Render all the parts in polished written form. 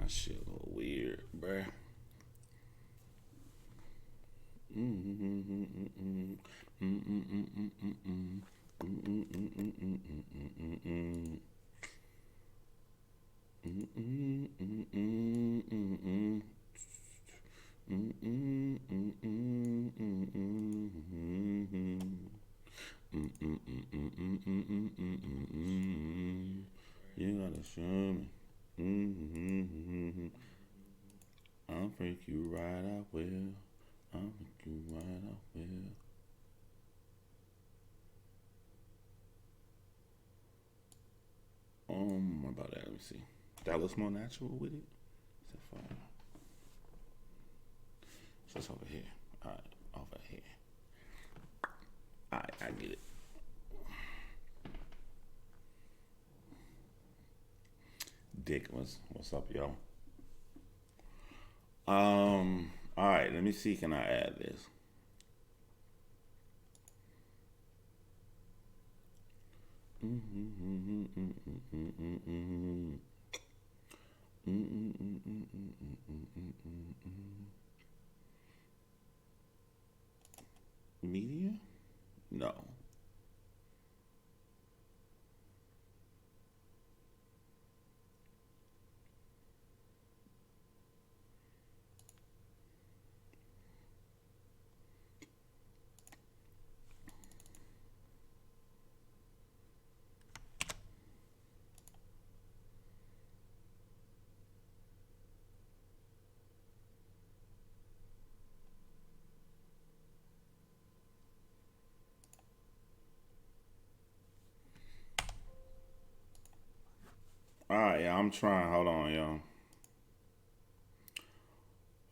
My shit a little weird, bruh. You gotta show me. I'll freak you right, I will. I'll freak you right, I will. What about that? Let me see. That looks more natural with it. Is that fine? So it's over here. Alright, over here. Alright, I get it. Dick, what's up, y'all? Alright, let me see. Can I add this? Media? No. Alright, yeah, I'm trying. Hold on, y'all.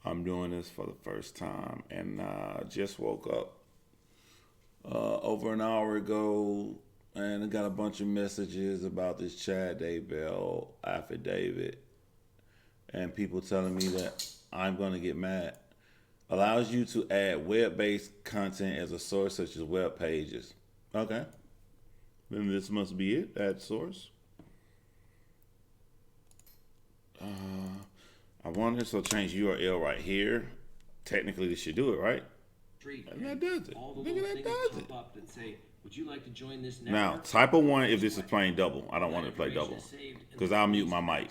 I'm doing this for the first time, and just woke up over an hour ago, and I got a bunch of messages about this Chad Daybell affidavit, and people telling me that I'm going to get mad. Allows you to add web-based content as a source, such as web pages. Okay, then this must be it. Add source. I wonder, so change URL right here. Technically, this should do it, right? And that does it. Look at that does it. That say, would you like to join this network? Now, type of one if this is playing double. I don't want it to play double because I'll mute my mic.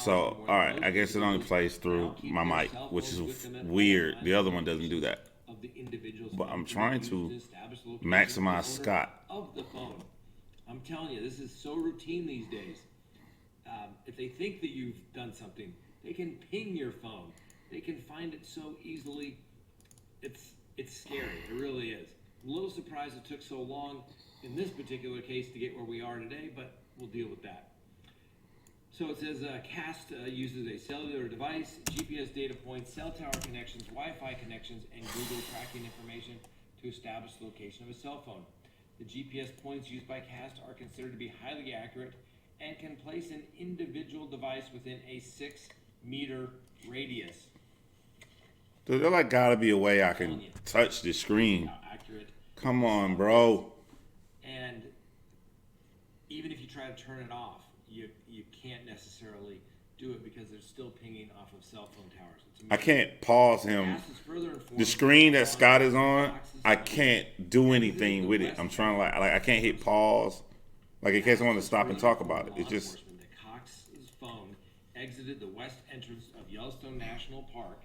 All right, I guess it only plays through my mic, which is weird. The other one doesn't do that. But I'm trying to maximize Scott. Of the phone. I'm telling you, this is so routine these days. If they think that you've done something, they can ping your phone. They can find it so easily. It's scary. It really is. I'm a little surprised it took so long in this particular case to get where we are today, but we'll deal with that. So it says CAST uses a cellular device, GPS data points, cell tower connections, Wi-Fi connections, and Google tracking information to establish the location of a cell phone. The GPS points used by CAST are considered to be highly accurate and can place an individual device within a 6-meter radius. Dude, there like gotta be a way I can touch the screen. Come on, bro. And even if you try to turn it off, you can't necessarily do it because they're still pinging off of cell phone towers. I can't pause him. The screen that Scott is on, I can't do anything with it. I'm trying to like I can't hit pause. Like in case I want to stop and talk about it. It's just Cox's phone exited the west entrance of Yellowstone National Park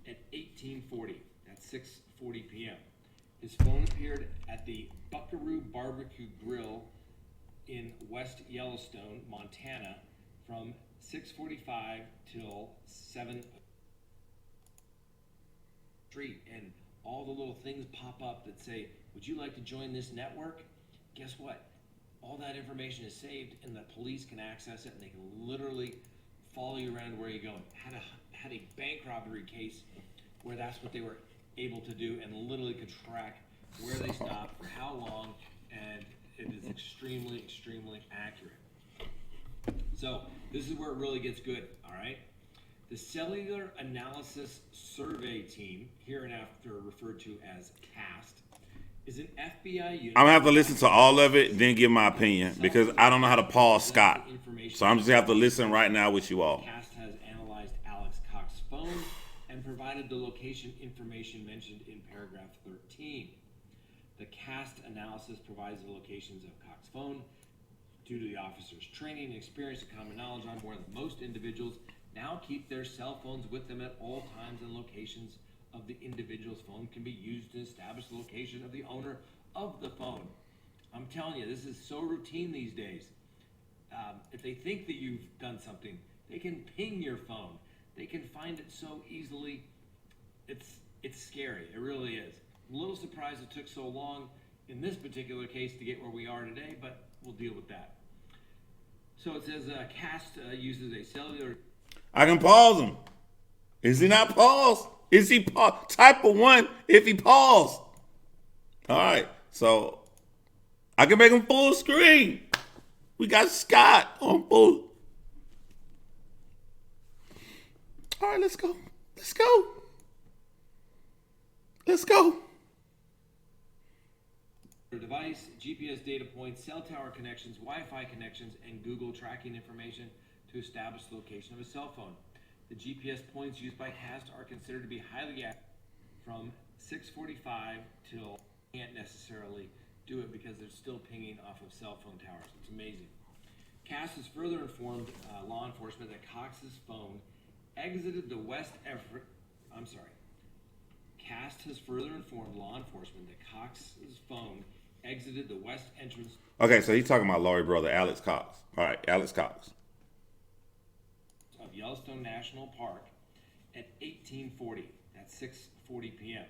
at 1840. That's 6:40 p.m. His phone appeared at the Buckaroo Barbecue Grill in West Yellowstone, Montana, from 6:45 till 7 street, and all the little things pop up that say, would you like to join this network? Guess what? All that information is saved, and the police can access it, and they can literally follow you around where you're going. Had a bank robbery case where that's what they were able to do, and literally could track where they stopped, for how long, and it is extremely, extremely accurate. So this is where it really gets good, all right? The Cellular Analysis Survey Team, hereinafter referred to as CAST, is an FBI unit. I'm gonna have to listen to all of it, then give my opinion, because I don't know how to pause Scott. So I'm just gonna have to listen right now with you all. CAST has analyzed Alex Cox's phone and provided the location information mentioned in paragraph 13. The CAST analysis provides the locations of Cox's phone. Due to the officer's training and experience and common knowledge on board, most individuals now keep their cell phones with them at all times, and locations of the individual's phone can be used to establish the location of the owner of the phone. I'm telling you, this is so routine these days. If they think that you've done something, they can ping your phone. They can find it so easily. It's scary. It really is. I'm a little surprised it took so long in this particular case to get where we are today, but we'll deal with that. So it says CAST uses a cellular. I can pause him. Is he not paused? Is he paused? Type of 1 if he paused. All right. So I can make him full screen. We got Scott on full. All right, let's go. Let's go. Let's go. Device, GPS data points, cell tower connections, Wi-Fi connections, and Google tracking information to establish the location of a cell phone. The GPS points used by CAST are considered to be highly accurate from 6:45 till can't necessarily do it because they're still pinging off of cell phone towers. It's amazing. CAST has further informed law enforcement that Cox's phone exited the CAST has further informed law enforcement that Cox's phone exited the west entrance. Okay, so he's talking about Lori's brother, Alex Cox. All right, Alex Cox. Of Yellowstone National Park at 18:40. That's 6:40 p.m.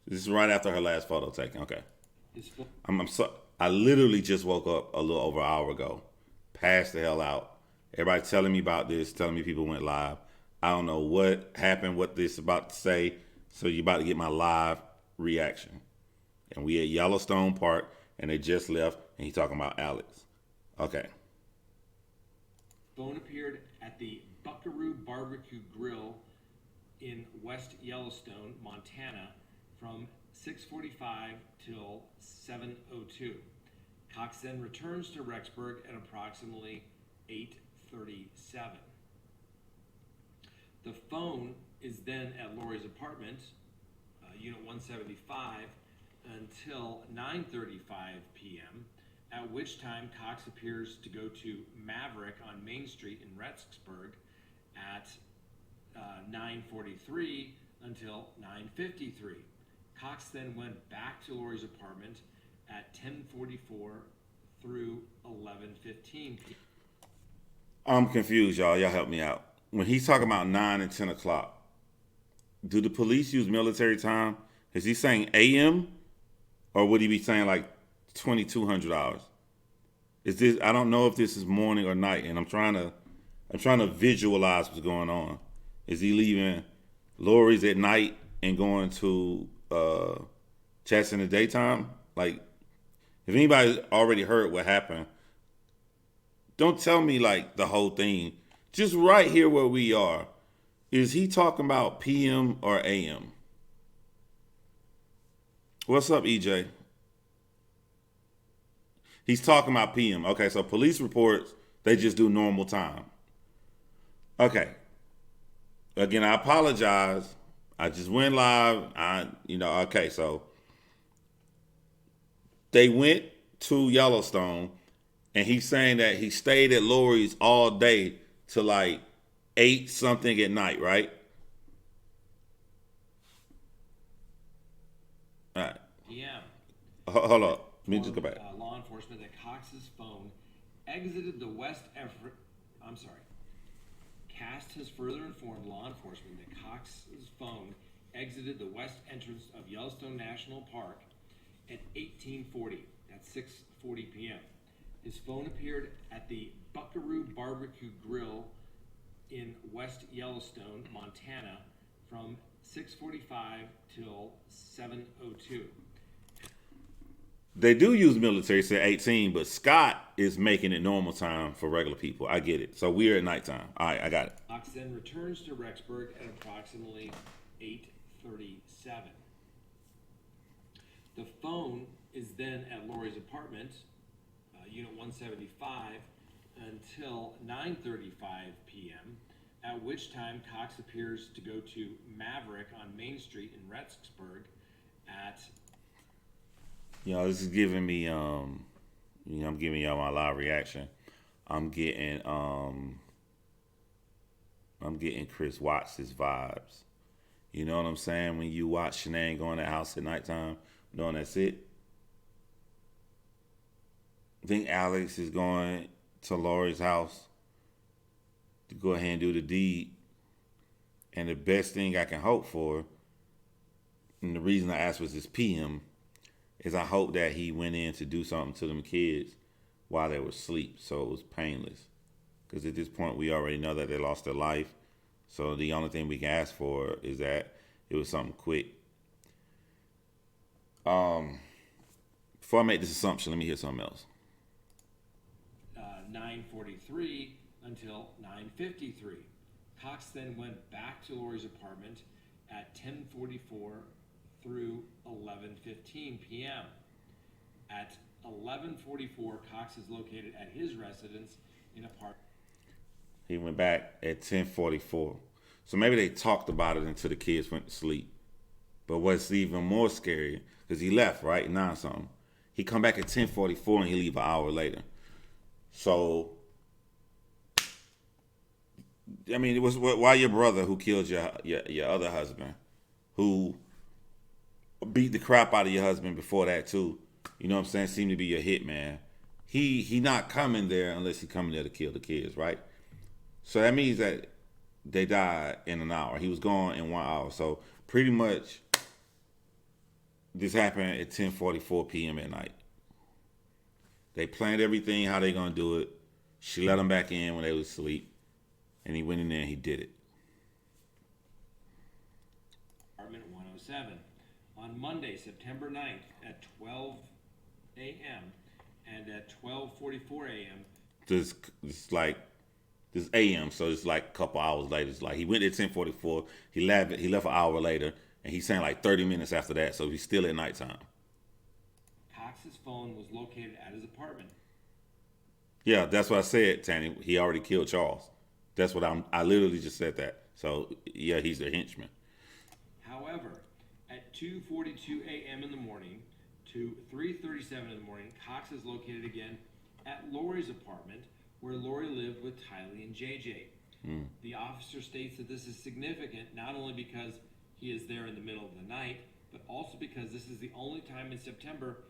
This is right after her last photo taken. Okay. His phone I literally just woke up a little over an hour ago. Passed the hell out. Everybody telling me about this, telling me people went live. I don't know what happened, what this is about to say. So you're about to get my live reaction. And we at Yellowstone Park, and they just left, and he's talking about Alex. Okay. phone appeared at the Buckaroo Barbecue Grill in West Yellowstone, Montana, from 6:45 till 7:02. Cox then returns to Rexburg at approximately 8:37. The phone is then at Lori's apartment, Unit 175, until 9:35 p.m., at which time Cox appears to go to Maverick on Main Street in Rexburg at 9:43 until 9:53. Cox then went back to Lori's apartment at 10:44 through 11:15 p.m. I'm confused, y'all. Y'all help me out. When he's talking about 9 and 10 o'clock, do the police use military time? Is he saying AM, or would he be saying like 2200 hours? Is this? I don't know if this is morning or night, and I'm trying to visualize what's going on. Is he leaving Lori's at night and going to Chats in the daytime? Like, if anybody already heard what happened, don't tell me like the whole thing. Just right here where we are. Is he talking about PM or AM? What's up, EJ? He's talking about PM. Okay, so police reports, they just do normal time. Okay. Again, I apologize. I just went live. Okay, so they went to Yellowstone, and he's saying that he stayed at Lori's all day to like 8 something at night, right? All right. p.m. Hold on. Let me just go back. Law enforcement that Cox's phone exited the Cast has further informed law enforcement that Cox's phone exited the west entrance of Yellowstone National Park at 1840. That's 6:40 p.m. His phone appeared at the Buckaroo Barbecue Grill in West Yellowstone, Montana, from 6:45 till 7:02. They do use military, say 18, but Scott is making it normal time for regular people. I get it. So we're at nighttime. All right, I got it. Cox then returns to Rexburg at approximately 8:37. The phone is then at Lori's apartment, Unit 175, until 9:35 p.m., at which time Cox appears to go to Maverick on Main Street in Rexburg at... This is giving me, I'm giving y'all my live reaction. I'm getting Chris Watts' vibes. You know what I'm saying? When you watch Shanae go in that house at nighttime, knowing that's it. I think Alex is going to Lori's house to go ahead and do the deed. And the best thing I can hope for, and the reason I asked was this PM, is I hope that he went in to do something to them kids while they were asleep, so it was painless. Because at this point, we already know that they lost their life. So the only thing we can ask for is that it was something quick. Before I make this assumption, let me hear something else. 9:43 until 9:53. Cox then went back to Lori's apartment at 10:44 through 11:15 p.m. At 11:44, Cox is located at his residence in apartment. He went back at 10:44. So maybe they talked about it until the kids went to sleep. But what's even more scary, because he left, right? 9 something. He come back at 10:44 and he leave an hour later. So, I mean, it was why your brother who killed your other husband, who beat the crap out of your husband before that too, you know what I'm saying, seemed to be your hitman. He not coming there unless he coming there to kill the kids, right? So that means that they died in an hour. He was gone in 1 hour. So pretty much this happened at 10:44 p.m. at night. They planned everything, how they gonna do it. She let him back in when they was asleep. And he went in there and he did it. Apartment 107. On Monday, September 9th at 12 a.m. and at 12:44 a.m. This a.m., so it's like a couple hours later. It's like he went at 10:44. He left an hour later, and he's saying like 30 minutes after that, so he's still at nighttime. Cox's phone was located at his apartment. Yeah, that's what I said, Tanny. He already killed Charles. That's what I literally just said that. So yeah, he's a henchman. However, at 2:42 a.m. in the morning to 3:37 in the morning, Cox is located again at Lori's apartment, where Lori lived with Tylee and JJ. The officer states that this is significant not only because he is there in the middle of the night, but also because this is the only time in September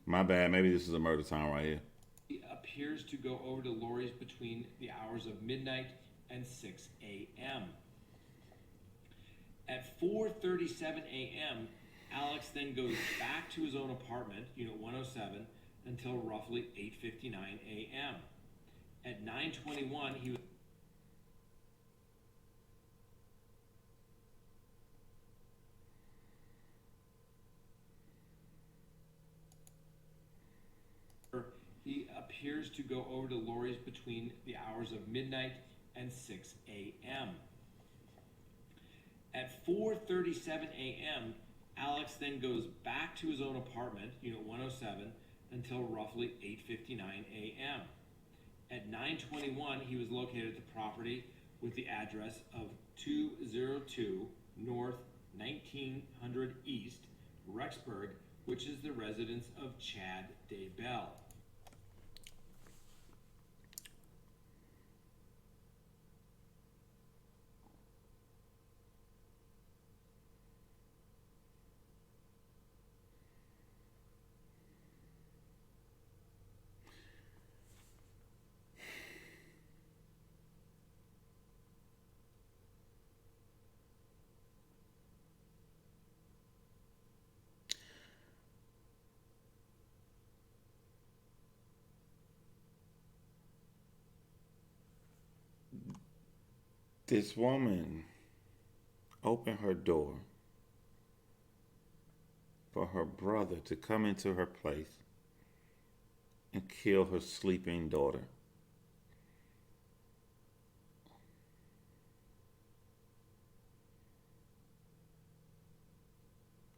My bad. Maybe this is a murder time right here. He appears to go over to Lori's between the hours of midnight and 6 a.m. At 4:37 a.m., Alex then goes back to his own apartment, Unit 107, until roughly 8:59 a.m. At 9:21, he was He appears to go over to Lori's between the hours of midnight and 6 a.m. At 4:37 a.m., Alex then goes back to his own apartment, Unit 107, until roughly 8:59 a.m. At 9:21, he was located at the property with the address of 202 North 1900 East, Rexburg, which is the residence of Chad Daybell. This woman opened her door for her brother to come into her place and kill her sleeping daughter.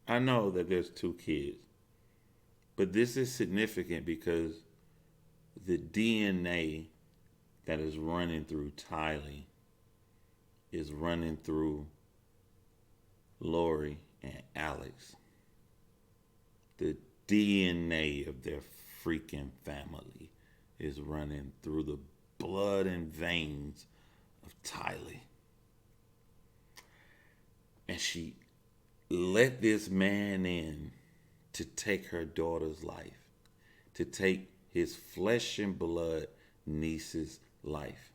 I know that there's 2 kids, but this is significant because the DNA that is running through Tylee is running through Lori and Alex. The DNA of their freaking family is running through the blood and veins of Tylee. And she let this man in to take her daughter's life, to take his flesh and blood niece's life.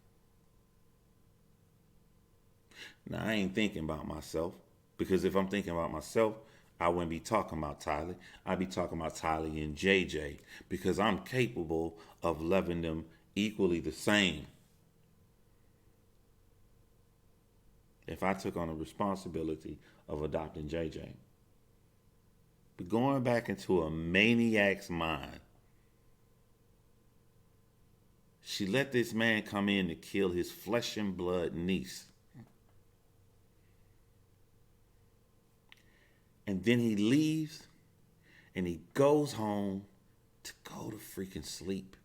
Now, I ain't thinking about myself, because if I'm thinking about myself, I wouldn't be talking about Tylee. I'd be talking about Tylee and JJ, because I'm capable of loving them equally the same. If I took on the responsibility of adopting JJ. But going back into a maniac's mind, she let this man come in to kill his flesh and blood niece. And then he leaves and he goes home to go to freaking sleep.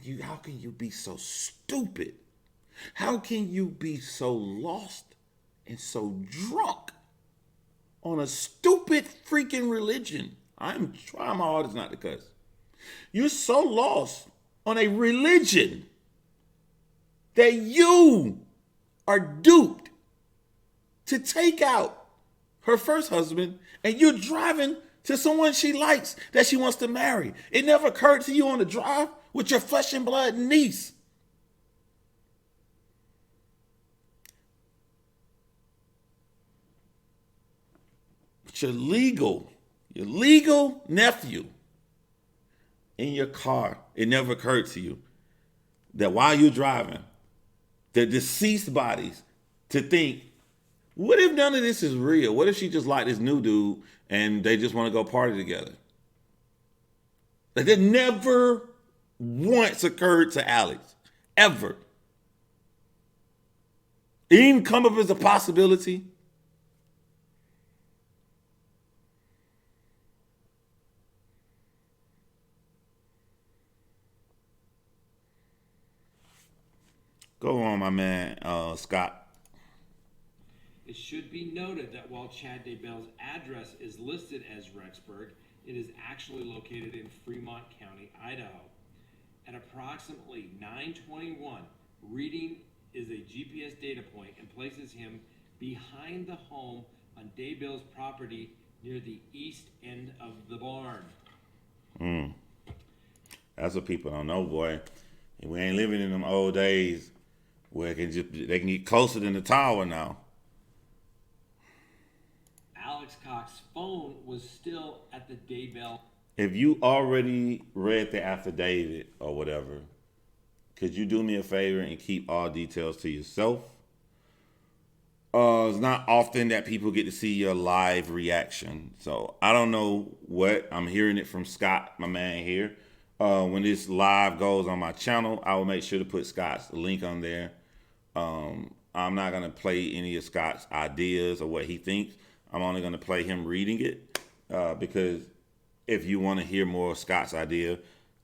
And how can you be so stupid? How can you be so lost and so drunk on a stupid freaking religion? I'm trying my hardest not to cuss. You're so lost on a religion that you are duped to take out her first husband, and you're driving to someone she likes that she wants to marry. It never occurred to you on the drive with your flesh and blood niece. But your legal nephew in your car, it never occurred to you that while you're driving, the deceased bodies, to think, what if none of this is real? What if she just like this new dude and they just want to go party together? Like, that never once occurred to Alex, ever. It didn't even come up as a possibility. Go on, my man, Scott. It should be noted that while Chad Daybell's address is listed as Rexburg, it is actually located in Fremont County, Idaho. At approximately 9:21, reading is a GPS data point and places him behind the home on Daybell's property near the east end of the barn. That's what people don't know, boy. And we ain't living in them old days where they can get closer than the tower now. Alex Cox's phone was still at the Daybell. If you already read the affidavit or whatever, could you do me a favor and keep all details to yourself? It's not often that people get to see your live reaction. So I don't know what. I'm hearing it from Scott, my man here. When this live goes on my channel, I will make sure to put Scott's link on there. I'm not going to play any of Scott's ideas or what he thinks. I'm only going to play him reading it because if you want to hear more of Scott's idea,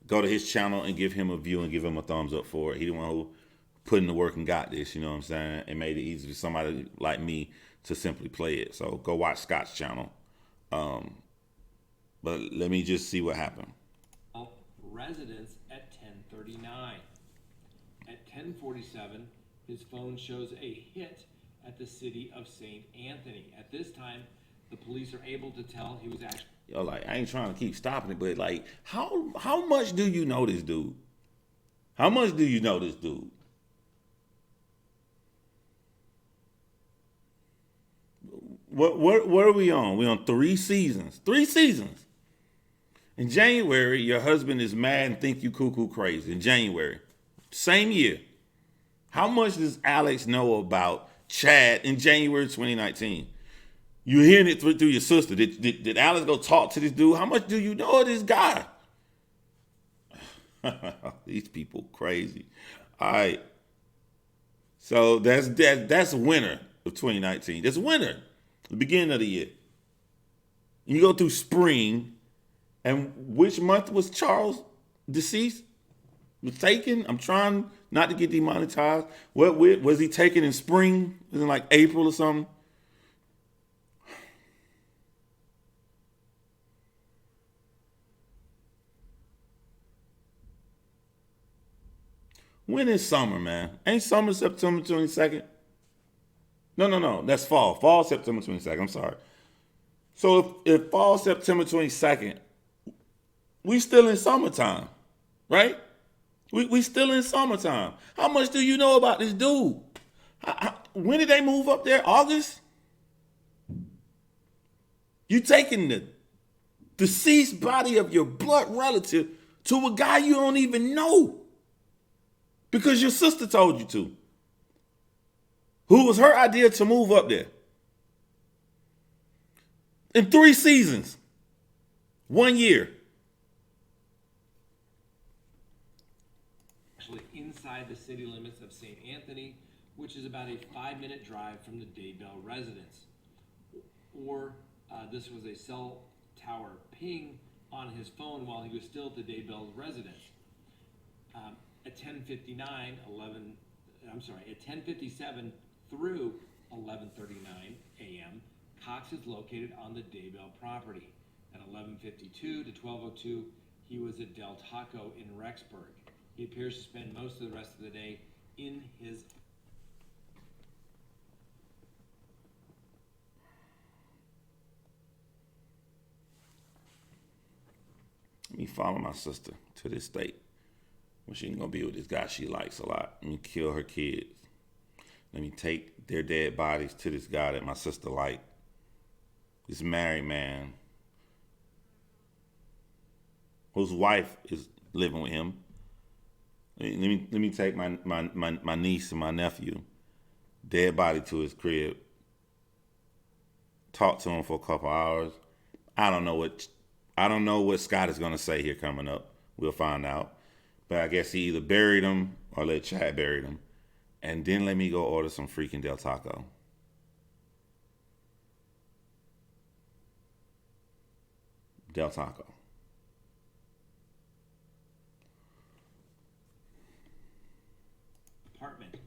go to his channel and give him a view and give him a thumbs up for it. He the one who put in the work and got this, you know what I'm saying? And made it easy for somebody like me to simply play it. So go watch Scott's channel. But let me just see what happened. Residence at 10:39. At 10:47, his phone shows a hit at the city of St. Anthony. At this time, the police are able to tell he was actually... Yo, like, I ain't trying to keep stopping it, but like, how much do you know this dude? How much do you know this dude? What are we on? We on 3 seasons. 3 seasons. In January, your husband is mad and think you cuckoo crazy. In January. Same year. How much does Alex know about Chad in January 2019? You're hearing it through your sister. Did Alex go talk to this dude? How much do you know of this guy? These people crazy. All right. So that's winter of 2019. That's winter, the beginning of the year. And you go through spring, and which month was Charles deceased? Was taken? I'm trying not to get demonetized. What was he taken in spring? Was it like April or something? When is summer, man? Ain't summer September 22nd? No. That's fall. Fall September 22nd. I'm sorry. So if fall September 22nd, we still in summertime, right? We still in summertime. How much do you know about this dude? When did they move up there? August? You taking the deceased body of your blood relative to a guy you don't even know because your sister told you to. Who was her idea to move up there? In 3 seasons, 1 year. Actually, inside the city limits of St. Anthony, which is about a 5-minute drive from the Daybell residence. Or this was a cell tower ping on his phone while he was still at the Daybell's residence. At 10:57 through 11:39 a.m., Cox is located on the Daybell property. At 11:52 to 12:02, he was at Del Taco in Rexburg. He appears to spend most of the rest of the day in his. Let me follow my sister to this state when she ain't gonna be with this guy she likes a lot. Let me kill her kids. Let me take their dead bodies to this guy that my sister liked. This married man whose wife is living with him. Let me take my niece and my nephew, dead body, to his crib. Talk to him for a couple hours. I don't know what Scott is gonna say here coming up. We'll find out. But I guess he either buried him or let Chad bury him. And then let me go order some freaking Del Taco. Del Taco. Apartment.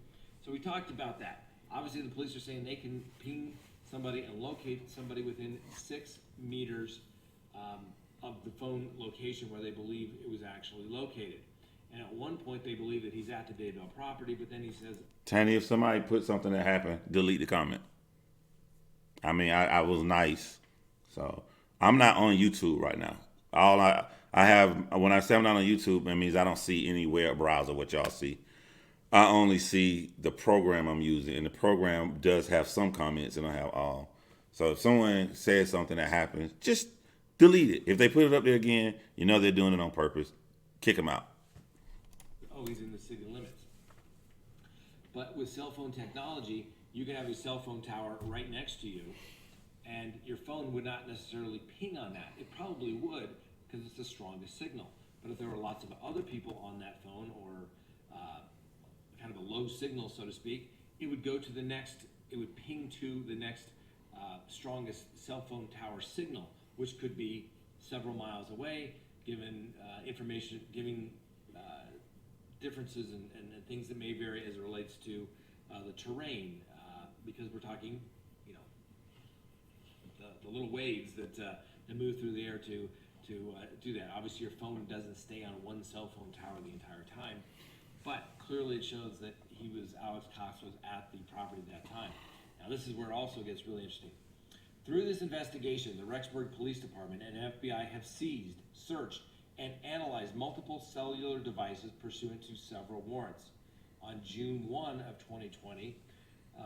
So we talked about that. Obviously, the police are saying they can ping somebody and locate somebody within 6 meters of the phone location where they believe it was actually located. And at one point, they believe that he's at the Daybell property, but then he says, Tanny, if somebody put something that happened, delete the comment. I mean, I was nice. So I'm not on YouTube right now. All I have, when I say I'm not on YouTube, it means I don't see any web browser what y'all see. I only see the program I'm using, and the program does have some comments and I have all. So if someone says something that happens, just delete it. If they put it up there again, you know they're doing it on purpose. Kick them out. oh, he's in the city limits. But with cell phone technology, you can have a cell phone tower right next to you, and your phone would not necessarily ping on that. It probably would, because it's the strongest signal. But if there were lots of other people on that phone, or kind of a low signal, so to speak, it would go to the next, it would ping to the next strongest cell phone tower signal, which could be several miles away, given information, giving differences and things that may vary as it relates to the terrain, because we're talking, the little waves that move through the air to do that. Obviously, your phone doesn't stay on one cell phone tower the entire time, but clearly it shows that Alex Cox was at the property at that time. Now, this is where it also gets really interesting. Through this investigation, the Rexburg Police Department and FBI have seized, searched, and analyzed multiple cellular devices pursuant to several warrants. On June 1 of 2020,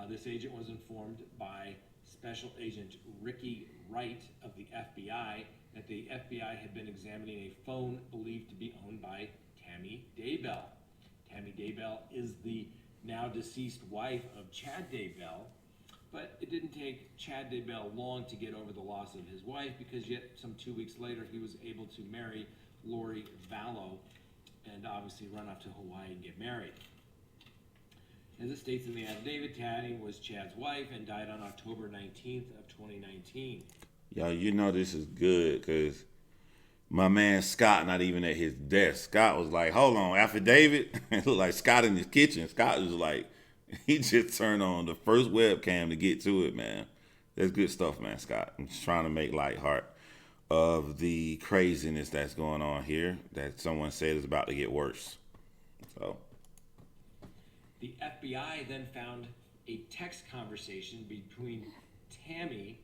this agent was informed by Special Agent Ricky Wright of the FBI that the FBI had been examining a phone believed to be owned by Tammy Daybell. Tammy Daybell is the now deceased wife of Chad Daybell. But it didn't take Chad Daybell long to get over the loss of his wife, because yet some 2 weeks later he was able to marry Lori Vallow and obviously run off to Hawaii and get married. As it states in the affidavit, Taddy was Chad's wife and died on October 19th of 2019. Yo, you know this is good because my man Scott not even at his desk. Scott was like, hold on, affidavit? It looked like Scott in his kitchen. Scott was like, he just turned on the first webcam to get to it, man. That's good stuff, man, Scott. I'm just trying to make light heart of the craziness that's going on here that someone said is about to get worse. So The FBI then found a text conversation between Tammy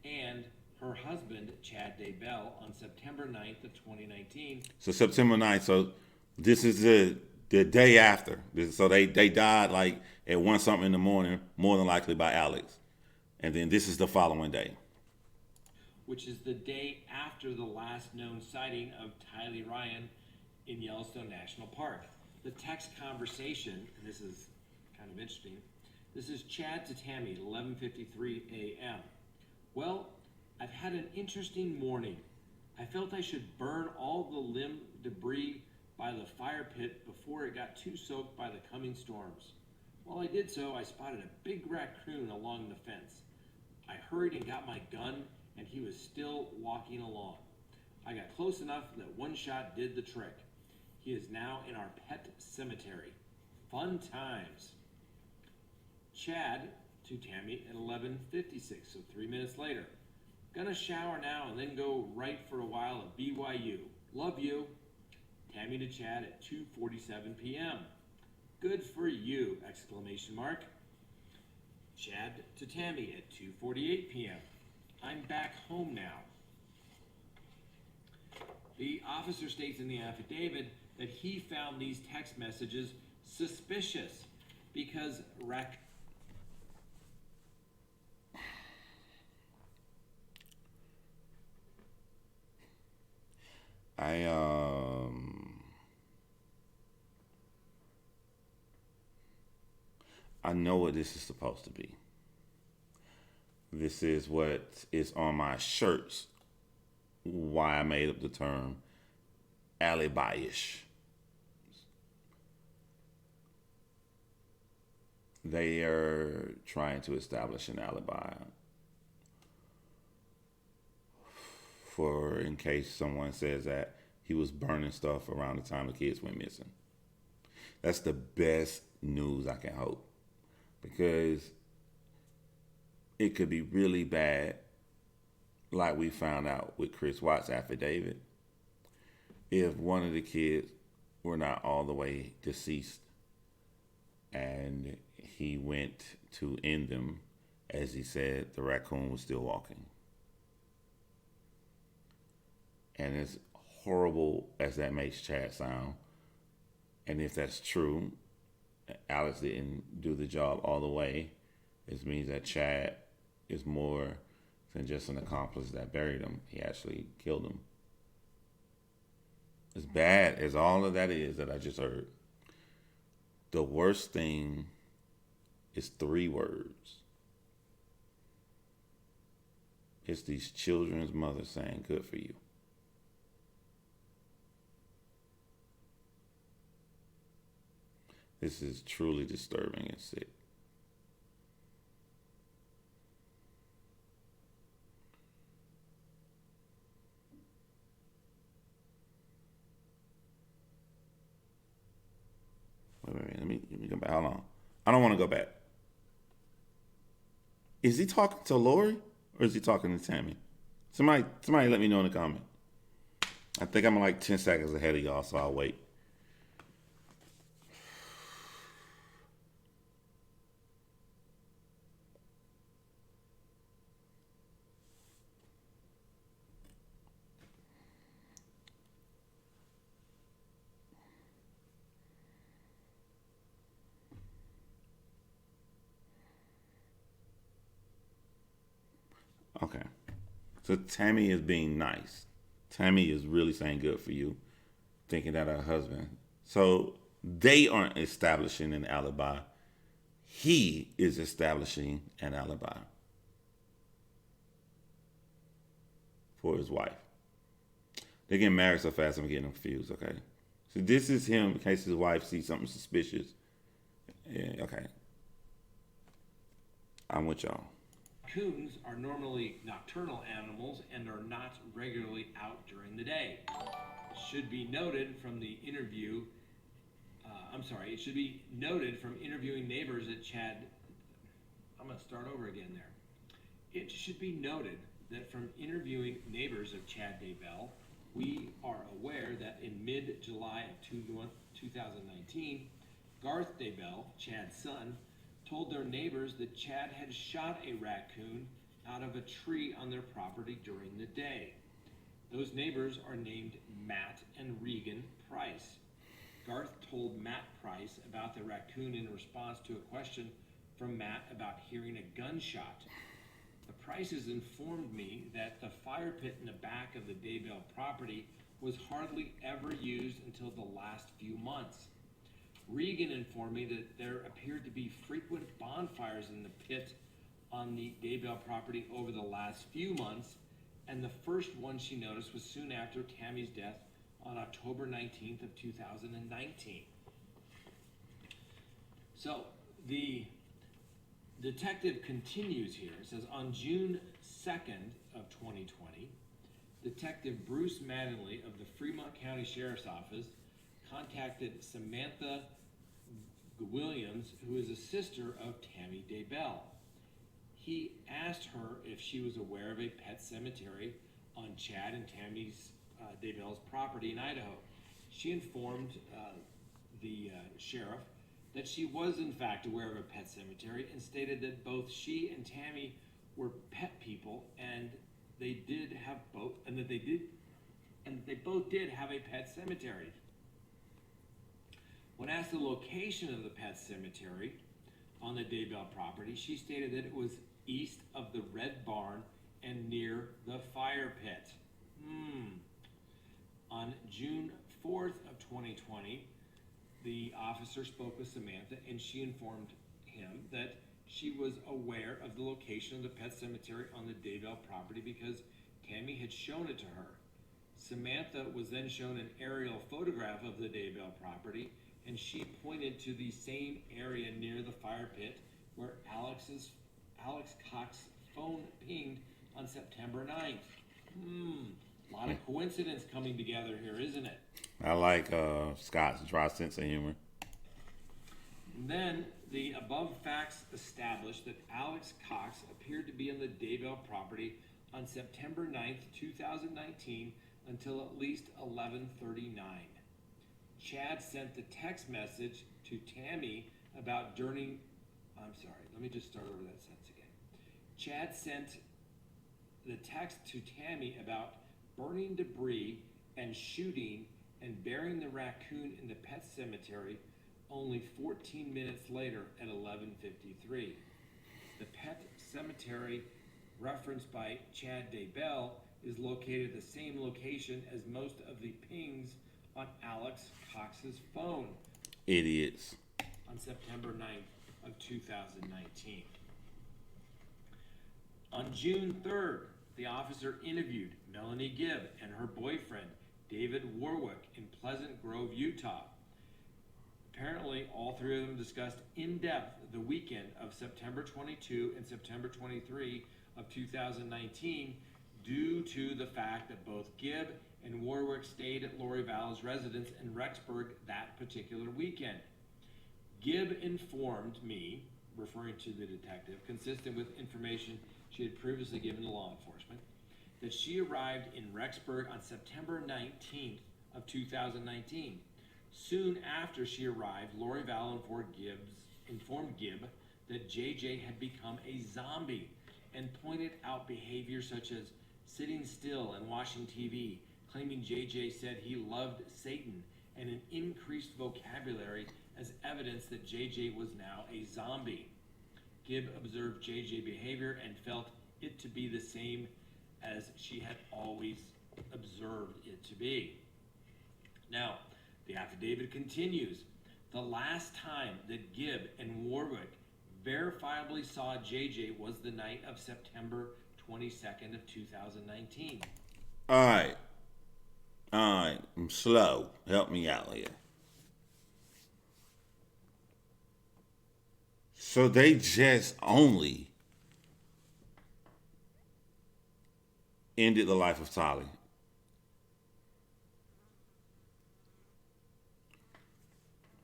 and her husband, Chad Daybell, on September 9th of 2019. So September 9th. So this is the day after. So they died like at 1 something in the morning, more than likely by Alex. And then this is the following day, which is the day after the last known sighting of Tylee Ryan in Yellowstone National Park. The text conversation, and this is kind of interesting, this is Chad to Tammy at 11:53 a.m. Well, I've had an interesting morning. I felt I should burn all the limb debris by the fire pit before it got too soaked by the coming storms. While I did so, I spotted a big raccoon along the fence. I hurried and got my gun, and he was still walking along. I got close enough that one shot did the trick. He is now in our pet cemetery. Fun times. Chad to Tammy at 11:56, so 3 minutes later. Gonna shower now and then go right for a while at BYU. Love you. Tammy to Chad at 2:47 p.m. Good for you! Exclamation mark. Chad to Tammy at 2:48 p.m. I'm back home now. The officer states in the affidavit that he found these text messages suspicious because I know what this is supposed to be. This is what is on my shirts. Why I made up the term alibi-ish. They are trying to establish an alibi for in case someone says that he was burning stuff around the time the kids went missing. That's the best news I can hope, because it could be really bad, like we found out with Chris Watts' affidavit, if one of the kids were not all the way deceased and he went to end them, as he said, the raccoon was still walking. And as horrible as that makes Chad sound, and if that's true, Alex didn't do the job all the way, it means that Chad is more than just an accomplice that buried him. He actually killed him. As bad as all of that is that I just heard, the worst thing is 3 words. It's these children's mothers saying, good for you. This is truly disturbing and sick. Wait, let me go back. Hold on. I don't want to go back. Is he talking to Lori or is he talking to Tammy? Somebody let me know in the comment. I think I'm like 10 seconds ahead of y'all, so I'll wait. Okay. So Tammy is being nice. Tammy is really saying good for you, thinking that her husband. So they aren't establishing an alibi. he is establishing an alibi for his wife. They're getting married so fast, I'm getting confused, okay? So this is him in case his wife sees something suspicious. Yeah, okay. I'm with y'all. Raccoons are normally nocturnal animals and are not regularly out during the day. It should be noted from the interview, it should be noted from interviewing neighbors at Chad, I'm going to start over again there. It should be noted that from interviewing neighbors of Chad Daybell, we are aware that in mid-July of 2019, Garth Daybell, Chad's son, told their neighbors that Chad had shot a raccoon out of a tree on their property during the day. Those neighbors are named Matt and Regan Price. Garth told Matt Price about the raccoon in response to a question from Matt about hearing a gunshot. The Prices informed me that the fire pit in the back of the Daybell property was hardly ever used until the last few months. Regan informed me that there appeared to be frequent bonfires in the pit on the Daybell property over the last few months, and the first one she noticed was soon after Tammy's death on October 19th of 2019. So the detective continues here. It says, on June 2nd of 2020, Detective Bruce Mattingly of the Fremont County Sheriff's Office contacted Samantha Williams, who is a sister of Tammy Daybell. He asked her if she was aware of a pet cemetery on Chad and Tammy's Daybell's property in Idaho. She informed the sheriff that she was in fact aware of a pet cemetery and stated that both she and Tammy were pet people and they both did have a pet cemetery. When asked the location of the pet cemetery on the Daybell property, she stated that it was east of the Red Barn and near the fire pit. On June 4th of 2020, the officer spoke with Samantha and she informed him that she was aware of the location of the pet cemetery on the Daybell property because Tammy had shown it to her. Samantha was then shown an aerial photograph of the Daybell property, and she pointed to the same area near the fire pit where Alex Cox's phone pinged on September 9th. A lot of coincidence coming together here, isn't it? I like Scott's dry sense of humor. And then the above facts established that Alex Cox appeared to be on the Daybell property on September 9th, 2019 until at least 11:39. Chad sent the text message to Tammy about let me just start over that sentence again. Chad sent the text to Tammy about burning debris and shooting and burying the raccoon in the pet cemetery only 14 minutes later at 11:53. The pet cemetery referenced by Chad Daybell is located at the same location as most of the pings on Alex Cox's phone. Idiots. On September 9th of 2019. On June 3rd, the officer interviewed Melanie Gibb and her boyfriend, David Warwick, in Pleasant Grove, Utah. Apparently, all three of them discussed in depth the weekend of September 22 and September 23 of 2019 due to the fact that both Gibb and Warwick stayed at Lori Vallow's residence in Rexburg that particular weekend. Gibb informed me, referring to the detective, consistent with information she had previously given to law enforcement, that she arrived in Rexburg on September 19th of 2019. Soon after she arrived, Lori Vallow informed Gibb that JJ had become a zombie and pointed out behavior such as sitting still and watching TV, claiming JJ said he loved Satan, and an increased vocabulary as evidence that JJ was now a zombie. Gibb observed JJ behavior and felt it to be the same as she had always observed it to be. Now, the affidavit continues. The last time that Gibb and Warwick verifiably saw JJ was the night of September 22nd of 2019. All right. All right. I'm slow. Help me out here. So they just only ended the life of Tolly.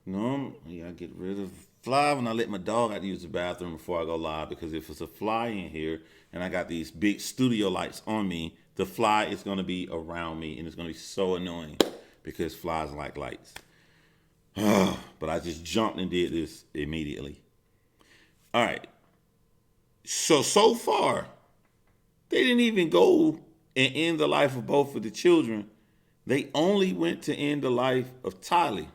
No, I gotta get rid of fly when I let my dog out to use the bathroom before I go live, because if it's a fly in here and I got these big studio lights on me, the fly is gonna be around me and it's gonna be so annoying because flies like lights. But I just jumped and did this immediately. All right. So far, they didn't even go and end the life of both of the children. They only went to end the life of Tylee.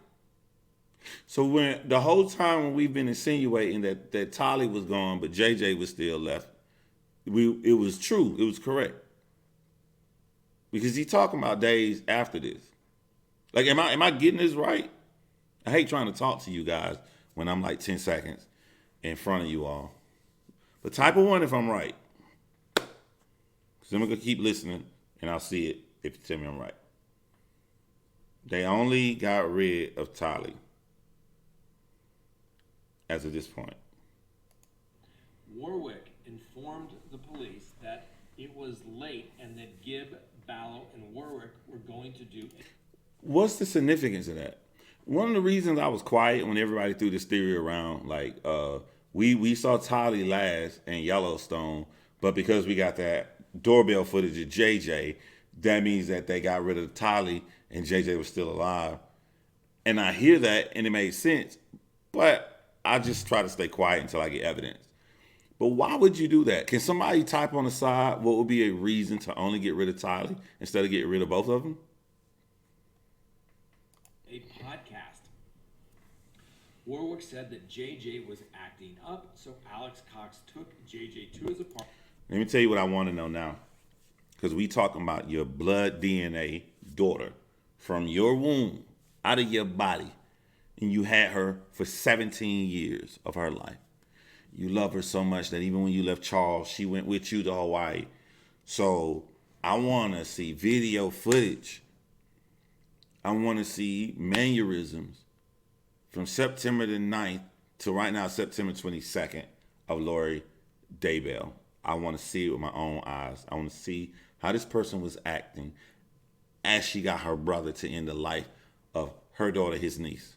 So when the whole time when we've been insinuating that Tylee was gone, but JJ was still left, it was true. It was correct. Because he's talking about days after this. Like, am I getting this right? I hate trying to talk to you guys when I'm like 10 seconds in front of you all. But type a 1 if I'm right. Because I'm going to keep listening and I'll see it if you tell me I'm right. They only got rid of Tylee as of this point. Warwick informed the police that it was late and that Gibb, Vallow, and Warwick were going to do. What's the significance of that? One of the reasons I was quiet when everybody threw this theory around, like we saw Tylee last in Yellowstone, but because we got that doorbell footage of JJ, that means that they got rid of Tylee and JJ was still alive. And I hear that and it made sense, but I just try to stay quiet until I get evidence. But why would you do that? Can somebody type on the side what would be a reason to only get rid of Tylee instead of getting rid of both of them? A podcast. Warwick said that JJ was acting up, so Alex Cox took JJ to his apartment. Let me tell you what I want to know now. Because we talking about your blood DNA daughter from your womb, out of your body. And you had her for 17 years of her life. You love her so much that even when you left Charles, she went with you to Hawaii. So I want to see video footage. I want to see mannerisms from September the 9th to right now, September 22nd of Lori Daybell. I want to see it with my own eyes. I want to see how this person was acting as she got her brother to end the life of her daughter, his niece,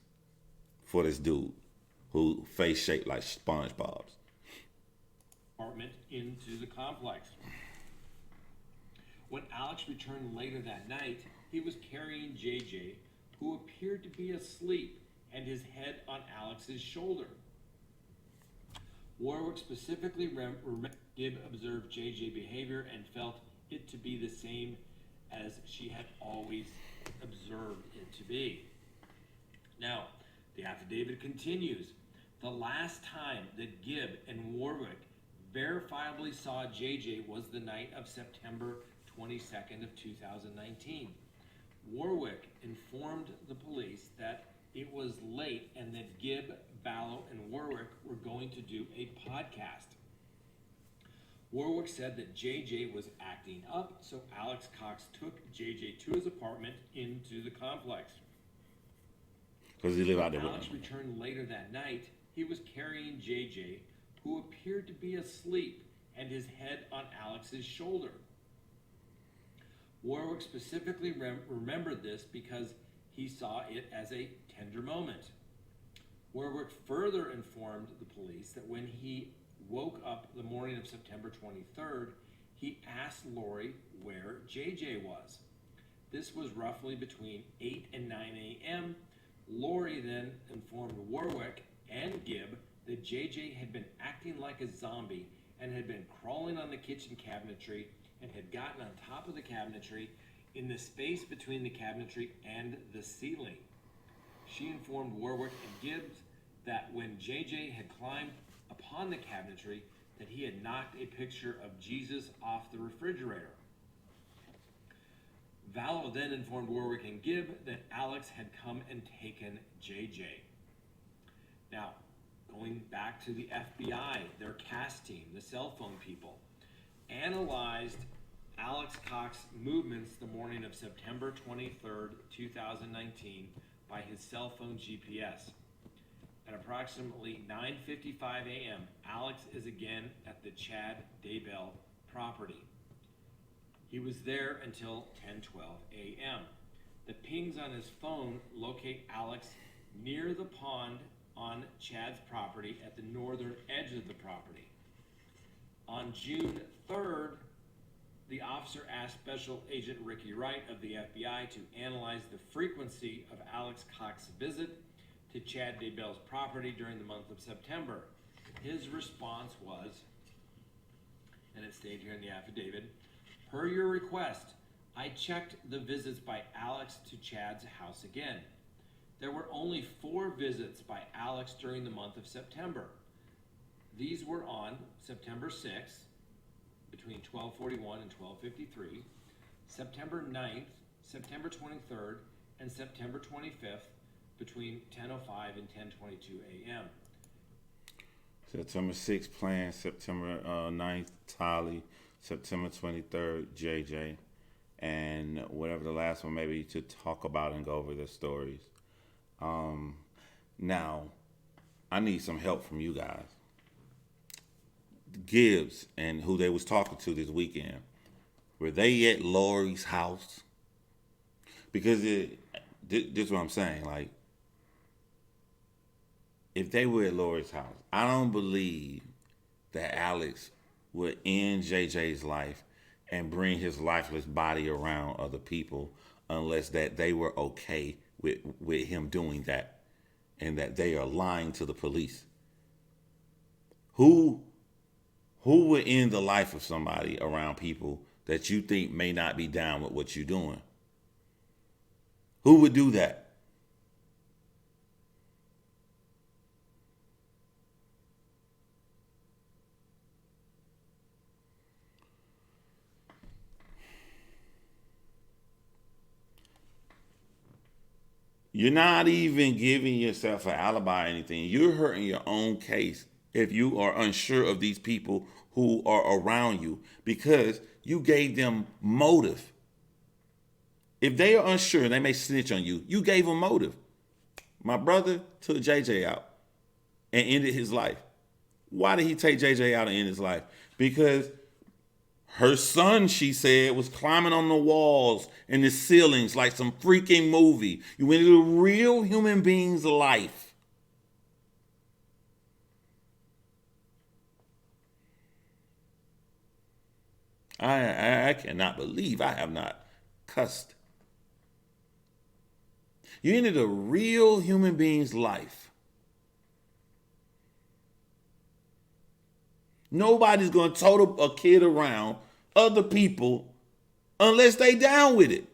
for this dude who face shaped like SpongeBob's. Apartment into the complex. When Alex returned later that night, he was carrying JJ, who appeared to be asleep, and his head on Alex's shoulder. Warwick specifically Gibb observed JJ behavior and felt it to be the same as she had always observed it to be. Now, the affidavit continues. The last time that Gibb and Warwick verifiably saw JJ was the night of September 22nd of 2019. Warwick informed the police that it was late and that Gibb, Vallow, and Warwick were going to do a podcast. Warwick said that JJ was acting up, so Alex Cox took JJ to his apartment into the complex. Because he lived out there with Alex returned later that night. He was carrying JJ, who appeared to be asleep, and his head on Alex's shoulder. Warwick specifically remembered this because he saw it as a tender moment. Warwick further informed the police that when he woke up the morning of September 23rd, he asked Lori where JJ was. This was roughly between 8 and 9 a.m. Lori then informed Warwick and Gibb that JJ had been acting like a zombie and had been crawling on the kitchen cabinetry and had gotten on top of the cabinetry in the space between the cabinetry and the ceiling. She informed Warwick and Gibbs that when JJ had climbed upon the cabinetry, that he had knocked a picture of Jesus off the refrigerator. Vallow then informed Warwick and Gibb that Alex had come and taken JJ. Now, going back to the FBI, their CAS team, the cell phone people, analyzed Alex Cox's movements the morning of September 23rd, 2019 by his cell phone GPS. At approximately 9:55 a.m., Alex is again at the Chad Daybell property. He was there until 10:12 a.m. The pings on his phone locate Alex near the pond on Chad's property at the northern edge of the property. On June 3rd, the officer asked Special Agent Ricky Wright of the FBI to analyze the frequency of Alex Cox's visit to Chad Daybell's property during the month of September. His response was, and it stated here in the affidavit, per your request, I checked the visits by Alex to Chad's house again. There were only 4 visits by Alex during the month of September. These were on September 6th, between 12:41 and 12:53, September 9th, September 23rd, and September 25th, between 10:05 and 10:22 a.m. September 6th, Plan, September 9th, Tolly, September 23rd, JJ, and whatever the last one maybe to talk about and go over the stories. Now, I need some help from you guys. Gibbs and who they was talking to this weekend, were they at Lori's house? Because this is what I'm saying. Like, if they were at Lori's house, I don't believe that Alex would end JJ's life and bring his lifeless body around other people unless that they were okay with him doing that and that they are lying to the police. Who would end the life of somebody around people that you think may not be down with what you're doing? Who would do that? You're not even giving yourself an alibi or anything. You're hurting your own case if you are unsure of these people who are around you because you gave them motive. If they are unsure, they may snitch on you. You gave them motive. My brother took JJ out and ended his life. Why did he take JJ out and end his life? Because her son, she said, was climbing on the walls and the ceilings like some freaking movie. You went into a real human being's life. I cannot believe I have not cussed. You ended a real human being's life. Nobody's going to total a kid around other people unless they down with it.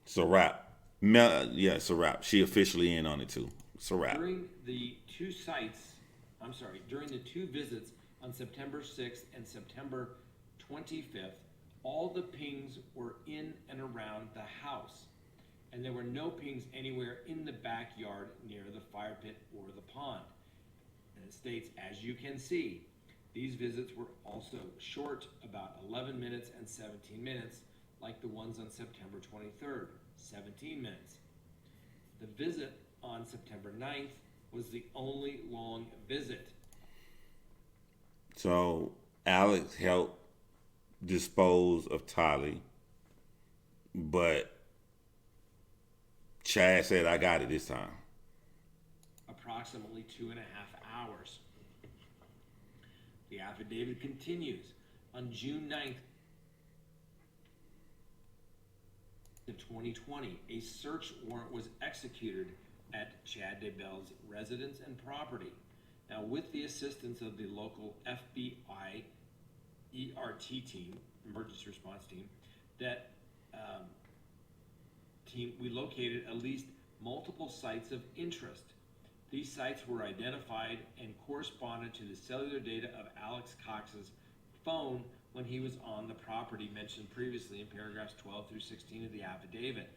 It's a wrap. Yeah, it's a wrap. She officially in on it too. It's a wrap. During the two visits on September 6th and September 25th, all the pings were in and around the house, and there were no pings anywhere in the backyard near the fire pit or the pond. And it states, as you can see, these visits were also short, about 11 minutes and 17 minutes, like the ones on September 23rd, 17 minutes. The visit on September 9th was the only long visit. So Alex helped dispose of Tolly, but Chad said, I got it this time. Approximately 2.5 hours. The affidavit continues. On June 9th of 2020, a search warrant was executed at Chad Daybell's residence and property. Now, with the assistance of the local FBI ERT team, emergency response team, that we located at least multiple sites of interest. These sites were identified and corresponded to the cellular data of Alex Cox's phone when he was on the property mentioned previously in paragraphs 12 through 16 of the affidavit.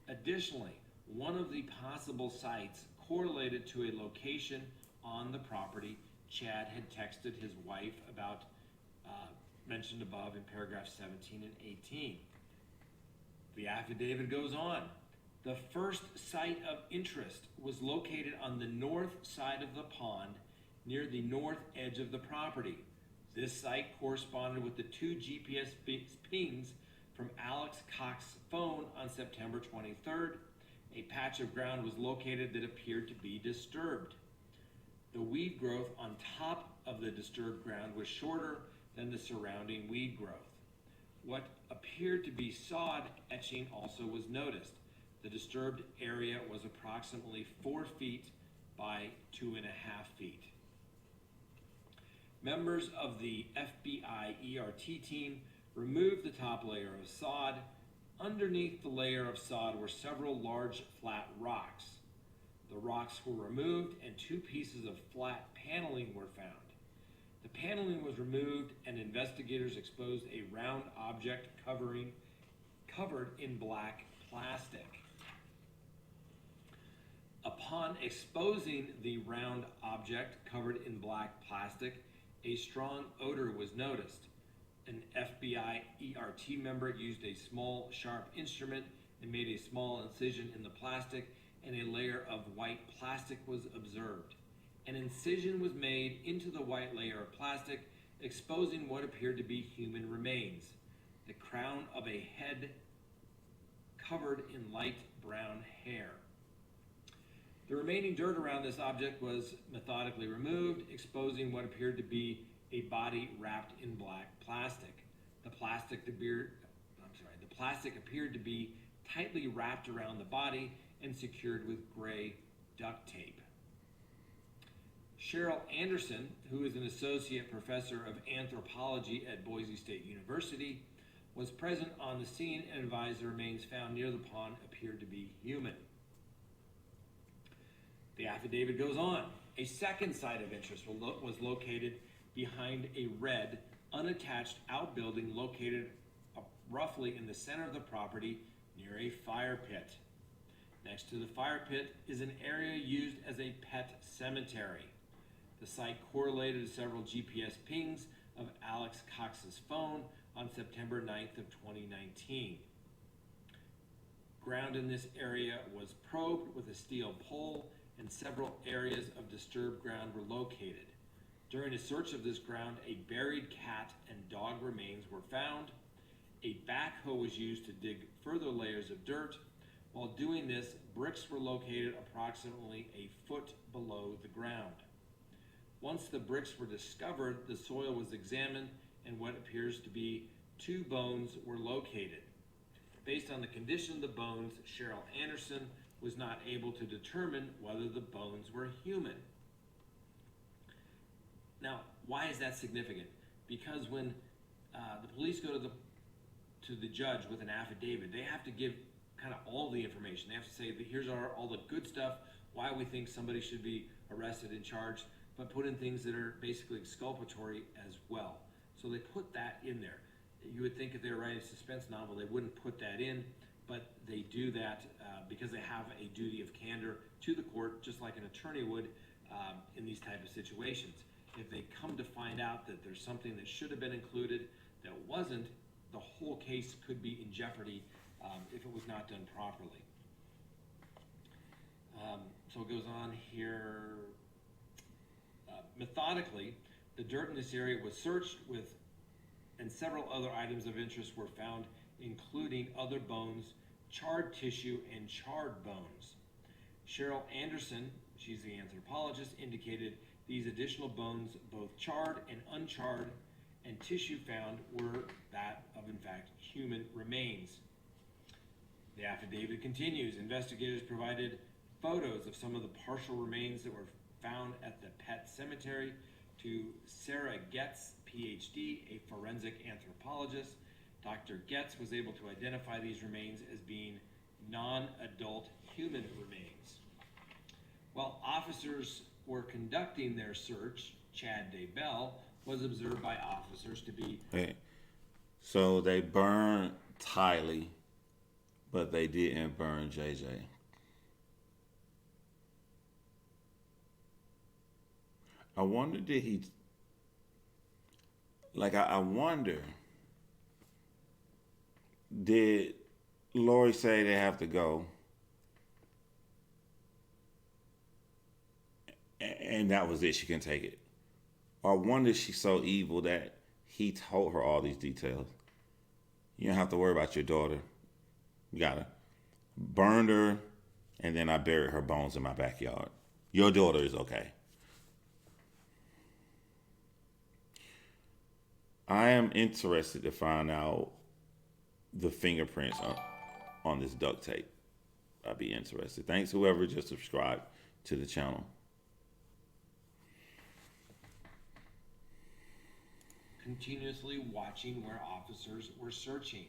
Additionally, one of the possible sites correlated to a location on the property Chad had texted his wife about, mentioned above in paragraphs 17 and 18. The affidavit goes on. The first site of interest was located on the north side of the pond near the north edge of the property. This site corresponded with the 2 GPS pings from Alex Cox's phone on September 23rd. A patch of ground was located that appeared to be disturbed. The weed growth on top of the disturbed ground was shorter than the surrounding weed growth. What appeared to be sod etching also was noticed. The disturbed area was approximately 4 feet by 2.5 feet. Members of the FBI ERT team removed the top layer of sod. Underneath the layer of sod were several large flat rocks. The rocks were removed and 2 pieces of flat paneling were found. The paneling was removed and investigators exposed a round object covered in black plastic. Upon exposing the round object covered in black plastic, a strong odor was noticed. An FBI ERT member used a small, sharp instrument and made a small incision in the plastic, and a layer of white plastic was observed. An incision was made into the white layer of plastic, exposing what appeared to be human remains. The crown of a head covered in light brown hair. The remaining dirt around this object was methodically removed, exposing what appeared to be a body wrapped in black plastic. The plastic appeared to be tightly wrapped around the body and secured with gray duct tape. Cheryl Anderson, who is an associate professor of anthropology at Boise State University, was present on the scene and advised the remains found near the pond appeared to be human. The affidavit goes on. A second site of interest was located behind a red, unattached outbuilding located roughly in the center of the property near a fire pit. Next to the fire pit is an area used as a pet cemetery. The site correlated to several GPS pings of Alex Cox's phone on September 9th of 2019. Ground in this area was probed with a steel pole, and several areas of disturbed ground were located. During a search of this ground, a buried cat and dog remains were found. A backhoe was used to dig further layers of dirt. While doing this, bricks were located approximately a foot below the ground. Once the bricks were discovered, the soil was examined and what appears to be 2 bones were located. Based on the condition of the bones, Cheryl Anderson was not able to determine whether the bones were human. Now, why is that significant? Because when the police go to the judge with an affidavit, they have to give kind of all the information. They have to say that here's all the good stuff, why we think somebody should be arrested and charged, but put in things that are basically exculpatory as well. So they put that in there. You would think if they were writing a suspense novel, they wouldn't put that in, but they do that because they have a duty of candor to the court, just like an attorney would in these type of situations. If they come to find out that there's something that should have been included that wasn't, the whole case could be in jeopardy if it was not done properly. So it goes on here. Methodically, the dirt in this area was searched and several other items of interest were found, including other bones, charred tissue, and charred bones. Cheryl Anderson, she's the anthropologist, indicated these additional bones, both charred and uncharred, and tissue found were that of, in fact, human remains. The affidavit continues. Investigators provided photos of some of the partial remains that were found at the pet cemetery to Sarah Getz, PhD, a forensic anthropologist. Dr. Getz was able to identify these remains as being non-adult human remains. While officers were conducting their search, Chad Daybell was observed by officers to be... Hey, so they burned Tylee, but they didn't burn JJ. I wonder did he like I wonder did Lori say they have to go and that was it, she can take it. Or I wonder if she's so evil that he told her all these details. You don't have to worry about your daughter. You gotta burned her and then I buried her bones in my backyard. Your daughter is okay. I am interested to find out the fingerprints on this duct tape. I'd be interested. Thanks whoever just subscribed to the channel. Continuously watching where officers were searching.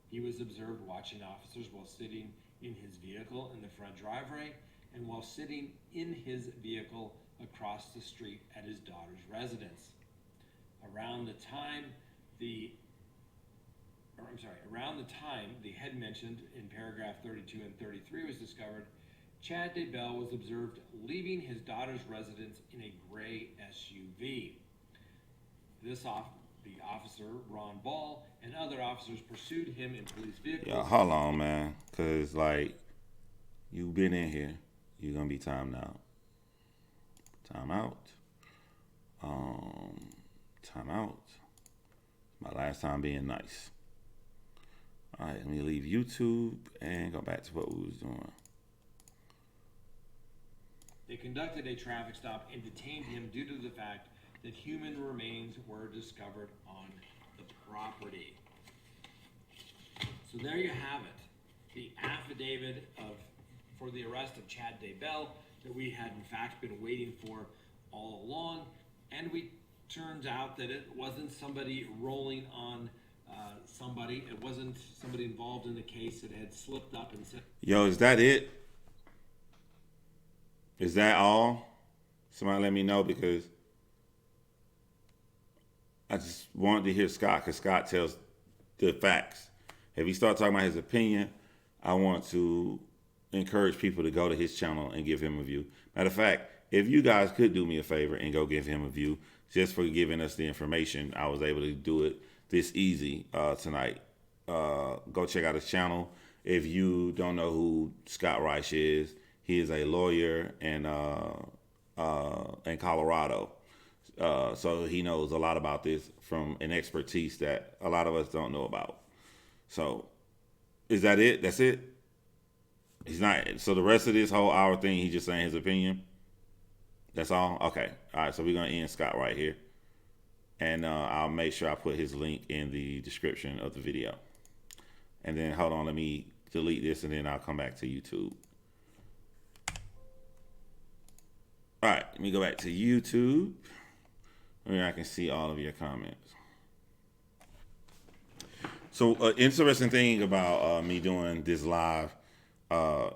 He was observed watching officers while sitting in his vehicle in the front driveway and while sitting in his vehicle across the street at his daughter's residence. Around the time the head mentioned in paragraph 32 and 33 was discovered, Chad Daybell was observed leaving his daughter's residence in a gray SUV. The officer, Ron Ball, and other officers pursued him in police vehicles. Yeah, hold on, man. Because, like, you've been in here. You're going to be timed out. Time out. Time out. My last time being nice. All right, let me leave YouTube and go back to what we was doing. They conducted a traffic stop and detained him due to the fact that human remains were discovered on the property. So there you have it. The affidavit for the arrest of Chad Daybell that we had in fact been waiting for all along. And turns out that it wasn't somebody rolling on somebody. It wasn't somebody involved in the case that had slipped up and said, Yo, is that it? Is that all? Somebody let me know because I just wanted to hear Scott because Scott tells the facts. If he starts talking about his opinion, I want to encourage people to go to his channel and give him a view. Matter of fact, if you guys could do me a favor and go give him a view just for giving us the information, I was able to do it this easy tonight. Go check out his channel. If you don't know who Scott Reich is, he is a lawyer in Colorado. So he knows a lot about this from an expertise that a lot of us don't know about. So is that it? That's it? He's not. So the rest of this whole hour thing, he's just saying his opinion. That's all? Okay. All right. So we're going to end Scott right here. And I'll make sure I put his link in the description of the video. And then hold on. Let me delete this and then I'll come back to YouTube. All right. Let me go back to YouTube. Where I can see all of your comments. So interesting thing about me doing this live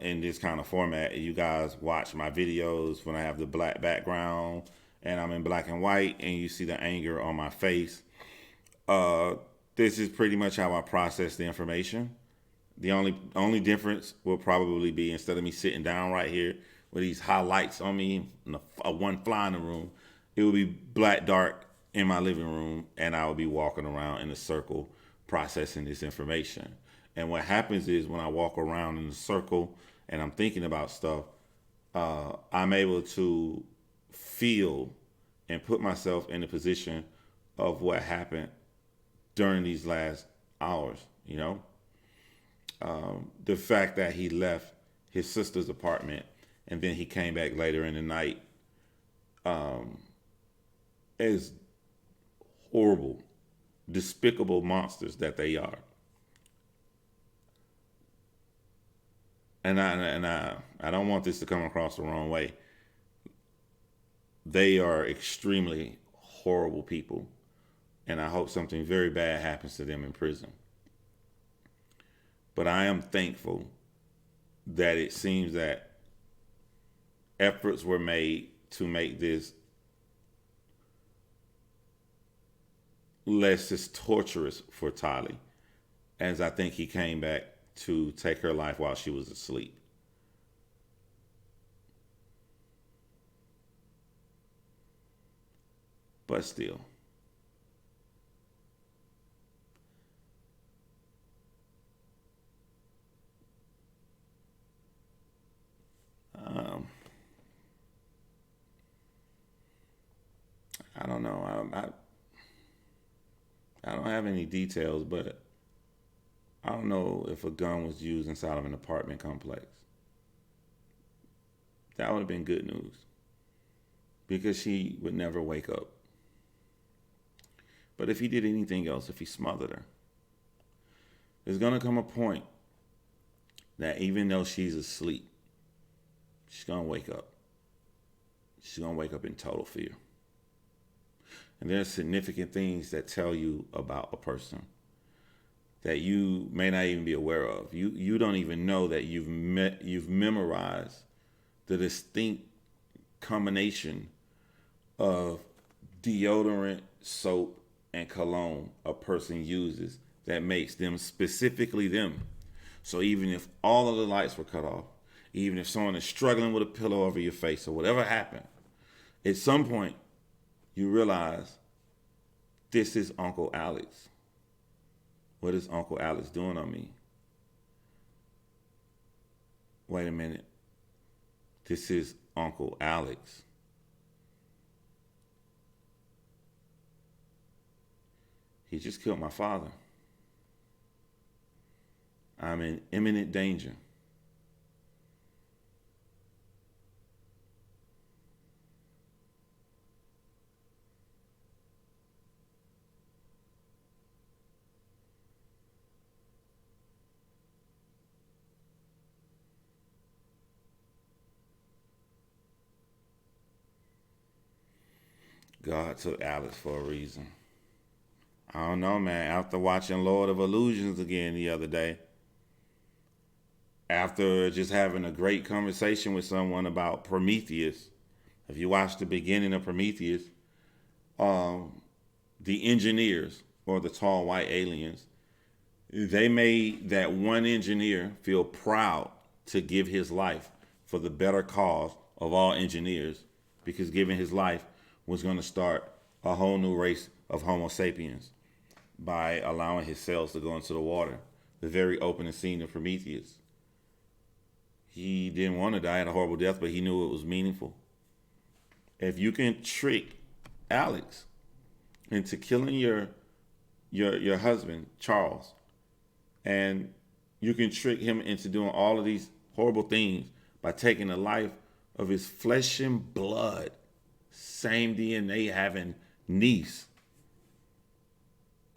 in this kind of format, you guys watch my videos when I have the black background and I'm in black and white and you see the anger on my face. This is pretty much how I process the information. The only difference will probably be instead of me sitting down right here with these highlights on me, and one fly in the room, it would be black dark in my living room and I would be walking around in a circle processing this information. And what happens is when I walk around in a circle and I'm thinking about stuff, I'm able to feel and put myself in a position of what happened during these last hours, you know? The fact that he left his sister's apartment and then he came back later in the night is horrible, despicable monsters that they are. And I don't want this to come across the wrong way. They are extremely horrible people, and I hope something very bad happens to them in prison. But I am thankful that it seems that efforts were made to make this less as torturous for Tali, as I think he came back to take her life while she was asleep. But still. Um, I don't know. I don't have any details, but I don't know if a gun was used inside of an apartment complex. That would have been good news because she would never wake up. But if he did anything else, if he smothered her, there's going to come a point that even though she's asleep, she's going to wake up. She's going to wake up in total fear. And there's significant things that tell you about a person that you may not even be aware of. You don't even know that you've memorized the distinct combination of deodorant, soap, and cologne a person uses that makes them specifically them. So even if all of the lights were cut off, even if someone is struggling with a pillow over your face or whatever happened, at some point you realize this is Uncle Alex. What is Uncle Alex doing on me? Wait a minute. This is Uncle Alex. He just killed my father. I'm in imminent danger. God took Alex for a reason. I don't know, man. After watching Lord of Illusions again the other day, after just having a great conversation with someone about Prometheus, if you watch the beginning of Prometheus, the engineers, or the tall white aliens, they made that one engineer feel proud to give his life for the better cause of all engineers, because giving his life was going to start a whole new race of Homo sapiens by allowing his cells to go into the water. The very opening scene of Prometheus. He didn't want to die at a horrible death, but he knew it was meaningful. If you can trick Alex into killing your husband, Charles, and you can trick him into doing all of these horrible things by taking the life of his flesh and blood, same DNA having niece,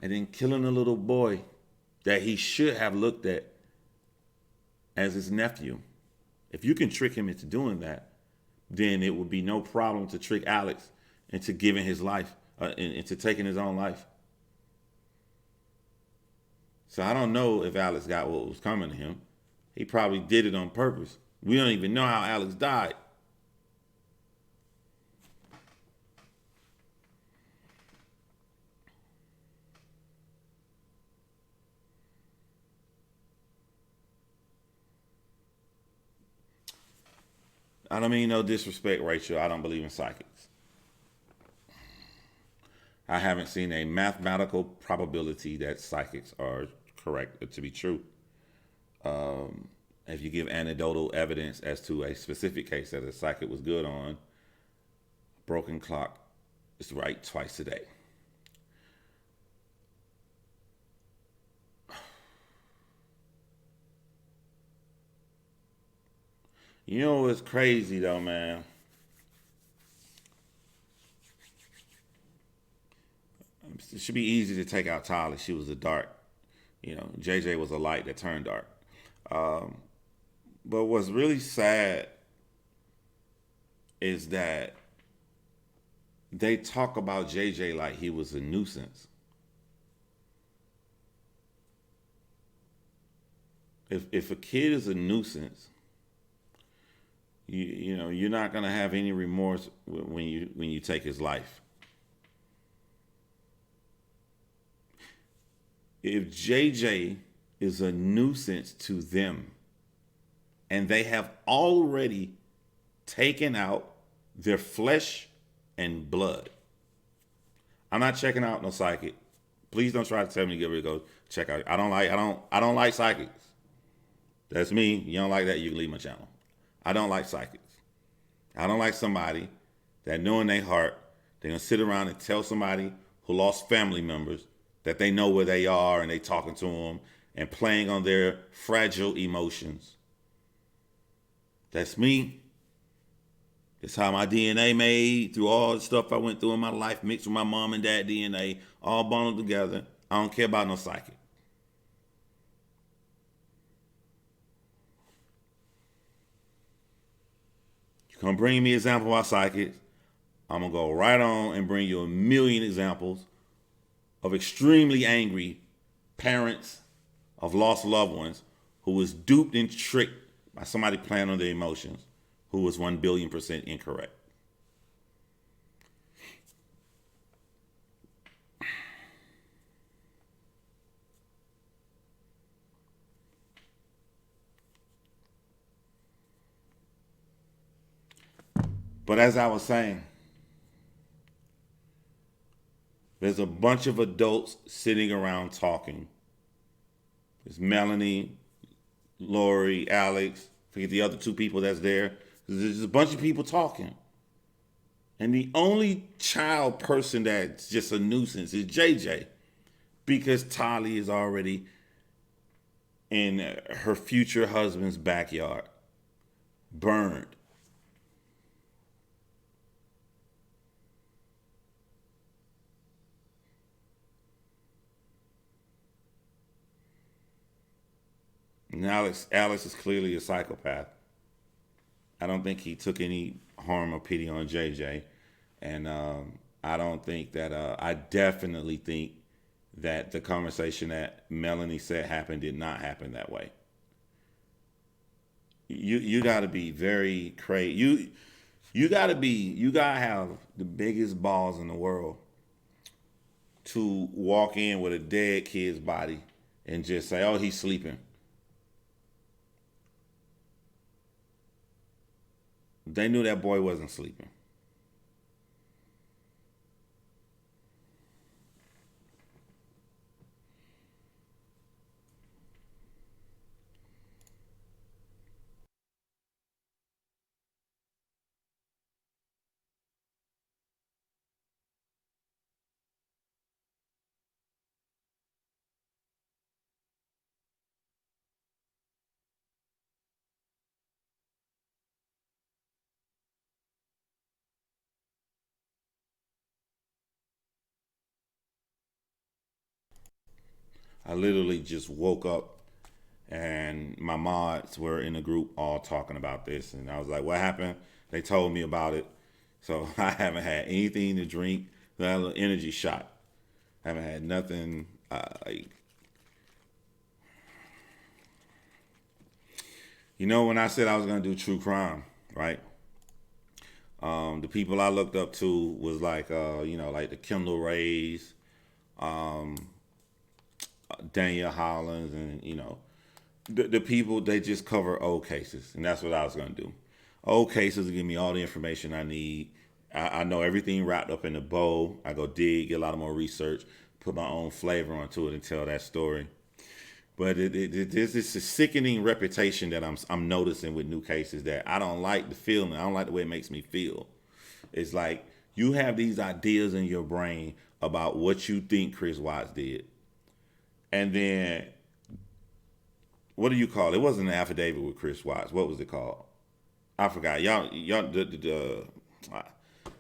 and then killing a little boy that he should have looked at as his nephew. If you can trick him into doing that, then it would be no problem to trick Alex into giving his life, into taking his own life. So I don't know if Alex got what was coming to him. He probably did it on purpose. We don't even know how Alex died. I don't mean no disrespect, Rachel. I don't believe in psychics. I haven't seen a mathematical probability that psychics are correct to be true. If you give anecdotal evidence as to a specific case that a psychic was good on, a broken clock is right twice a day. You know what's crazy though, man? It should be easy to take out Tyler. She was a dark. JJ was a light that turned dark. But what's really sad is that they talk about JJ like he was a nuisance. If a kid is a nuisance, you're not gonna have any remorse when you take his life. If JJ is a nuisance to them, and they have already taken out their flesh and blood, I'm not checking out no psychic. Please don't try to tell me to get ready to go check out. I don't like psychics. That's me. You don't like that, you can leave my channel. I don't like psychics. I don't like somebody that know in their heart they're gonna sit around and tell somebody who lost family members that they know where they are and they talking to them and playing on their fragile emotions. That's me. That's how my DNA made through all the stuff I went through in my life, mixed with my mom and dad DNA, all bundled together. I don't care about no psychic. You come bring me example about psychics, I'm gonna go right on and bring you a million examples of extremely angry parents of lost loved ones who was duped and tricked by somebody playing on their emotions, who was 1,000,000,000% incorrect. But as I was saying, there's a bunch of adults sitting around talking. There's Melanie, Lori, Alex, forget the other two people that's there. There's a bunch of people talking. And the only child person that's just a nuisance is JJ, because Tali is already in her future husband's backyard, burned. And Alex is clearly a psychopath. I don't think he took any harm or pity on JJ. And I don't think that, I definitely think that the conversation that Melanie said happened did not happen that way. You got to be very crazy. You gotta have the biggest balls in the world to walk in with a dead kid's body and just say, "Oh, he's sleeping." They knew that boy wasn't sleeping. I literally just woke up and my mods were in the group all talking about this, and I was like, "What happened?" They told me about it, so I haven't had anything to drink. That little energy shot. I haven't had nothing. When I said I was gonna do true crime, right? The people I looked up to was like, like the Kendall Rays, Daniel Hollins, and the people, they just cover old cases, and that's what I was gonna do. Old cases give me all the information I need. I know everything wrapped up in a bow. I go dig, get a lot more research, put my own flavor onto it, and tell that story. But there's this sickening reputation that I'm noticing with new cases that I don't like the feeling. I don't like the way it makes me feel. It's like you have these ideas in your brain about what you think Chris Watts did, and then what do you call it? It wasn't an affidavit with Chris Watts. What was it called? I forgot. Y'all,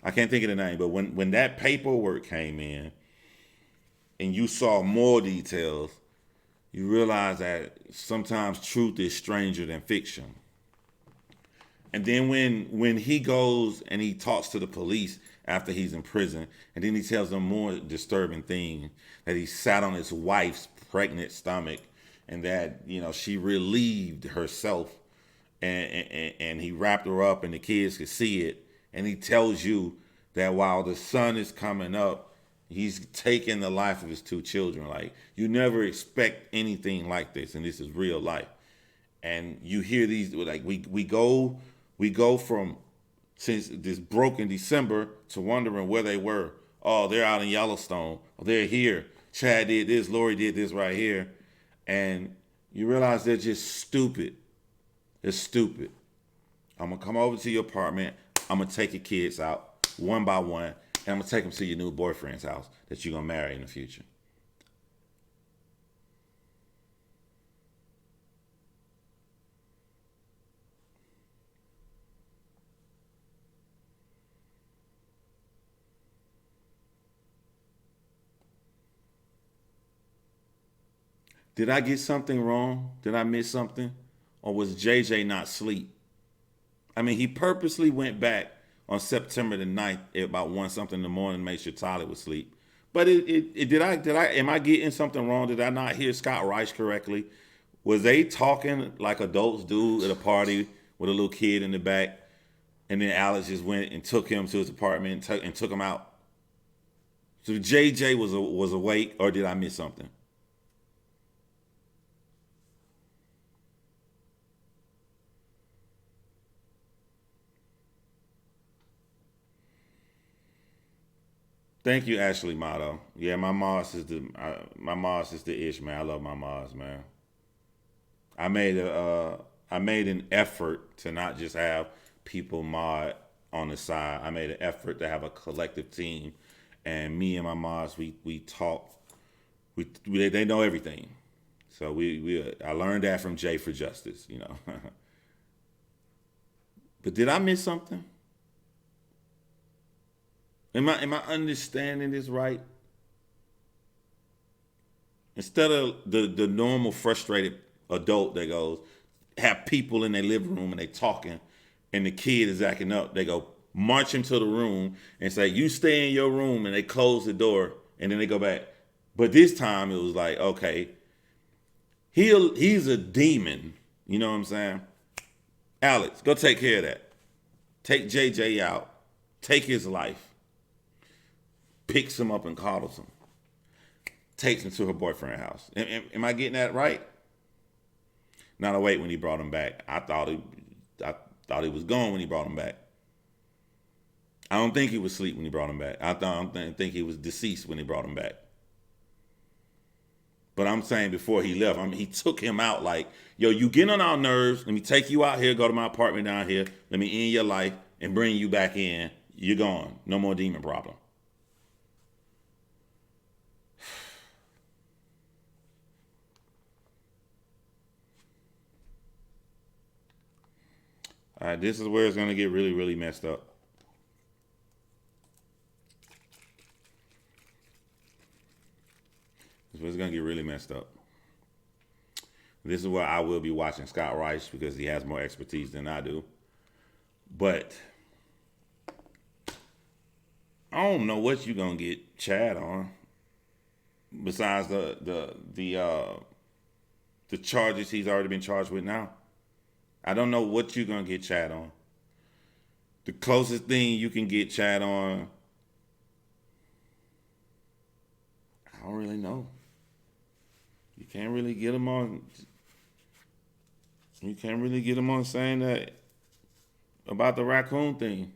I can't think of the name. But when that paperwork came in, and you saw more details, you realize that sometimes truth is stranger than fiction. And then when he goes and he talks to the police after he's in prison, and then he tells them more disturbing thing, that he sat on his wife's pregnant stomach, and that she relieved herself, and he wrapped her up and the kids could see it, and he tells you that while the sun is coming up, he's taking the life of his two children. Like, you never expect anything like this, and this is real life. And you hear these, like, we go from, since this broke in December, to wondering where they were oh, they're out in Yellowstone. Oh, they're here. Chad did this. Lori did this right here. And you realize they're just stupid. They're stupid. I'm going to come over to your apartment. I'm going to take your kids out one by one. And I'm going to take them to your new boyfriend's house that you're going to marry in the future. Did I get something wrong? Did I miss something? Or was JJ not asleep? I mean, he purposely went back on September the 9th at about 1 something in the morning to make sure Tyler was asleep. But am I getting something wrong? Did I not hear Scott Rice correctly? Was they talking like adults do at a party with a little kid in the back? And then Alex just went and took him to his apartment and took him out. So JJ was awake, or did I miss something? Thank you, Ashley Motto. Yeah, my Moss is the ish, man. I love my Moss, man. I made an effort to not just have people mod on the side. I made an effort to have a collective team, and me and my Moss, we talk. They know everything, so I learned that from Jay for Justice, you know. But did I miss something? Am I understanding this right? Instead of the normal frustrated adult that goes, have people in their living room and they talking and the kid is acting up, they go march into the room and say, you stay in your room, and they close the door and then they go back. But this time it was like, okay, he's a demon. You know what I'm saying? Alex, go take care of that. Take JJ out. Take his life. Picks him up and coddles him. Takes him to her boyfriend's house. Am I getting that right? Now, no, wait, when he brought him back, I thought he was gone when he brought him back. I don't think he was asleep when he brought him back. I don't think he was deceased when he brought him back. But I'm saying before he left, he took him out like, yo, you get on our nerves. Let me take you out here, go to my apartment down here. Let me end your life and bring you back in. You're gone. No more demon problem. All right, this is where it's going to get really, really messed up. This is where it's going to get really messed up. This is where I will be watching Scott Rice because he has more expertise than I do. But I don't know what you're going to get Chad on besides the charges he's already been charged with now. I don't know what you're going to get Chad on. The closest thing you can get Chad on, I don't really know. You can't really get him on. You can't really get him on saying that about the raccoon thing.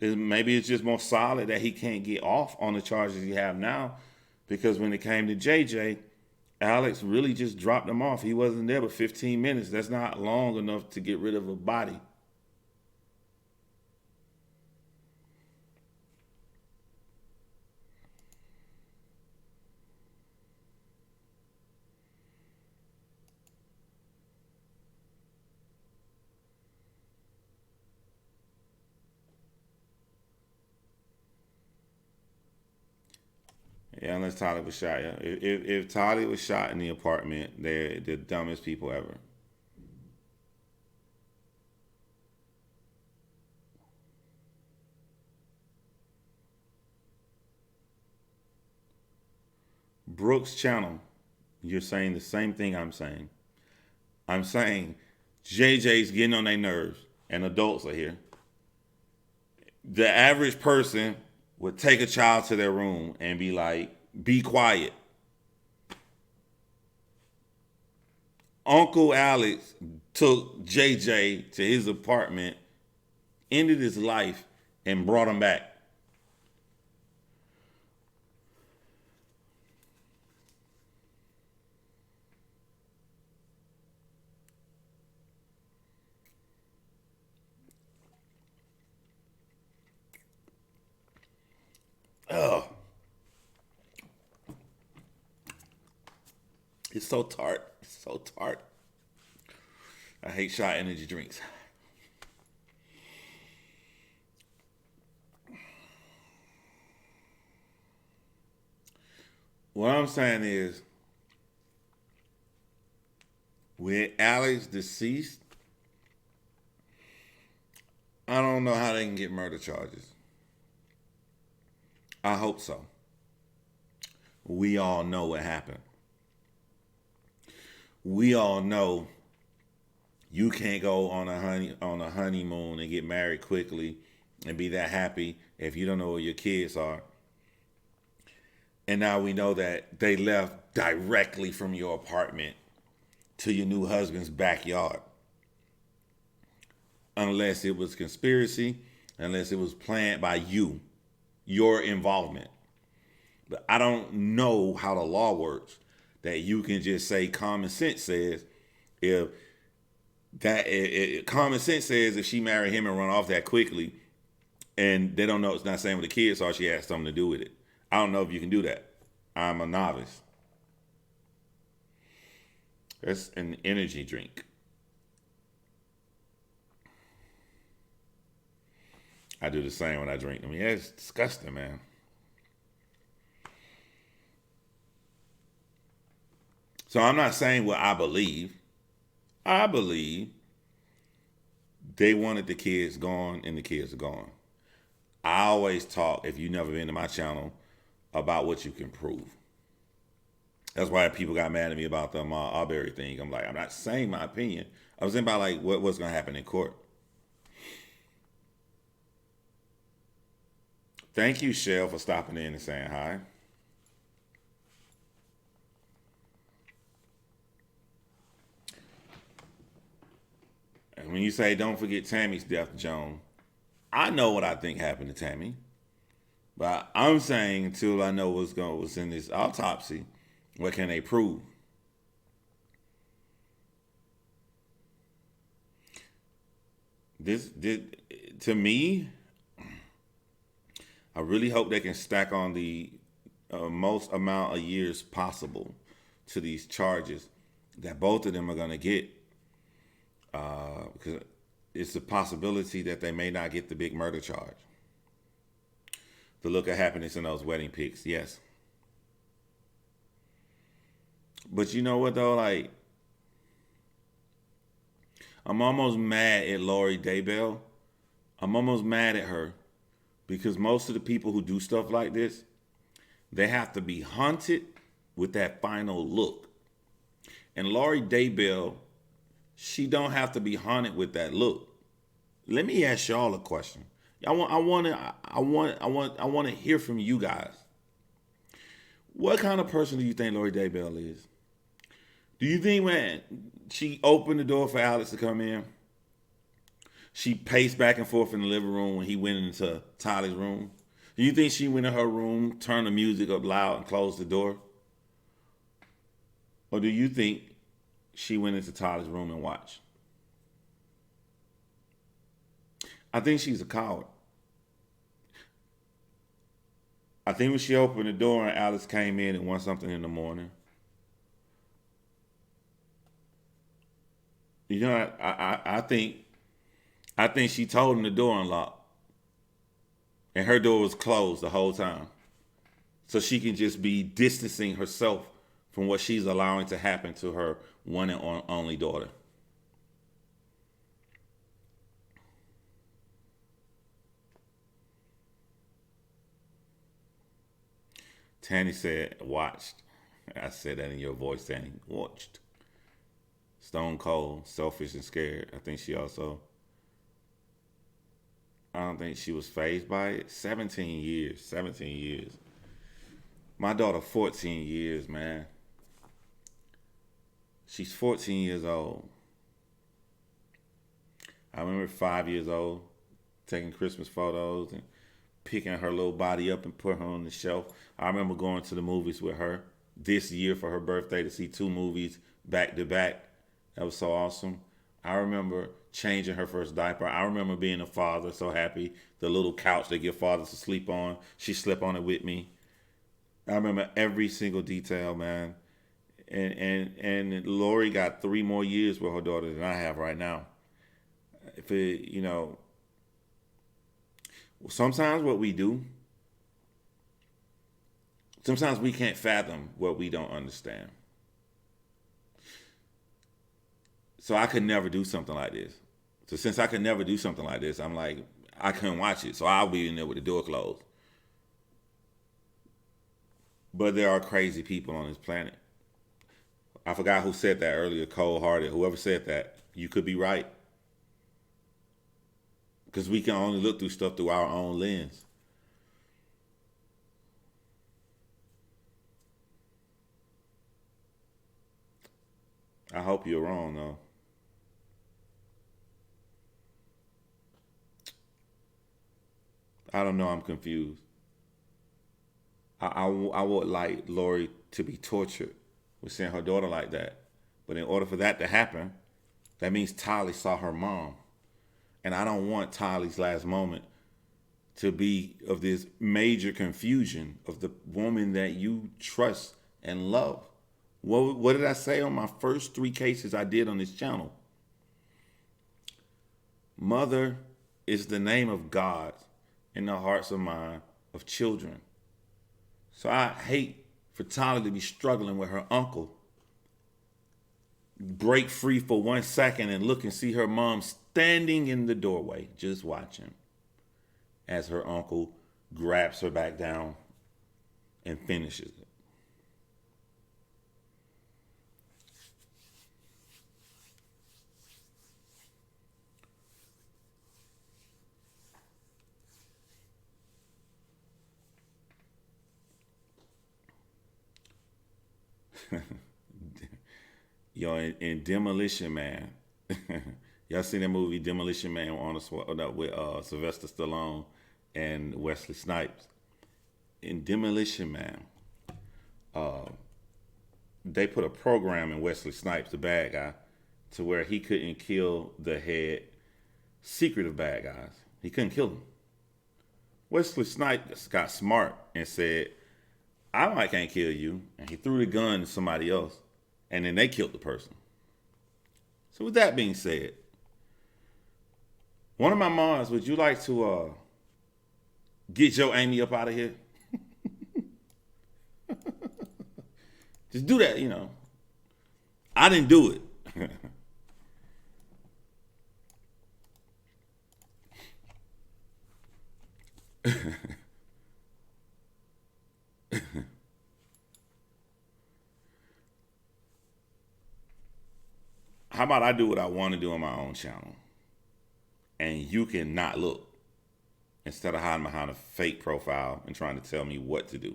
Maybe it's just more solid that he can't get off on the charges he have now, because when it came to JJ, Alex really just dropped him off. He wasn't there but 15 minutes. That's not long enough to get rid of a body. Yeah, unless Tyler was shot. Yeah, if Tyler was shot in the apartment, they're the dumbest people ever. Brooks Channel, you're saying the same thing I'm saying. I'm saying JJ's getting on their nerves, and adults are here. The average person would take a child to their room and be like, be quiet. Uncle Alex took JJ to his apartment, ended his life, and brought him back. Oh, it's so tart. It's so tart. I hate shot energy drinks. What I'm saying is, with Alex deceased, I don't know how they can get murder charges. I hope so. We all know what happened. We all know you can't go on a honeymoon and get married quickly and be that happy if you don't know where your kids are. And now we know that they left directly from your apartment to your new husband's backyard. Unless it was conspiracy, unless it was planned by you, your involvement. But I don't know how the law works that you can just say common sense says if common sense says if she married him and run off that quickly and they don't know, it's not saying what the kids are, she has something to do with it. I don't know if you can do that. I'm a novice. That's an energy drink. I do the same when I drink them. Yeah, it's disgusting, man. So I'm not saying what I believe. I believe they wanted the kids gone and the kids are gone. I always talk, if you've never been to my channel, about what you can prove. That's why people got mad at me about the Arbery thing. I'm like, I'm not saying my opinion. I was saying about like what's going to happen in court. Thank you, Shell, for stopping in and saying hi. And when you say don't forget Tammy's death, Joan, I know what I think happened to Tammy. But I'm saying until I know what's in this autopsy, what can they prove? This to me, I really hope they can stack on the most amount of years possible to these charges that both of them are going to get. Because it's a possibility that they may not get the big murder charge. The look of happiness in those wedding pics, yes. But you know what though? Like, I'm almost mad at Lori Daybell. I'm almost mad at her because most of the people who do stuff like this, they have to be haunted with that final look. And Lori Daybell, she don't have to be haunted with that look. Let me ask y'all a question. I want to hear from you guys. What kind of person do you think Lori Daybell is? Do you think when she opened the door for Alex to come in, she paced back and forth in the living room when he went into Tyler's room? Do you think she went in her room, turned the music up loud, and closed the door? Or do you think she went into Tyler's room and watched? I think she's a coward. I think when she opened the door and Alex came in and wanted something in the morning, you know, I think she told him the door unlocked, and her door was closed the whole time, so she can just be distancing herself from what she's allowing to happen to her one and only daughter. Tanny said, watched. I said that in your voice, Tanny. Watched. Stone cold, selfish and scared. I don't think she was fazed by it. 17 years. 17 years. My daughter, 14 years, man. She's 14 years old. I remember 5 years old, taking Christmas photos and picking her little body up and put her on the shelf. I remember going to the movies with her this year for her birthday to see 2 movies back to back. That was so awesome. I remember changing her first diaper. I remember being a father, so happy. The little couch they give fathers to sleep on. She slept on it with me. I remember every single detail, man. And Lori got 3 more years with her daughter than I have right now. If it, sometimes what we do, sometimes we can't fathom what we don't understand. So I could never do something like this. So since I could never do something like this, I'm like, I couldn't watch it. So I'll be in there with the door closed. But there are crazy people on this planet. I forgot who said that earlier, cold-hearted. Whoever said that, you could be right. Because we can only look through stuff through our own lens. I hope you're wrong, though. I don't know. I'm confused. I would like Lori to be tortured with seeing her daughter like that. But in order for that to happen, that means Tali saw her mom. And I don't want Tali's last moment to be of this major confusion of the woman that you trust and love. What did I say on my first 3 cases I did on this channel? Mother is the name of God in the hearts and mind of children. So I hate for Tali to be struggling with her uncle. Break free for 1 second and look and see her mom standing in the doorway, just watching as her uncle grabs her back down and finishes it. Yo, in Demolition Man, y'all seen that movie Demolition Man on with Sylvester Stallone and Wesley Snipes? In Demolition Man, they put a program in Wesley Snipes, the bad guy, to where he couldn't kill the head secretive bad guys. He couldn't kill them. Wesley Snipes got smart and said, I can't kill you. And he threw the gun to somebody else. And then they killed the person. So with that being said, one of my moms, would you like to get your Amy up out of here? Just do that, I didn't do it. How about I do what I want to do on my own channel? And you can not look instead of hiding behind a fake profile and trying to tell me what to do.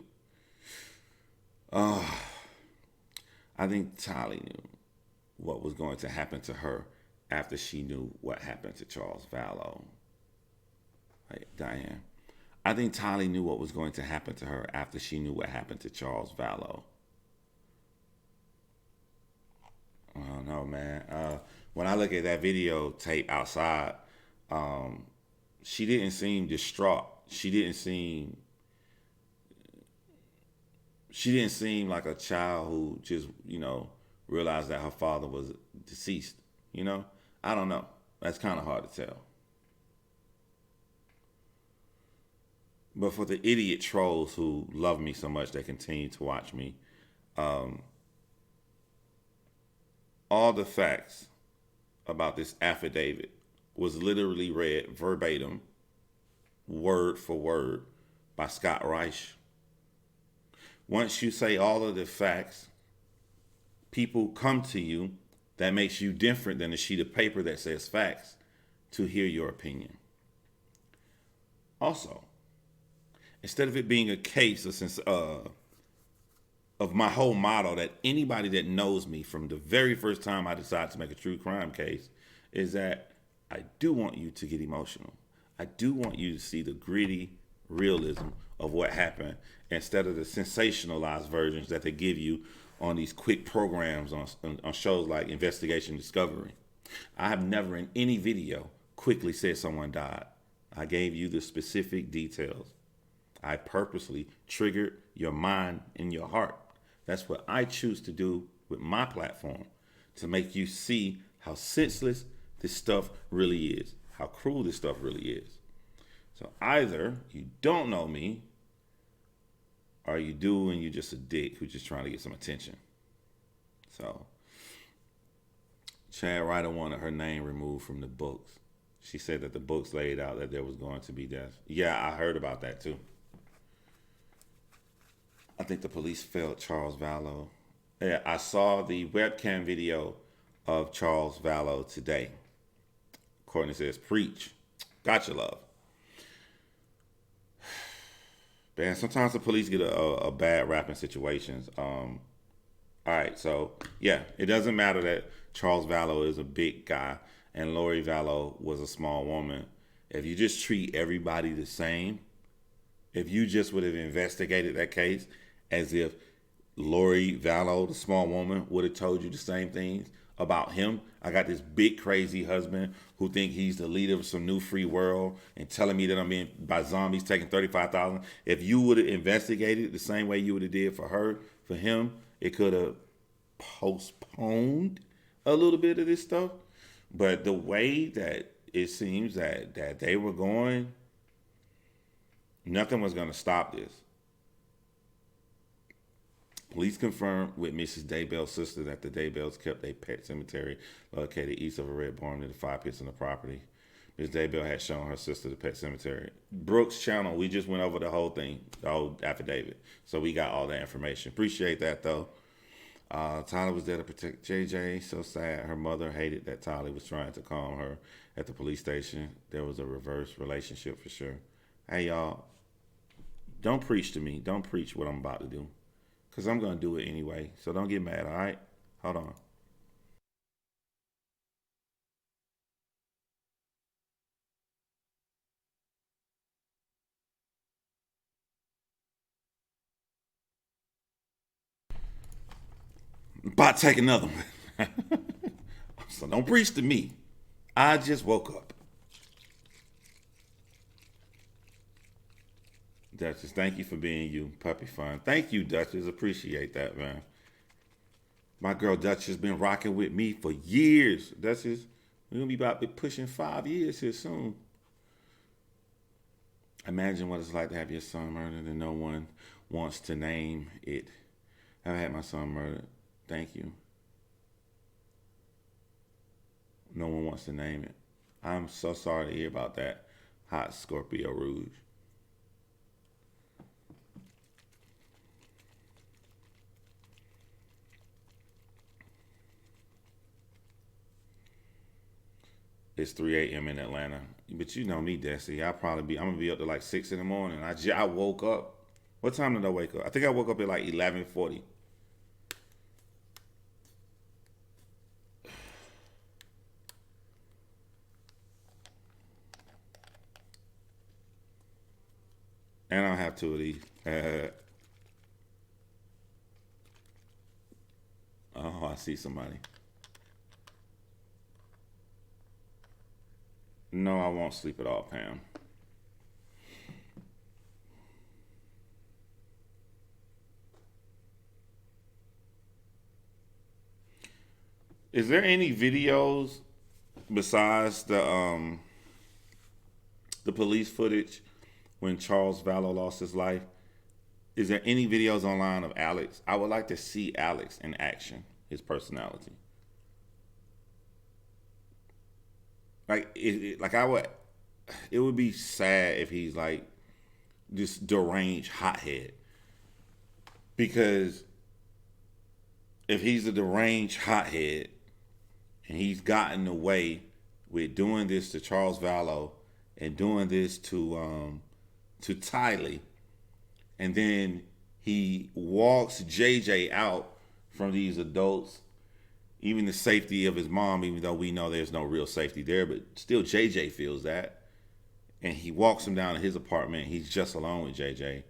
I think Tali knew what was going to happen to her after she knew what happened to Charles Vallow. Hey, Diane. I think Tali knew what was going to happen to her after she knew what happened to Charles Vallow. I don't know, man. When I look at that videotape outside, she didn't seem distraught. She didn't seem like a child who just, realized that her father was deceased. I don't know. That's kind of hard to tell. But for the idiot trolls who love me so much, they continue to watch me. All the facts about this affidavit was literally read verbatim, word for word, by Scott Reich. Once you say all of the facts, people come to you that makes you different than a sheet of paper that says facts to hear your opinion. Also, instead of it being a case of of my whole motto that anybody that knows me from the very first time I decided to make a true crime case is that I do want you to get emotional. I do want you to see the gritty realism of what happened instead of the sensationalized versions that they give you on these quick programs on shows like Investigation Discovery. I have never in any video quickly said someone died. I gave you the specific details. I purposely triggered your mind and your heart. That's what I choose to do with my platform, to make you see how senseless this stuff really is, how cruel this stuff really is. So either you don't know me, or you do and you're just a dick who's just trying to get some attention. So Chad Ryder wanted her name removed from the books. She said that the books laid out that there was going to be death. Yeah, I heard about that too. I think the police failed Charles Vallow. Yeah, I saw the webcam video of Charles Vallow today. Courtney says, preach. Gotcha, love. Man, sometimes the police get a bad rap in situations. All right, so yeah, it doesn't matter that Charles Vallow is a big guy and Lori Vallow was a small woman. If you just treat everybody the same, if you just would have investigated that case as if Lori Vallow, the small woman, would have told you the same things about him. I got this big crazy husband who think he's the leader of some new free world and telling me that I'm being by zombies taking 35,000. If you would have investigated the same way you would have did for her, for him, it could have postponed a little bit of this stuff. But the way that it seems that they were going, nothing was going to stop this. Police confirmed with Mrs. Daybell's sister that the Daybells kept a pet cemetery located east of a red barn near the fire pits on the property. Ms. Daybell had shown her sister the pet cemetery. Brooks' channel, we just went over the whole thing, the whole affidavit. So we got all that information. Appreciate that, though. Tyler was there to protect JJ. So sad. Her mother hated that Tyler was trying to calm her at the police station. There was a reverse relationship for sure. Hey, y'all, don't preach to me. Don't preach what I'm about to do. Because I'm going to do it anyway. So don't get mad, all right? Hold on. I'm about to take another one. So don't preach to me. I just woke up. Duchess, thank you for being you. Puppy fun. Thank you, Duchess. Appreciate that, man. My girl Duchess been rocking with me for years. Duchess, we're going to be about pushing 5 years here soon. Imagine what it's like to have your son murdered and no one wants to name it. I've had my son murdered. Thank you. No one wants to name it. I'm so sorry to hear about that. Hot Scorpio Rouge. It's 3 a.m. in Atlanta. But you know me, Desi. I'm going to be up to like 6 in the morning. I woke up. What time did I wake up? I think I woke up at like 11:40. And I'll have 2 of these. Oh, I see somebody. No, I won't sleep at all, Pam. Is there any videos besides the police footage when Charles Vallow lost his life? Is there any videos online of Alex? I would like to see Alex in action, his personality. It would be sad if he's like this deranged hothead. Because if he's a deranged hothead and he's gotten away with doing this to Charles Vallow and doing this to Tylee, and then He walks JJ out from these adults, even the safety of his mom, even though we know there's no real safety there, but still JJ feels that. And he walks him down to his apartment. He's just alone with JJ.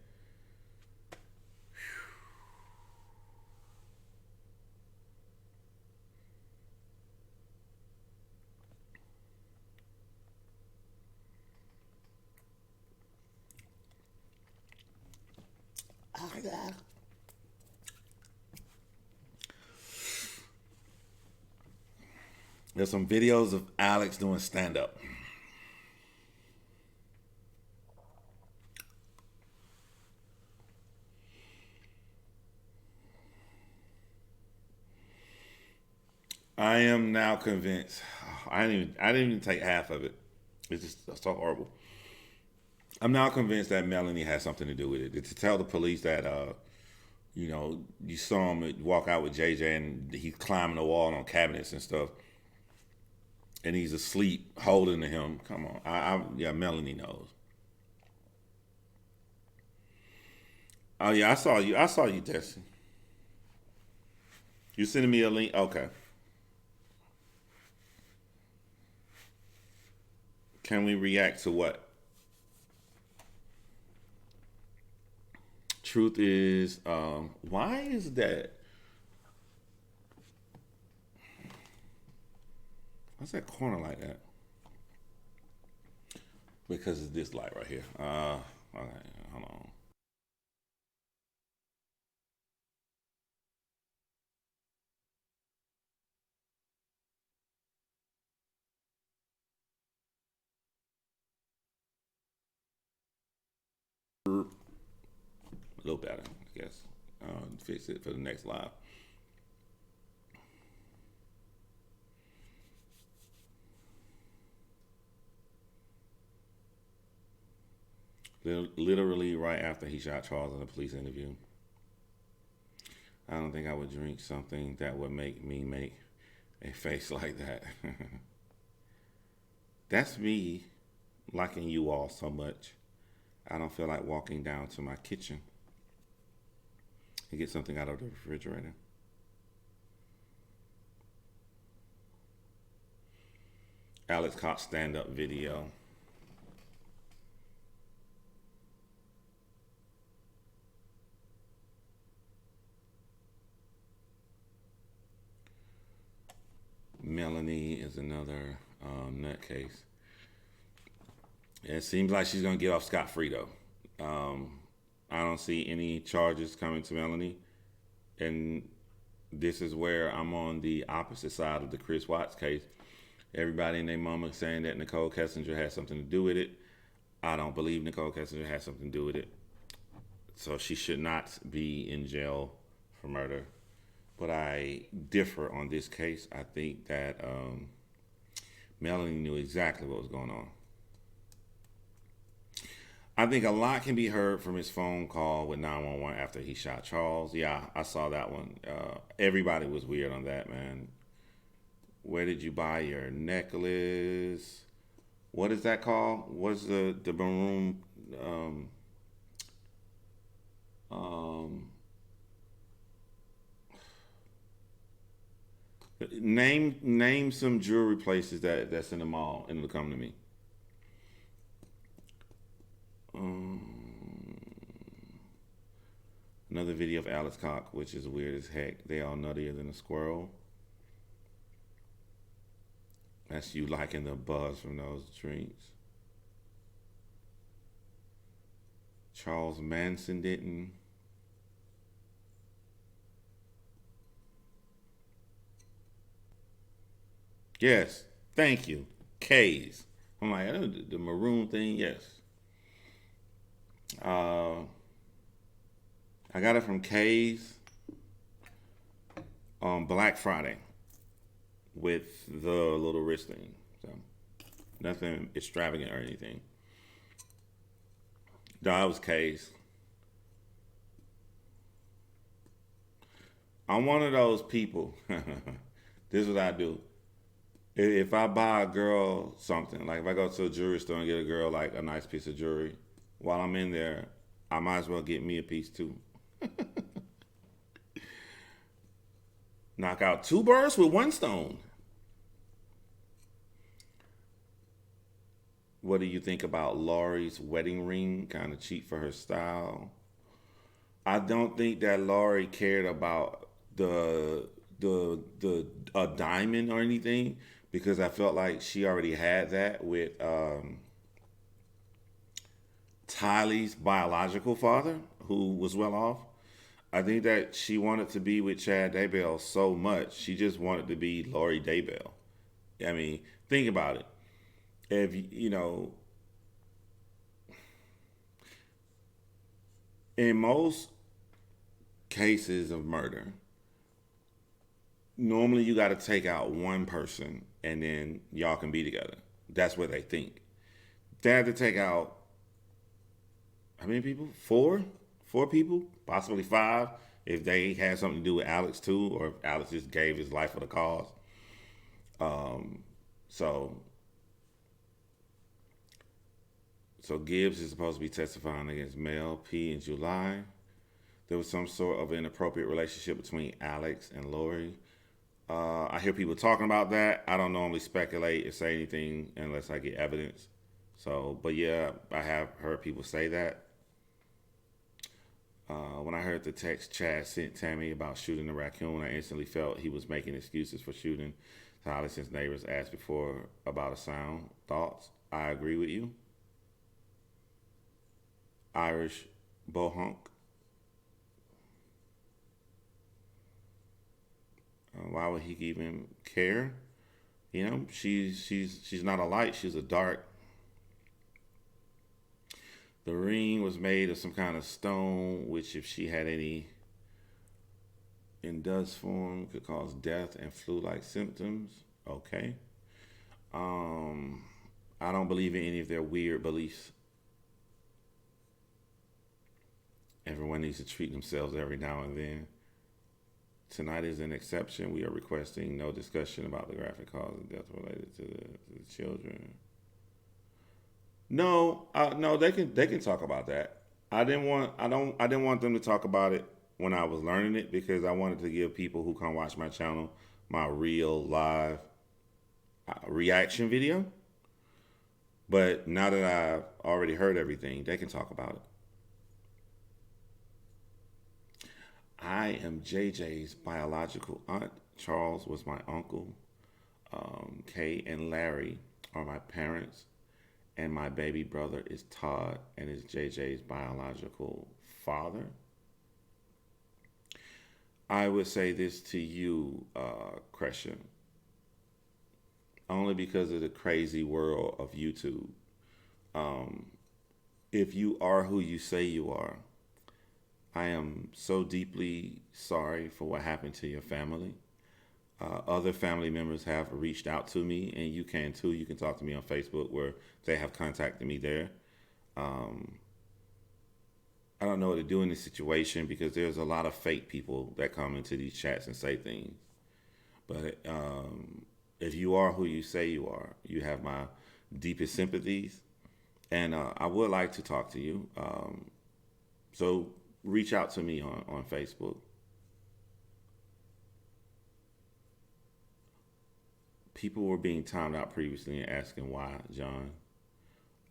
There's some videos of Alex doing stand-up. I am now convinced. I didn't even take half of it. It's just so horrible. I'm now convinced that Melanie has something to do with it. To tell the police that, you saw him walk out with JJ and he's climbing the wall on cabinets and stuff, and he's asleep holding to him. Come on, yeah, Melanie knows. Oh yeah, I saw you, Destiny. You sending me a link? Okay. Can we react to what? Truth is, why is that? What's that corner like that? Because it's this light right here. Okay, hold on. A little better, I guess. Fix it for the next live. Literally right after he shot Charles in a police interview. I don't think I would drink something that would make me make a face like that. That's me liking you all so much. I don't feel like walking down to my kitchen and get something out of the refrigerator. Alex Cox stand-up video. Melanie is another nutcase. It seems like she's gonna get off scot-free though. I don't see any charges coming to Melanie, and this is where I'm on the opposite side of the Chris Watts case. Everybody and their mama saying that Nicole Kessinger had something to do with it. I don't believe Nicole Kessinger had something to do with it. So she should not be in jail for murder. But I differ on this case. I think that Melanie knew exactly what was going on. I think a lot can be heard from his phone call with 911 after he shot Charles. Yeah, I saw that one. Everybody was weird on that, man. Where did you buy your necklace? What is that called? What's the maroon? Um, name some jewelry places that's in the mall and it'll come to me. Um, Another video of Alex Cock, which is weird as heck. They all nuttier than a squirrel. That's you liking the buzz from those drinks. Charles Manson didn't. Yes, thank you. K's. I'm like, the maroon thing, yes. Uh, I got it from K's on Black Friday with the little wrist thing. So nothing extravagant or anything. No, I was K's. I'm one of those people. This is what I do. If I buy a girl something, like if I go to a jewelry store and get a girl like a nice piece of jewelry, while I'm in there, I might as well get me a piece too. Knock out two birds with one stone. What do you think about Laurie's wedding ring? Kind of cheap for her style. I don't think that Laurie cared about the a diamond or anything because I felt like she already had that with Tylee's biological father, who was well off. I think that she wanted to be with Chad Daybell so much, she just wanted to be Laurie Daybell. I mean, think about it. If you know, in most cases of murder, normally you got to take out one person and then y'all can be together. That's what they think. They had to take out how many people? Four people, possibly five, if they had something to do with Alex too, or if Alex just gave his life for the cause. So, so Gibbs is supposed to be testifying against Mel P in July. There was some sort of inappropriate relationship between Alex and Lori. I hear people talking about that. I don't normally speculate or say anything unless I get evidence. So, but yeah, I have heard people say that. When I heard the text Chad sent Tammy about shooting the raccoon, I instantly felt he was making excuses for shooting Tyler since neighbors asked before about a sound. Thoughts? I agree with you. Irish Bohunk. Why would he even care? You know, she's not a light. She's a dark. The ring was made of some kind of stone, which, if she had any in dust form, could cause death and flu-like symptoms. Okay. I don't believe in any of their weird beliefs. Everyone needs to treat themselves every now and then. Tonight is an exception. We are requesting no discussion about the graphic cause of death related to the children. No, no, they can talk about that. I didn't want them to talk about it when I was learning it because I wanted to give people who come watch my channel my real live reaction video. But now that I've already heard everything, they can talk about it. I am JJ's biological aunt. Charles was my uncle. Kay and Larry are my parents. And my baby brother is Todd and is JJ's biological father. I would say this to you, Crescia, only because of the crazy world of YouTube. If you are who you say you are, I am so deeply sorry for what happened to your family. Other family members have reached out to me, and you can too. You can talk to me on Facebook where they have contacted me there. I don't know what to do in this situation because there's a lot of fake people that come into these chats and say things. But if you are who you say you are, you have my deepest sympathies. And I would like to talk to you. So reach out to me on Facebook. People were being timed out previously and asking why, John.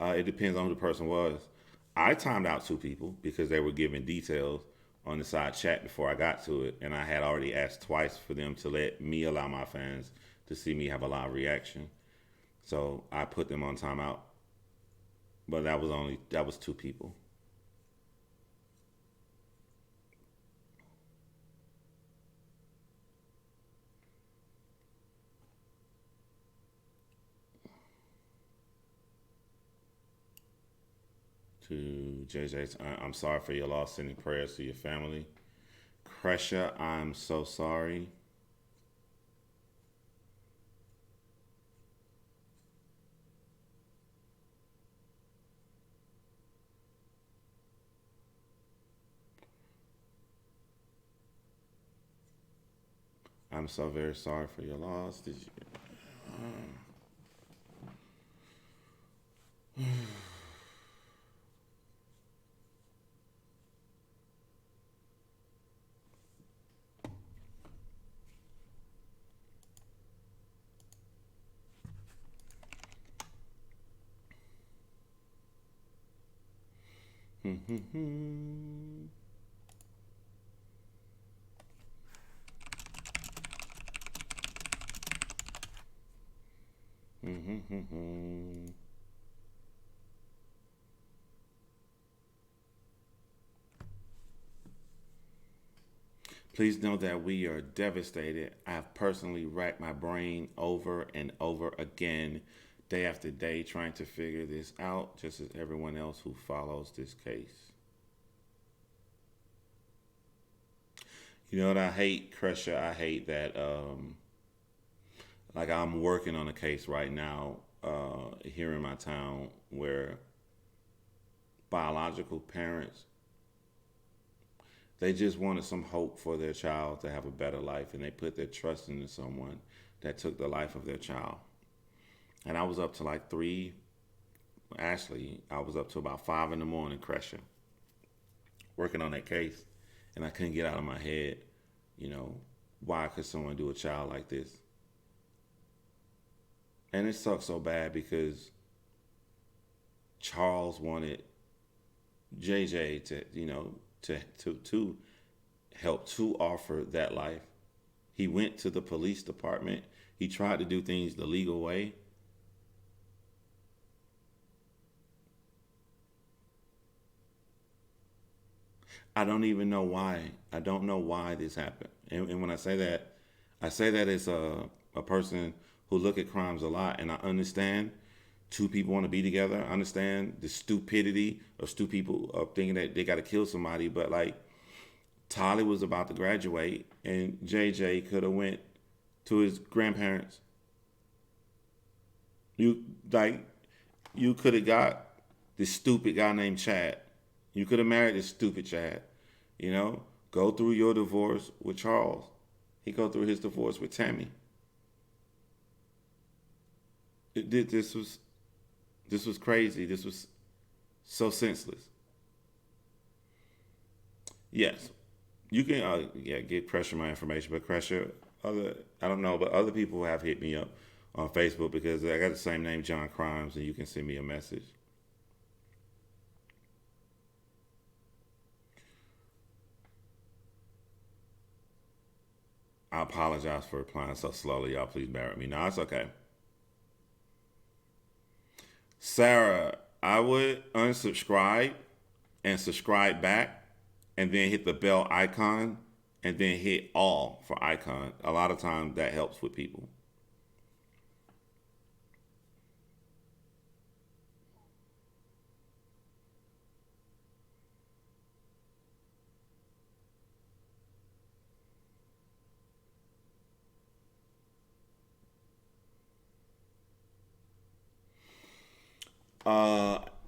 It depends on who the person was. I timed out two people because they were giving details on the side chat before I got to it, and I had already asked twice for them to let me allow my fans to see me have a live reaction. So I put them on timeout. But that was two people. To JJ's, I'm sorry for your loss. Sending prayers to your family. Crescia, I'm so sorry. I'm so very sorry for your loss. Did you? Please know that we are devastated. I've personally racked my brain over and over again, day after day, trying to figure this out, just as everyone else who follows this case. You know what I hate, Crusher? I hate that, like, I'm working on a case right now here in my town where biological parents, they just wanted some hope for their child to have a better life, and they put their trust into someone that took the life of their child. And I was up to like 3, actually, I was up to about 5 in the morning, Crusher, working on that case. And I couldn't get out of my head, you know, why could someone do a child like this? And it sucks so bad because Charles wanted JJ to, you know, to help to offer that life. He went to the police department. He tried to do things the legal way. I don't even know why. I don't know why this happened. And when I say that as a person who look at crimes a lot, and I understand two people want to be together. I understand the stupidity of two people of thinking that they got to kill somebody. But like, Tolly was about to graduate, and JJ could have went to his grandparents. You like, you could have got this stupid guy named Chad. You could have married this stupid Chad. You know, go through your divorce with Charles. He go through his divorce with Tammy. This was crazy. This was so senseless. Yes, you can get Crusher my information, but Crusher, I don't know, but other people have hit me up on Facebook because I got the same name, John Crimes, and you can send me a message. I apologize for replying so slowly. Y'all please bear with me. No, it's okay. Sarah, I would unsubscribe and subscribe back and then hit the bell icon and then hit all for icon. A lot of times that helps with people.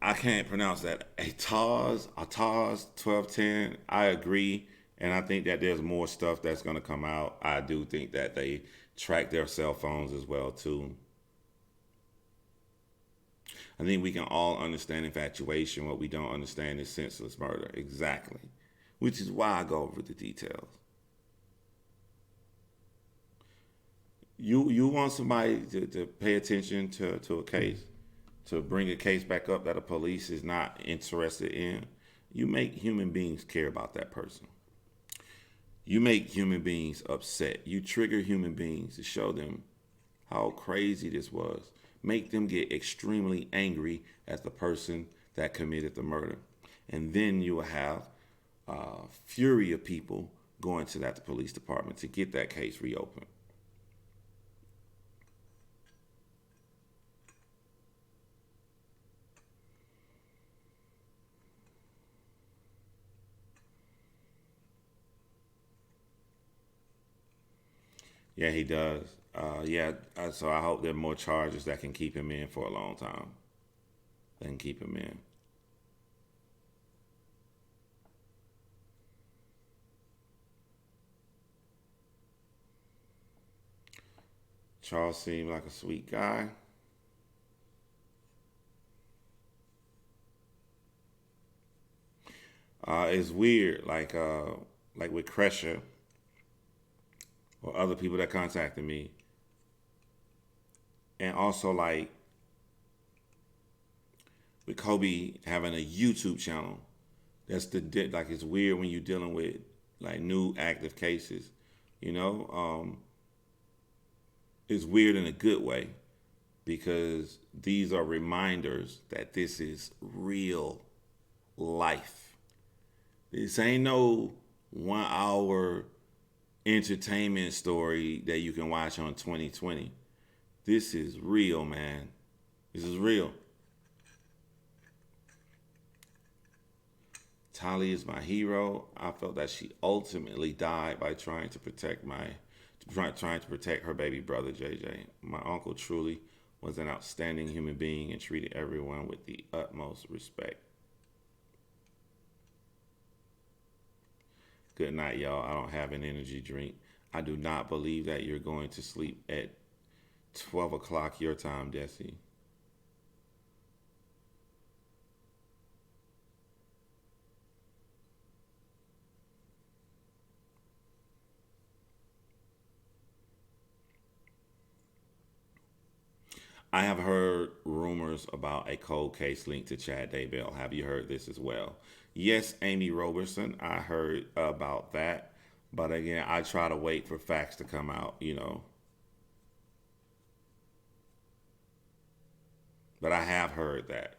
I can't pronounce that. Ataz 1210. I agree, and I think that there's more stuff that's going to come out. I do think that they track their cell phones as well too. I think we can all understand infatuation. What we don't understand is senseless murder. Exactly, which is why I go over the details. You want somebody to pay attention to a case, to bring a case back up that the police is not interested in. You make human beings care about that person. You make human beings upset. You trigger human beings to show them how crazy this was. Make them get extremely angry at the person that committed the murder. And then you will have fury of people going to that police department to get that case reopened. Yeah, he does. So I hope there are more charges that can keep him in for a long time. That can keep him in. Charles seemed like a sweet guy. It's weird, like with Kresha or other people that contacted me, and also like with Kobe having a YouTube channel. That's like it's weird when you're dealing with like new active cases. You know, it's weird in a good way because these are reminders that this is real life. This ain't no 1 hour entertainment story that you can watch on 2020. This is real, man. This is real. Tali is my hero. I felt that she ultimately died by trying to protect her baby brother JJ. My uncle truly was an outstanding human being and treated everyone with the utmost respect. Good night, y'all. I don't have an energy drink. I do not believe that you're going to sleep at 12 o'clock your time, Desi. I have heard rumors about a cold case linked to Chad Daybell. Have you heard this as well? Yes, Amy Roberson, I heard about that. But again, I try to wait for facts to come out, you know. But I have heard that.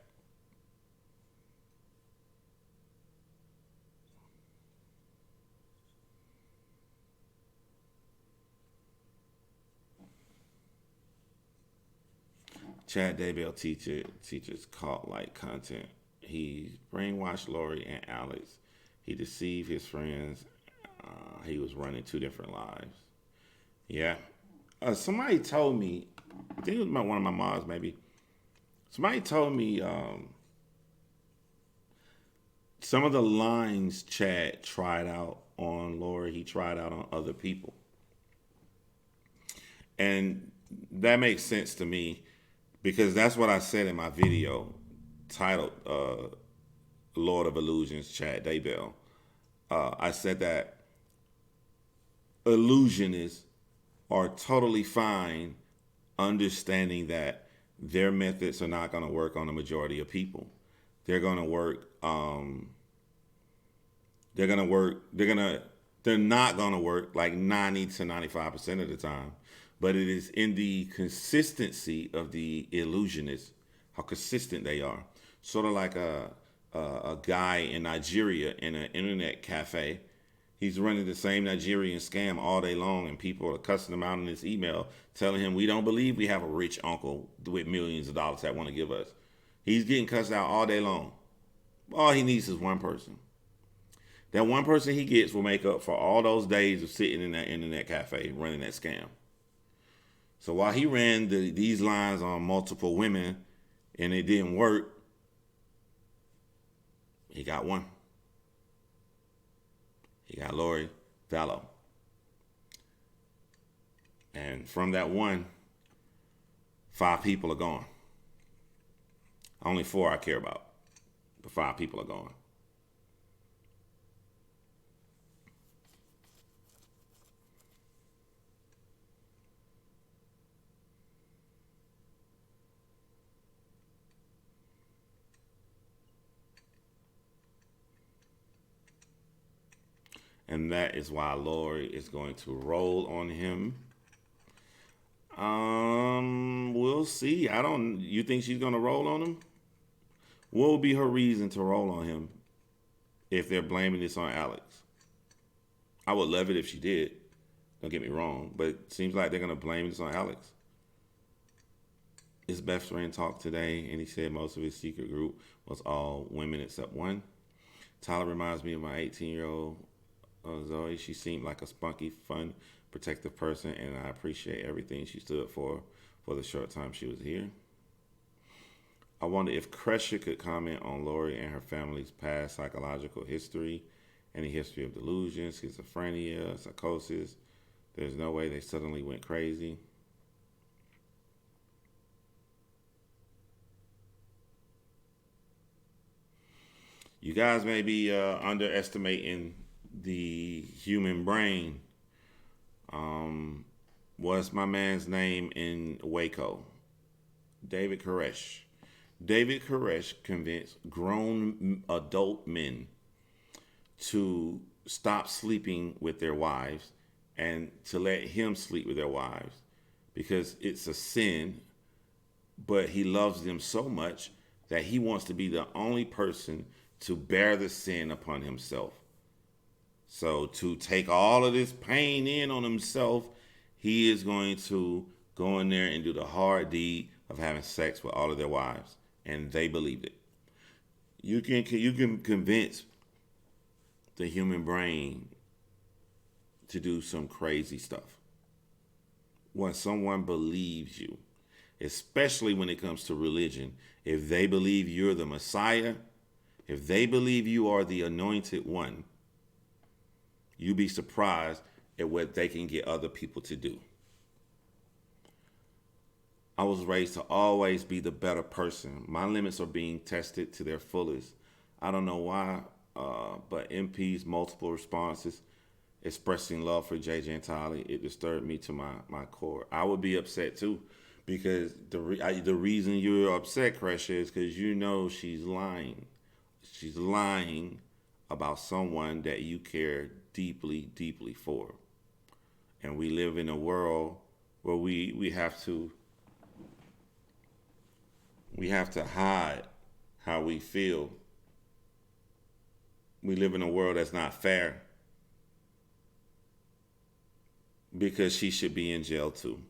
Chad Daybell teaches cult like content. He brainwashed Lori and Alex. He deceived his friends. He was running 2 different lives. Yeah. Somebody told me, I think it was one of my moms maybe. Somebody told me some of the lines Chad tried out on Lori, he tried out on other people. And that makes sense to me because that's what I said in my video titled Lord of Illusions, Chad Daybell. I said that illusionists are totally fine understanding that their methods are not going to work on the majority of people. They're going to work. They're going to work. They're not going to work like 90 to 95% of the time. But it is in the consistency of the illusionists, how consistent they are. Sort of like a guy in Nigeria in an internet cafe. He's running the same Nigerian scam all day long, and people are cussing him out in his email, telling him, we don't believe we have a rich uncle with millions of dollars that want to give us. He's getting cussed out all day long. All he needs is one person. That one person he gets will make up for all those days of sitting in that internet cafe running that scam. So while he ran these lines on multiple women and it didn't work, he got one. He got Lori Vallow. And from that one, 5 people are gone. Only 4 I care about, but 5 people are gone. And that is why Lori is going to roll on him. We'll see. You think she's going to roll on him? What would be her reason to roll on him if they're blaming this on Alex? I would love it if she did. Don't get me wrong. But it seems like they're going to blame this on Alex. His best friend talked today, and he said most of his secret group was all women except one. Tyler reminds me of my 18-year-old Zoe. She seemed like a spunky, fun, protective person, and I appreciate everything she stood for the short time she was here. I wonder if Kresha could comment on Lori and her family's past psychological history, any history of delusion, schizophrenia, psychosis. There's no way they suddenly went crazy. You guys may be underestimating the human brain. What's my man's name in Waco? David Koresh. David Koresh convinced grown adult men to stop sleeping with their wives and to let him sleep with their wives because it's a sin, but he loves them so much that he wants to be the only person to bear the sin upon himself. So to take all of this pain in on himself, he is going to go in there and do the hard deed of having sex with all of their wives, and they believed it. You can convince the human brain to do some crazy stuff when someone believes you, especially when it comes to religion. If they believe you're the Messiah, if they believe you are the anointed one, you'd be surprised at what they can get other people to do. I was raised to always be the better person. My limits are being tested to their fullest. I don't know why, but MP's multiple responses expressing love for Jay Gentile, it disturbed me to my core. I would be upset too, because the reason you're upset, Kresha, is because you know she's lying. She's lying about someone that you care deeply, deeply for. And we live in a world where we have to hide how we feel. We live in a world that's not fair because she should be in jail too.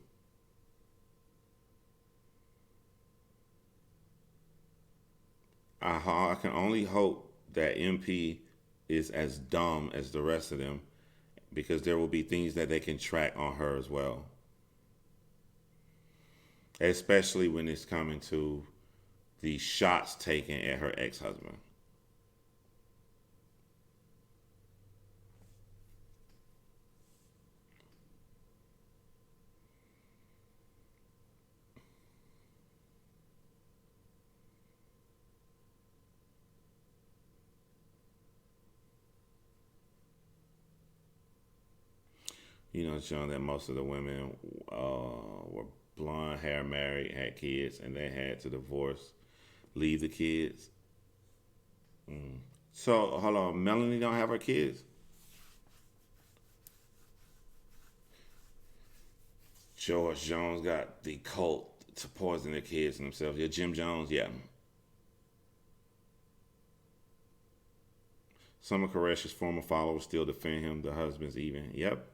I can only hope that MP is as dumb as the rest of them, because there will be things that they can track on her as well. Especially when it's coming to the shots taken at her ex-husband. You know, showing that most of the women were blonde hair, married, had kids, and they had to divorce, leave the kids. So, hold on, Melanie don't have her kids? George Jones got the cult to poison their kids and themselves. Yeah, Jim Jones, yeah. Some of Koresh's former followers still defend him, the husbands even. Yep.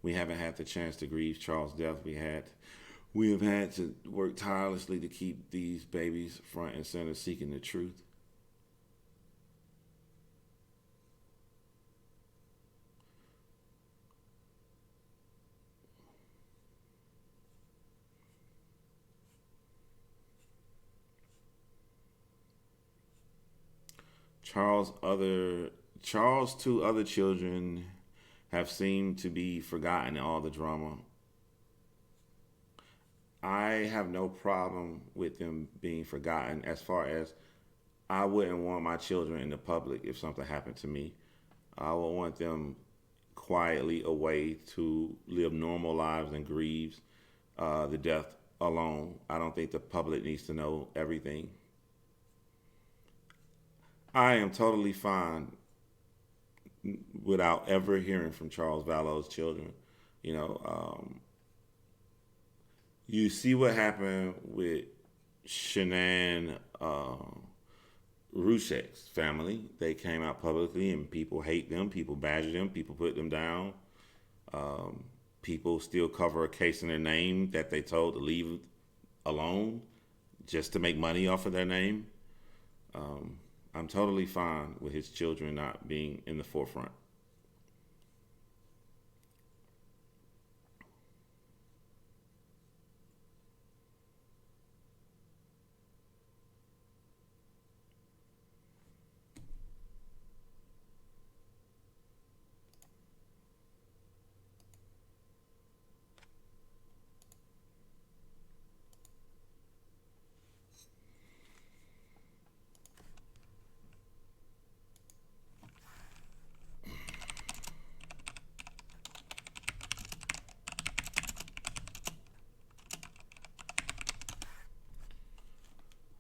We haven't had the chance to grieve Charles' death. We have had to work tirelessly to keep these babies front and center, seeking the truth. Charles' two other children have seemed to be forgotten in all the drama. I have no problem with them being forgotten, as far as I wouldn't want my children in the public if something happened to me. I would want them quietly away to live normal lives and grieve the death alone. I don't think the public needs to know everything. I am totally fine without ever hearing from Charles Vallow's children. You know, you see what happened with Shanann Rusek's family. They came out publicly and people hate them, people badger them, people put them down. People still cover a case in their name that they told to leave alone just to make money off of their name. I'm totally fine with his children not being in the forefront.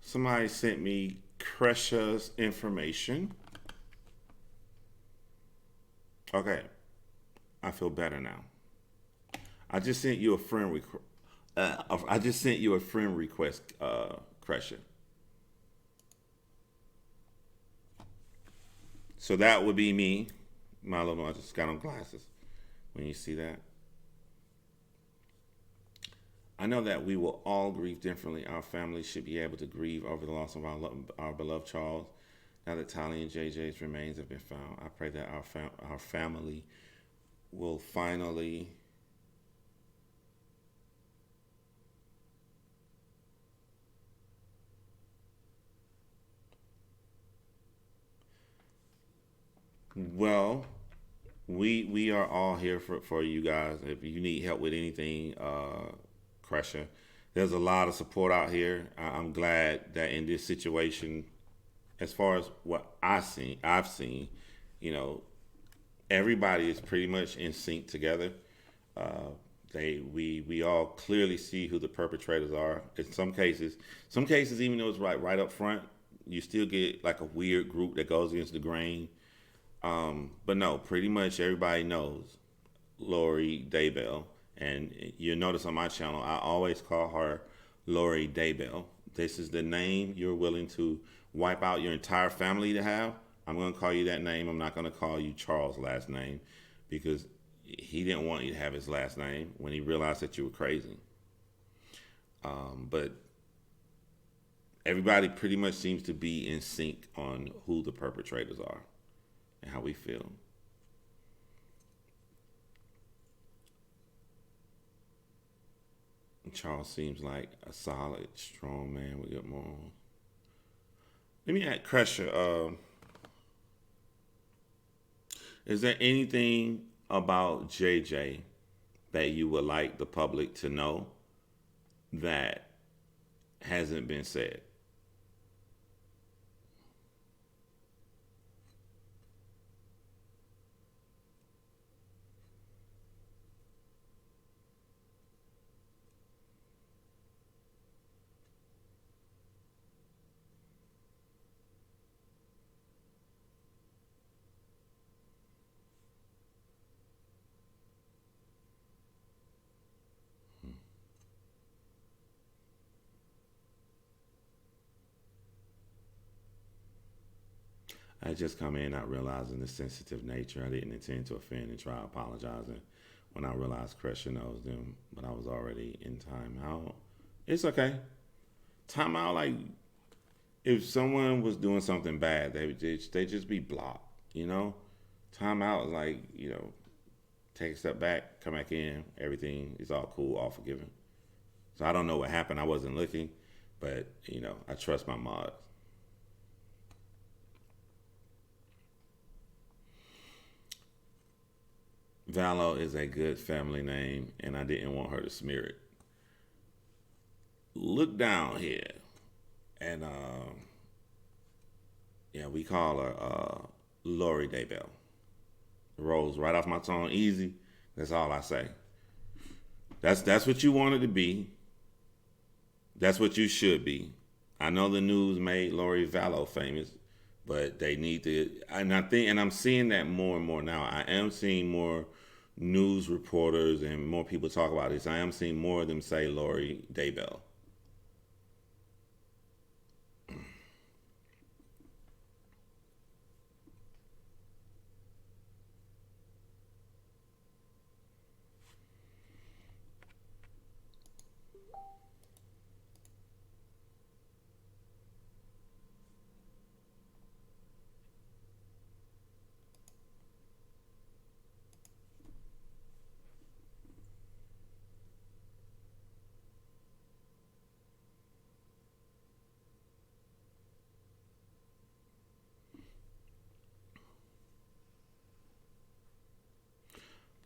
Somebody sent me precious information. Okay, I feel better now. I just sent you a friend request. I just sent you a friend request, Crescia. So that would be me. My little, I just got on glasses. When you see that, I know that we will all grieve differently. Our families should be able to grieve over the loss of our beloved Charles. Now that Tali and JJ's remains have been found, I pray that our family will finally well. We are all here for you guys. If you need help with anything, Crusher, there's a lot of support out here. I'm glad that in this situation, as far as what I've seen, you know, everybody is pretty much in sync together. Uh, we all clearly see who the perpetrators are. In some cases, even though it's right up front, you still get like a weird group that goes against the grain. But no, pretty much everybody knows Lori Daybell, and you'll notice on my channel I always call her Lori Daybell. This is the name you're willing to wipe out your entire family to have. I'm going to call you that name. I'm not going to call you Charles' last name because he didn't want you to have his last name when he realized that you were crazy. But everybody pretty much seems to be in sync on who the perpetrators are and how we feel. Charles seems like a solid, strong man with good morals. Let me ask Crusher, is there anything about JJ that you would like the public to know that hasn't been said? I just come in not realizing the sensitive nature. I didn't intend to offend and try apologizing when I realized Crusher knows them, but I was already in timeout. It's okay. Timeout, like, if someone was doing something bad, they just be blocked, you know? Timeout is like, take a step back, come back in, everything is all cool, all forgiven. So I don't know what happened. I wasn't looking, but, I trust my mods. Vallow is a good family name, and I didn't want her to smear it. Look down here, and yeah, we call her Lori Daybell. Rolls right off my tongue, easy. That's all I say. That's what you wanted to be. That's what you should be. I know the news made Lori Vallow famous, but they need to. And I'm seeing that more and more now. I am seeing more news reporters and more people talk about this. I am seeing more of them say Lori Daybell.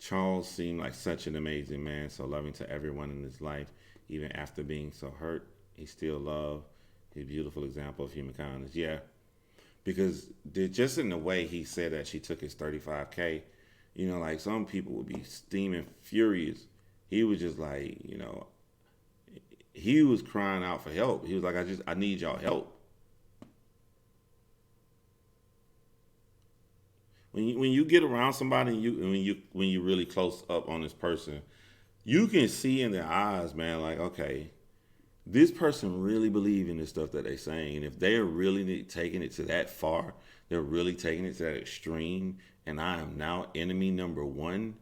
Charles seemed like such an amazing man, so loving to everyone in his life, even after being so hurt. He still loved his beautiful example of human kindness. Yeah, because just in the way he said that she took his 35K, like some people would be steaming furious. He was just like, he was crying out for help. He was like, I need y'all help. When you get around somebody and when you really close up on this person, you can see in their eyes, man, like, okay, this person really believe in this stuff that they're saying. And if they're really taking it to that far, they're really taking it to that extreme, and I am now enemy number one,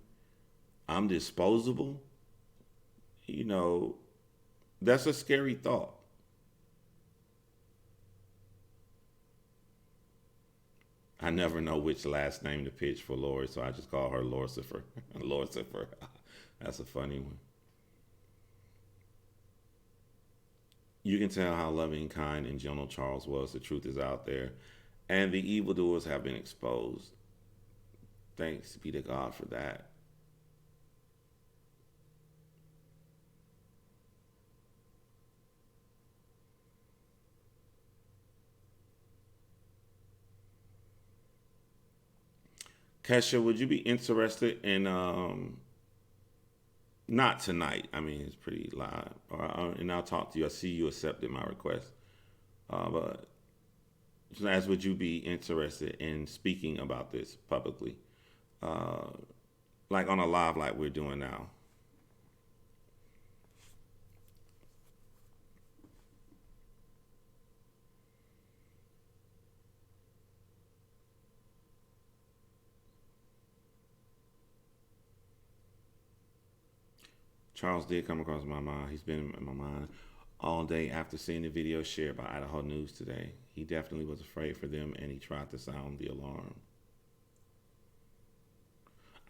I'm disposable, you know, that's a scary thought. I never know which last name to pitch for Lori, so I just call her Lorcifer. Lorcifer. That's a funny one. You can tell how loving, kind, and gentle Charles was. The truth is out there, and the evildoers have been exposed. Thanks be to God for that. Kesha, would you be interested in not tonight? I mean, it's pretty live. And I'll talk to you. I see you accepted my request. But as would you be interested in speaking about this publicly, uh, like on a live like we're doing now? Charles did come across my mind. He's been in my mind all day after seeing the video shared by Idaho News today. He definitely was afraid for them and he tried to sound the alarm.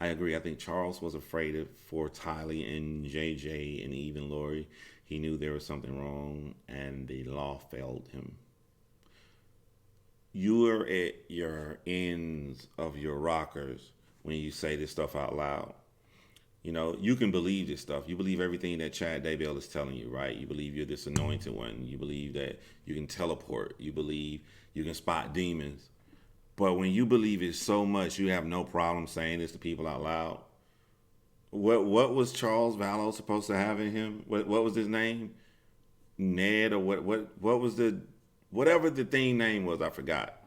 I agree. I think Charles was afraid for Tylee and JJ and even Lori. He knew there was something wrong and the law failed him. You are at your ends of your rockers when you say this stuff out loud. You know, you can believe this stuff. You believe everything that Chad Daybell is telling you, right? You believe you're this anointed one. You believe that you can teleport. You believe you can spot demons. But when you believe it so much, you have no problem saying this to people out loud. What was Charles Vallow supposed to have in him? What was his name? Ned or what was the whatever the thing name was? I forgot.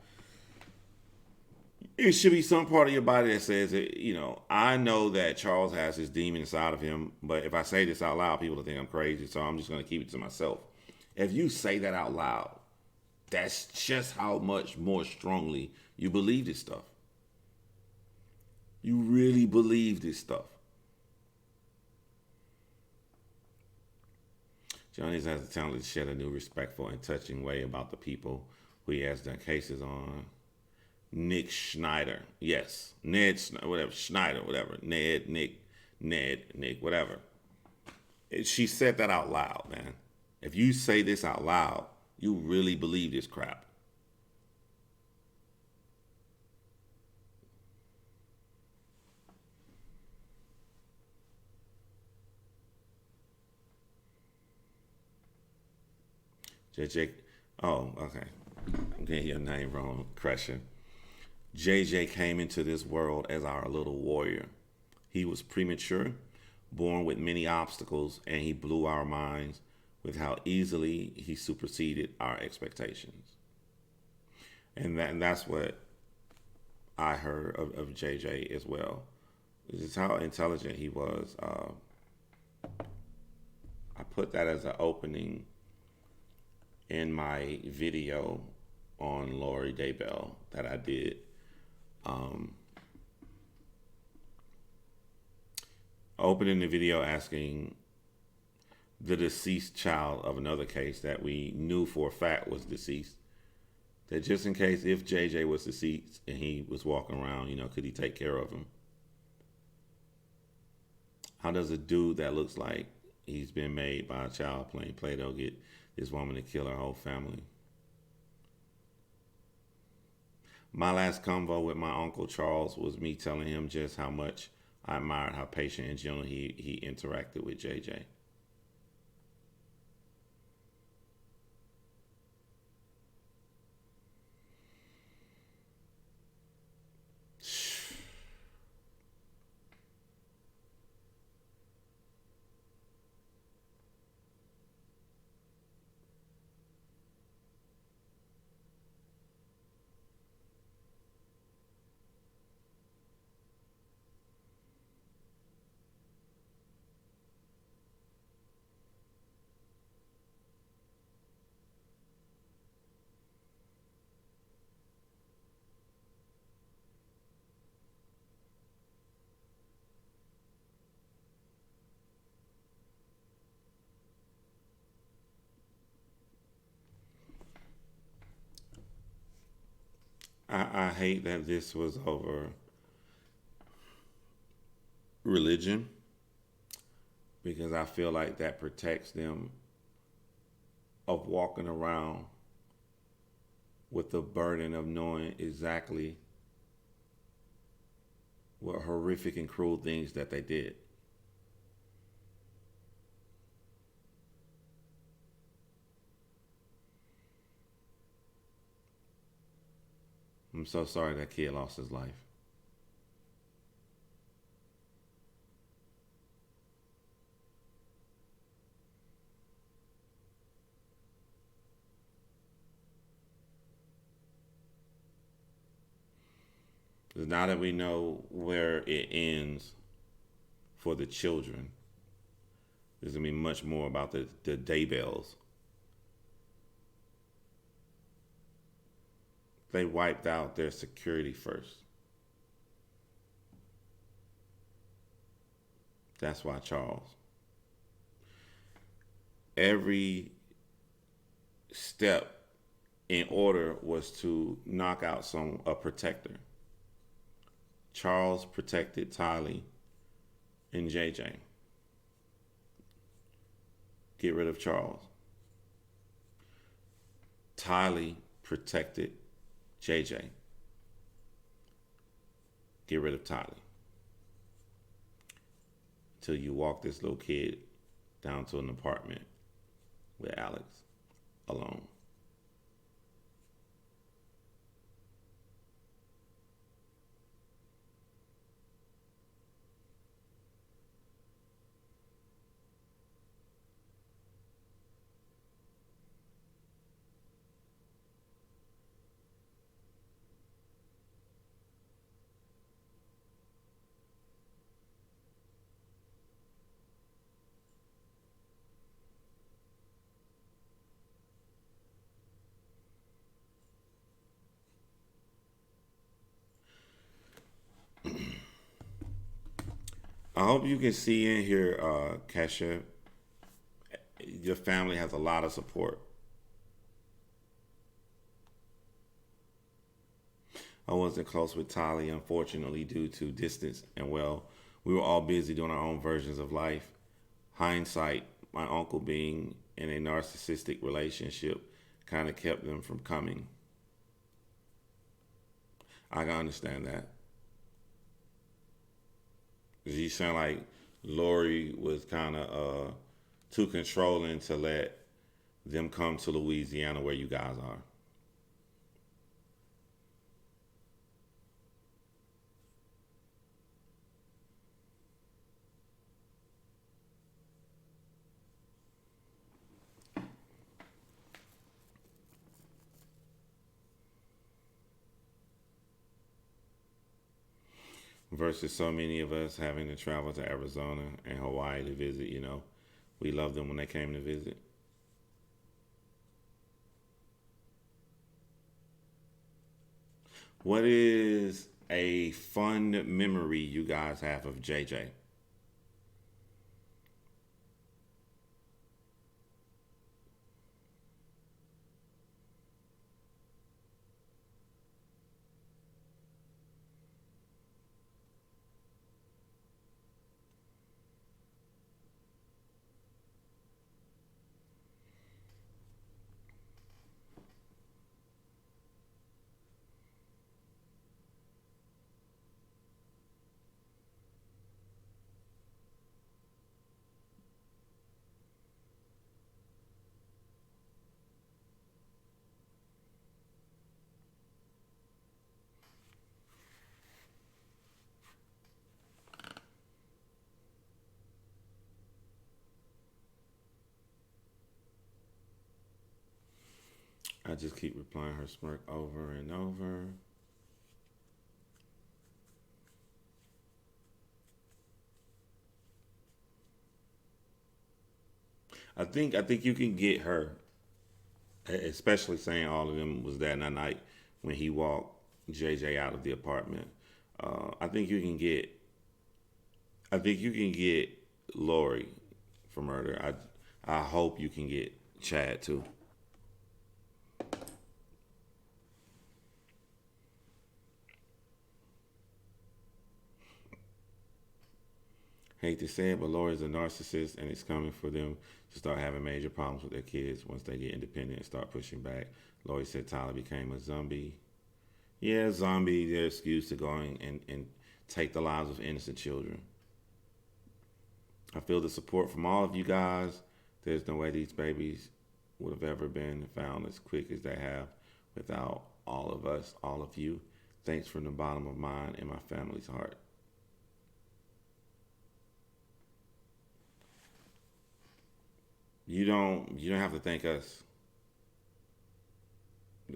It should be some part of your body that says, you know, I know that Charles has his demon inside of him, but if I say this out loud, people will think I'm crazy, so I'm just going to keep it to myself. If you say that out loud, that's just how much more strongly you believe this stuff. You really believe this stuff. Johnny has the talent to shed a new respectful and touching way about the people who he has done cases on. Nick Schneider. Yes. Ned, whatever. Schneider, whatever. Ned, Nick, whatever. She said that out loud, man. If you say this out loud, you really believe this crap. JJ. Oh, okay. I'm getting your name wrong. Crusher. JJ came into this world as our little warrior. He was premature, born with many obstacles, and he blew our minds with how easily he superseded our expectations. And that's what I heard of JJ as well. This is how intelligent he was. I put that as an opening in my video on Lori Daybell that I did. Opening the video asking the deceased child of another case that we knew for a fact was deceased, that just in case if JJ was deceased and he was walking around, you know, could he take care of him? How does a dude that looks like he's been made by a child playing Play-Doh get this woman to kill her whole family? My last convo with my Uncle Charles was me telling him just how much I admired how patient and gentle he interacted with JJ. I hate that this was over religion because I feel like that protects them of walking around with the burden of knowing exactly what horrific and cruel things that they did. I'm so sorry that kid lost his life. Now that we know where it ends for the children, there's going to be much more about the Daybells. They wiped out their security first. That's why Charles. Every step in order was to knock out a protector. Charles protected Tylee and JJ. Get rid of Charles. Tylee protected JJ. Get rid of Tylee. Until you walk this little kid down to an apartment with Alex alone. I hope you can see in here, Kesha, your family has a lot of support. I wasn't close with Tylee, unfortunately, due to distance. And well, we were all busy doing our own versions of life. Hindsight, my uncle being in a narcissistic relationship kind of kept them from coming. I can understand that. You sound like Lori was kind of too controlling to let them come to Louisiana where you guys are. Versus so many of us having to travel to Arizona and Hawaii to visit. We loved them when they came to visit. What is a fun memory you guys have of JJ? I just keep replying her smirk over and over. I think you can get her, especially saying all of them was that night when he walked JJ out of the apartment. I think you can get. I think you can get Lori for murder. I hope you can get Chad too. Hate to say it, but Lori's a narcissist, and it's coming for them to start having major problems with their kids once they get independent and start pushing back. Lori said Tyler became a zombie. Yeah, zombie, their excuse to go and take the lives of innocent children. I feel the support from all of you guys. There's no way these babies would have ever been found as quick as they have without all of us, all of you. Thanks from the bottom of mine and my family's heart. You don't have to thank us.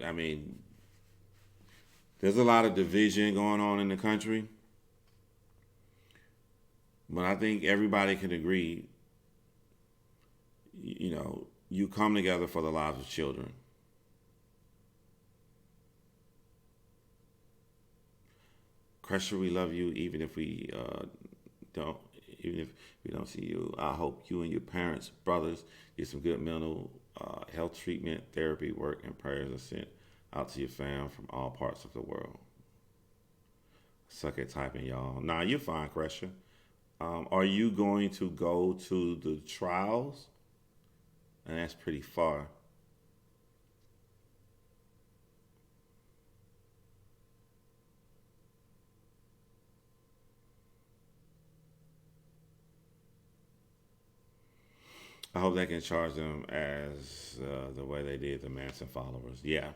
I mean, there's a lot of division going on in the country, but I think everybody can agree, you come together for the lives of children. Crusher, we love you, even if we don't, even if we don't see you. I hope you and your parents, brothers, get some good mental health treatment, therapy, work, and prayers are sent out to your fam from all parts of the world. Suck at typing, y'all. Nah, you're fine, Crusher. Are you going to go to the trials? And that's pretty far. I hope they can charge them as the way they did the Manson followers. Yeah.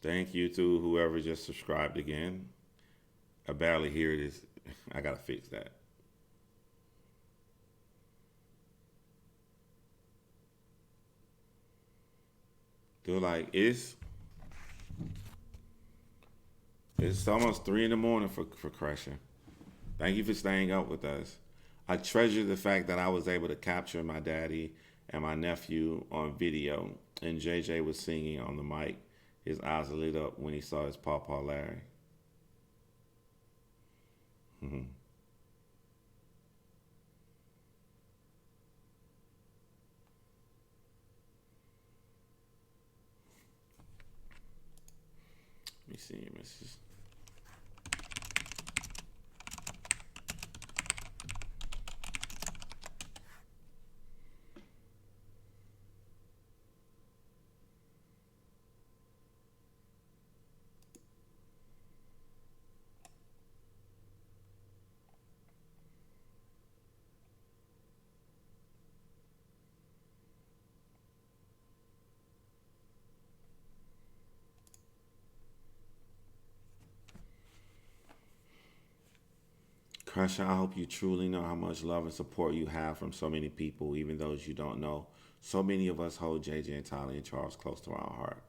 Thank you to whoever just subscribed again. I barely hear this. I gotta fix that. They're like, it's almost 3 in the morning for Crusher. Thank you for staying up with us. I treasure the fact that I was able to capture my daddy and my nephew on video, and JJ was singing on the mic. His eyes lit up when he saw his Pawpaw Larry. Mhm. Let me see your messages. Crusher, I hope you truly know how much love and support you have from so many people, even those you don't know. So many of us hold JJ and Tyler and Charles close to our heart.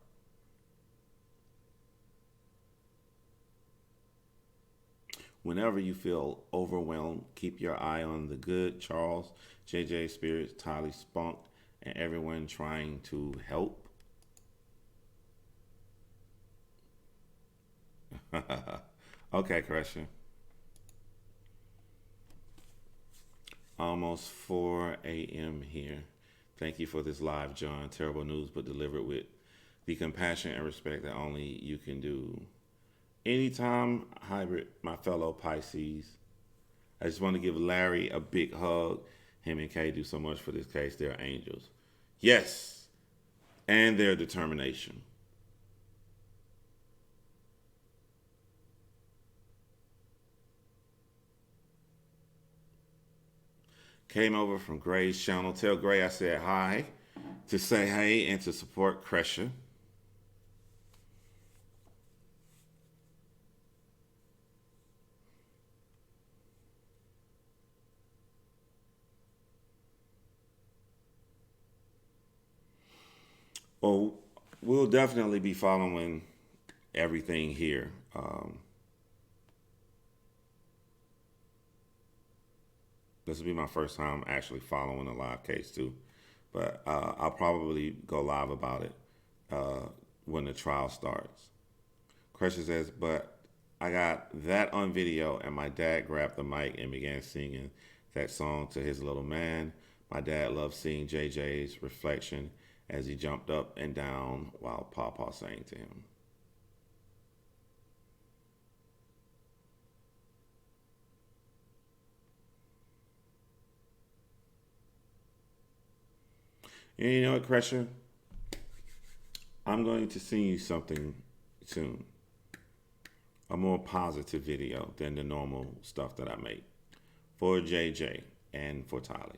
Whenever you feel overwhelmed, keep your eye on the good, Charles, JJ Spirits, Tyler Spunk, and everyone trying to help. Okay, Crusher. Almost 4 a.m. here. Thank you for this live, John. Terrible news, but delivered with the compassion and respect that only you can do. Anytime, hybrid, my fellow Pisces. I just want to give Larry a big hug. Him and Kay do so much for this case. They're angels. Yes, and their determination. Came over from Gray's channel. Tell Gray I said hi to say hey and to support Crusher. Well, we'll definitely be following everything here. This will be my first time actually following a live case too, but I'll probably go live about it when the trial starts. Crusher says, but I got that on video, and my dad grabbed the mic and began singing that song to his little man. My dad loved seeing JJ's reflection as he jumped up and down while Papa sang to him. And you know what, Crusher? I'm going to sing you something soon. A more positive video than the normal stuff that I make for JJ and for Tyler.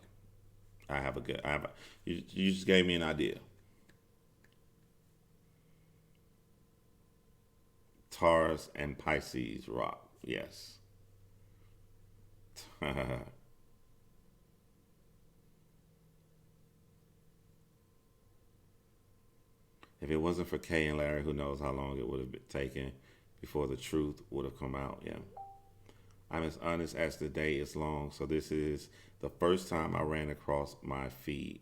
You just gave me an idea. Taurus and Pisces rock. Yes. If it wasn't for Kay and Larry, who knows how long it would have been taken before the truth would have come out. Yeah. I'm as honest as the day is long. So this is the first time I ran across my feed.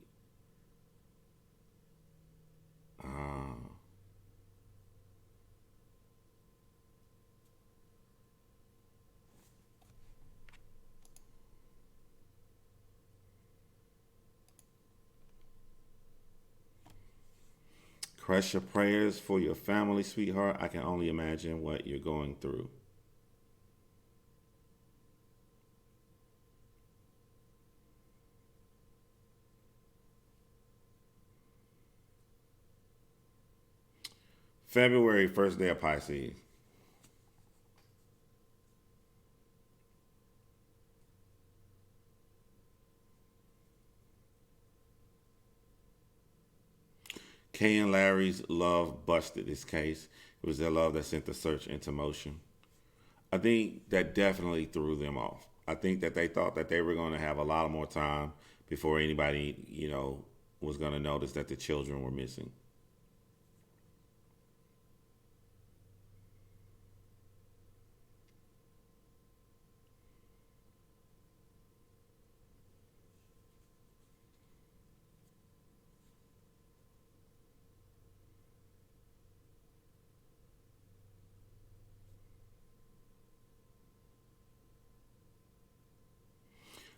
Crush your prayers for your family, sweetheart. I can only imagine what you're going through. February, first day of Pisces. Kay and Larry's love busted this case. It was their love that sent the search into motion. I think that definitely threw them off. I think that they thought that they were going to have a lot more time before anybody, was going to notice that the children were missing.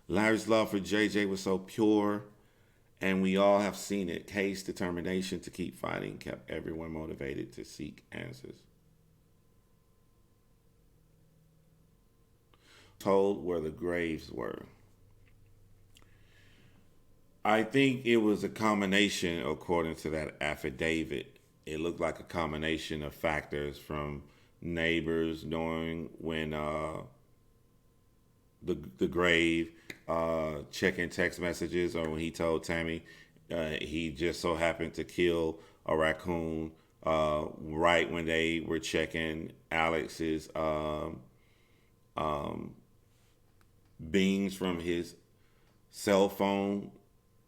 Larry's love for JJ was so pure, and we all have seen it. Kay's determination to keep fighting kept everyone motivated to seek answers. Told where the graves were. I think it was a combination, according to that affidavit. It looked like a combination of factors from neighbors knowing when the grave, checking text messages, or when he told Tammy he just so happened to kill a raccoon right when they were checking Alex's beams from his cell phone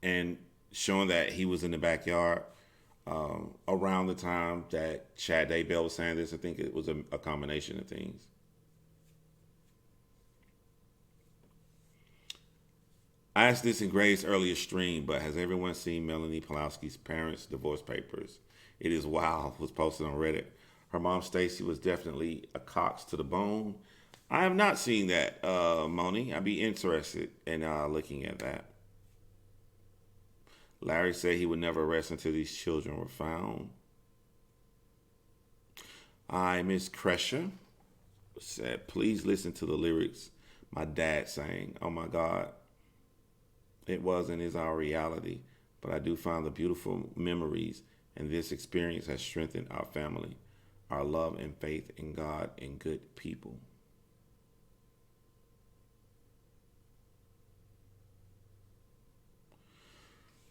and showing that he was in the backyard around the time that Chad Daybell was saying this. I think it was a combination of things. I asked this in Gray's earlier stream, but has everyone seen Melanie Pulowski's parents' divorce papers? It is wild. Was posted on Reddit. Her mom, Stacy, was definitely a cox to the bone. I have not seen that, Moni. I'd be interested in looking at that. Larry said he would never rest until these children were found. Miss Kresha said, please listen to the lyrics my dad sang. Oh my God. It was and is our reality, but I do find the beautiful memories, and this experience has strengthened our family, our love and faith in God and good people.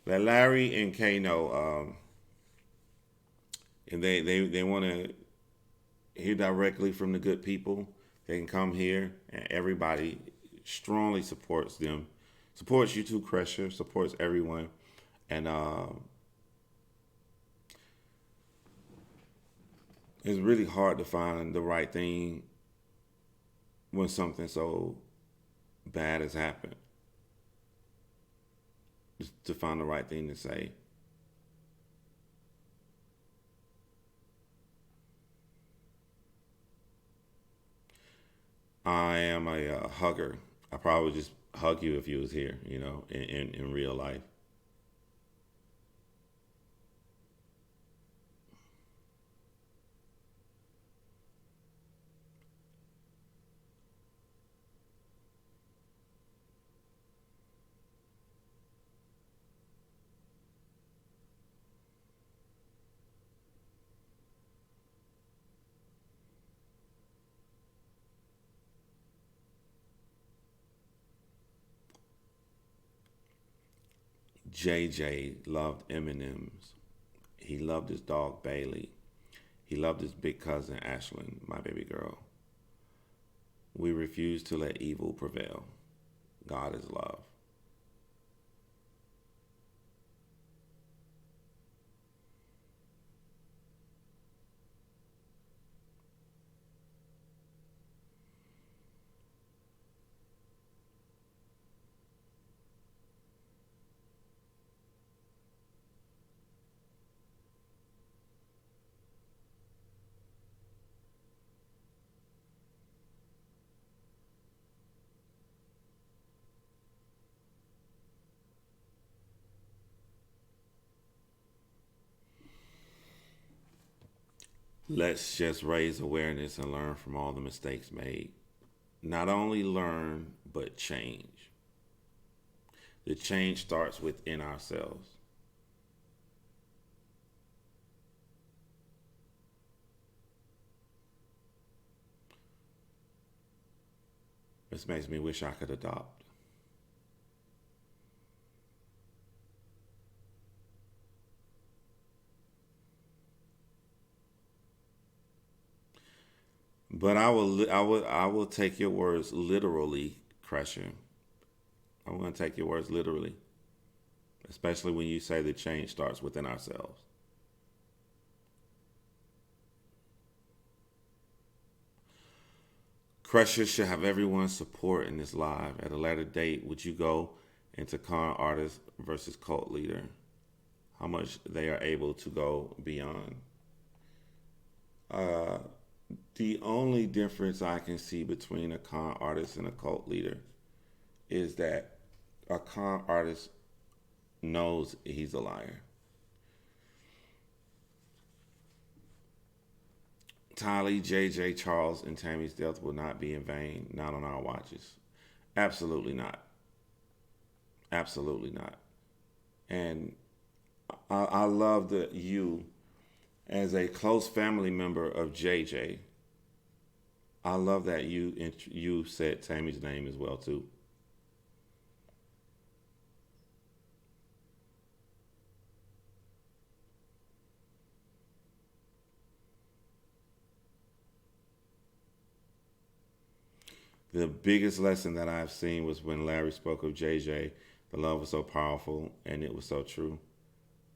Let Larry and Kay know, and they want to hear directly from the good people. They can come here, and everybody strongly supports them. Supports you too, Crusher. Supports everyone. And it's really hard to find the right thing when something so bad has happened. Just to find the right thing to say. I am a hugger. hug you if you was here, in real life. JJ loved M&M's. He loved his dog Bailey. He loved his big cousin Ashlyn, my baby girl. We refuse to let evil prevail. God is love. Let's just raise awareness and learn from all the mistakes made. Not only learn, but change. The change starts within ourselves. This makes me wish I could adopt. But I will take your words literally, Crusher. I'm going to take your words literally, especially when you say the change starts within ourselves. Crusher should have everyone's support in this live. At a later date, would you go into con artist versus cult leader? How much they are able to go beyond? Uh, the only difference I can see between a con artist and a cult leader is that a con artist knows he's a liar. Tylee, JJ, Charles, and Tammy's death will not be in vain, not on our watches. Absolutely not. Absolutely not. And I love that you, as a close family member of JJ, I love that you said Tammy's name as well too. The biggest lesson that I've seen was when Larry spoke of JJ. The love was so powerful and it was so true.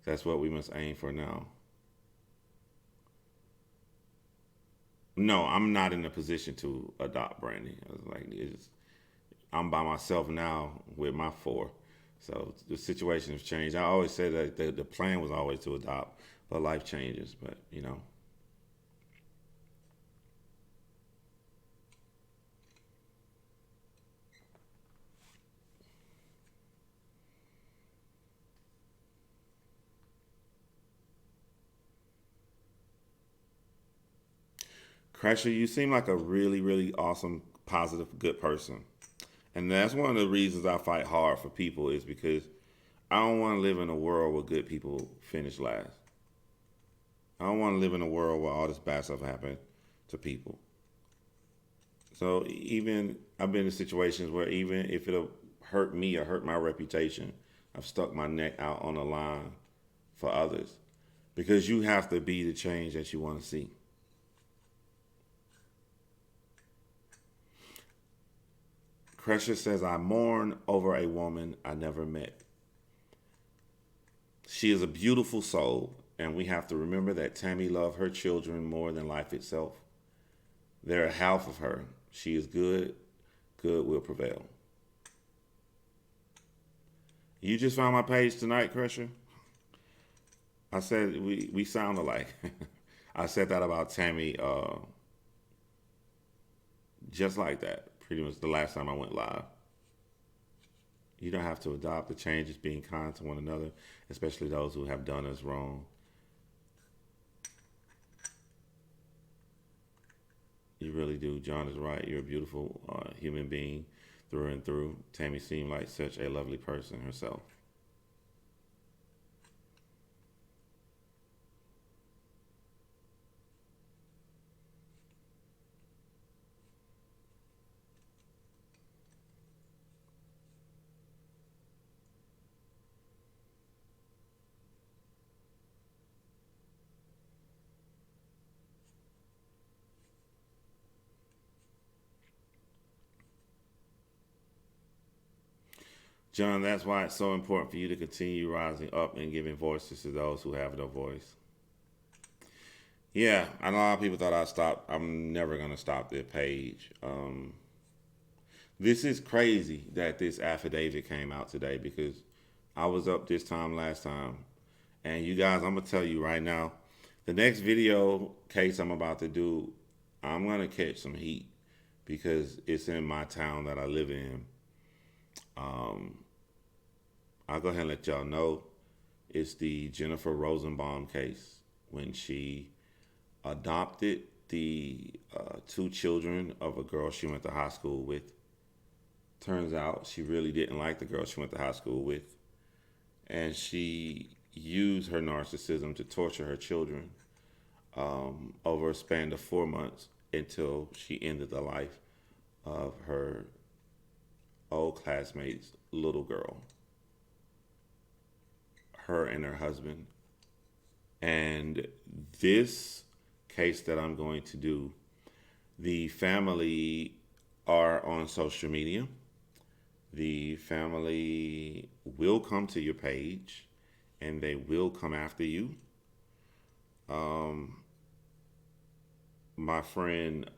That's what we must aim for now. No, I'm not in a position to adopt Brandy. I was like, I'm by myself now with my four. So the situation has changed. I always said that the plan was always to adopt, but life changes. But. Crasher, you seem like a really, really awesome, positive, good person. And that's one of the reasons I fight hard for people is because I don't want to live in a world where good people finish last. I don't want to live in a world where all this bad stuff happens to people. So even I've been in situations where even if it'll hurt me or hurt my reputation, I've stuck my neck out on the line for others because you have to be the change that you want to see. Crusher says, I mourn over a woman I never met. She is a beautiful soul, and we have to remember that Tammy loved her children more than life itself. They're a half of her. She is good. Good will prevail. You just found my page tonight, Crusher? I said we sound alike. I said that about Tammy just like that. Pretty much the last time I went live. You don't have to adopt the changes, being kind to one another, especially those who have done us wrong. You really do. John is right. You're a beautiful human being through and through. Tammy seemed like such a lovely person herself. John, that's why it's so important for you to continue rising up and giving voices to those who have no voice. Yeah, I know a lot of people thought I'd stop. I'm never going to stop their page. This is crazy that this affidavit came out today because I was up this time last time. And you guys, I'm going to tell you right now, the next video case I'm about to do, I'm going to catch some heat because it's in my town that I live in. I'll go ahead and let y'all know. It's the Jennifer Rosenbaum case when she adopted the two children of a girl she went to high school with. Turns out she really didn't like the girl she went to high school with. And she used her narcissism to torture her children over a span of 4 months until she ended the life of her old classmate's little girl. Her and her husband. And this case that I'm going to do, the family are on social media. The family will come to your page and they will come after you. My friend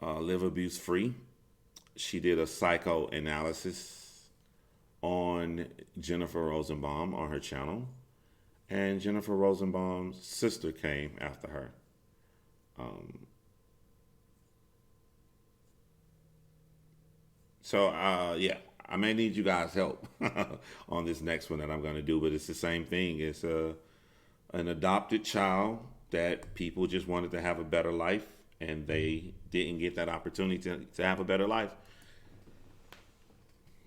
Live Abuse Free, she did a psychoanalysis on Jennifer Rosenbaum on her channel, and Jennifer Rosenbaum's sister came after her. Yeah, I may need you guys' help on this next one that I'm going to do, but it's the same thing. It's an adopted child that people just wanted to have a better life, and they didn't get that opportunity to have a better life.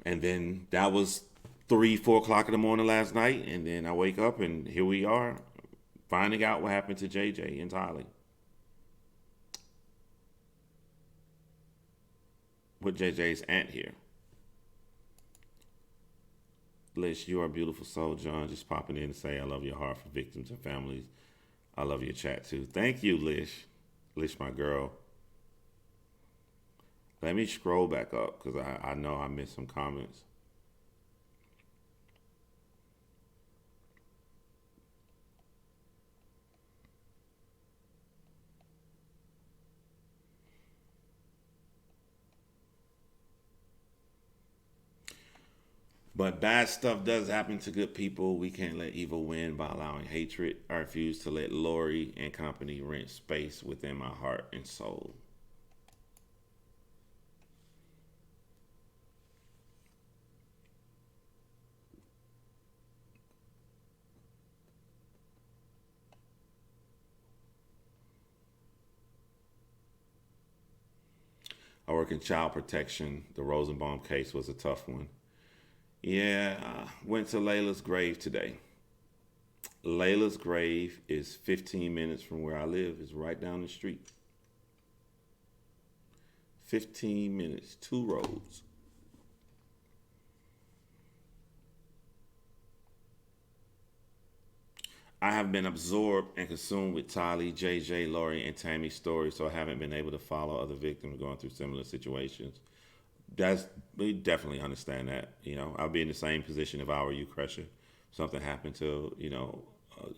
And then that was 3, 4 o'clock in the morning last night. And then I wake up and here we are finding out what happened to JJ entirely. With JJ's aunt here. Lish, you are a beautiful soul, John. Just popping in to say I love your heart for victims and families. I love your chat too. Thank you, Lish. Lish, my girl. Let me scroll back up because I know I missed some comments. But bad stuff does happen to good people. We can't let evil win by allowing hatred. I refuse to let Lori and company rent space within my heart and soul. I work in child protection. The Rosenbaum case was a tough one. Yeah, I went to Layla's grave today. Layla's grave is 15 minutes from where I live. It's right down the street. 15 minutes, 2 roads. I have been absorbed and consumed with Tylee, JJ, Lori, and Tammy's stories, so I haven't been able to follow other victims going through similar situations. We definitely understand that. I'll be in the same position if I were you, Crusher. Something happened to,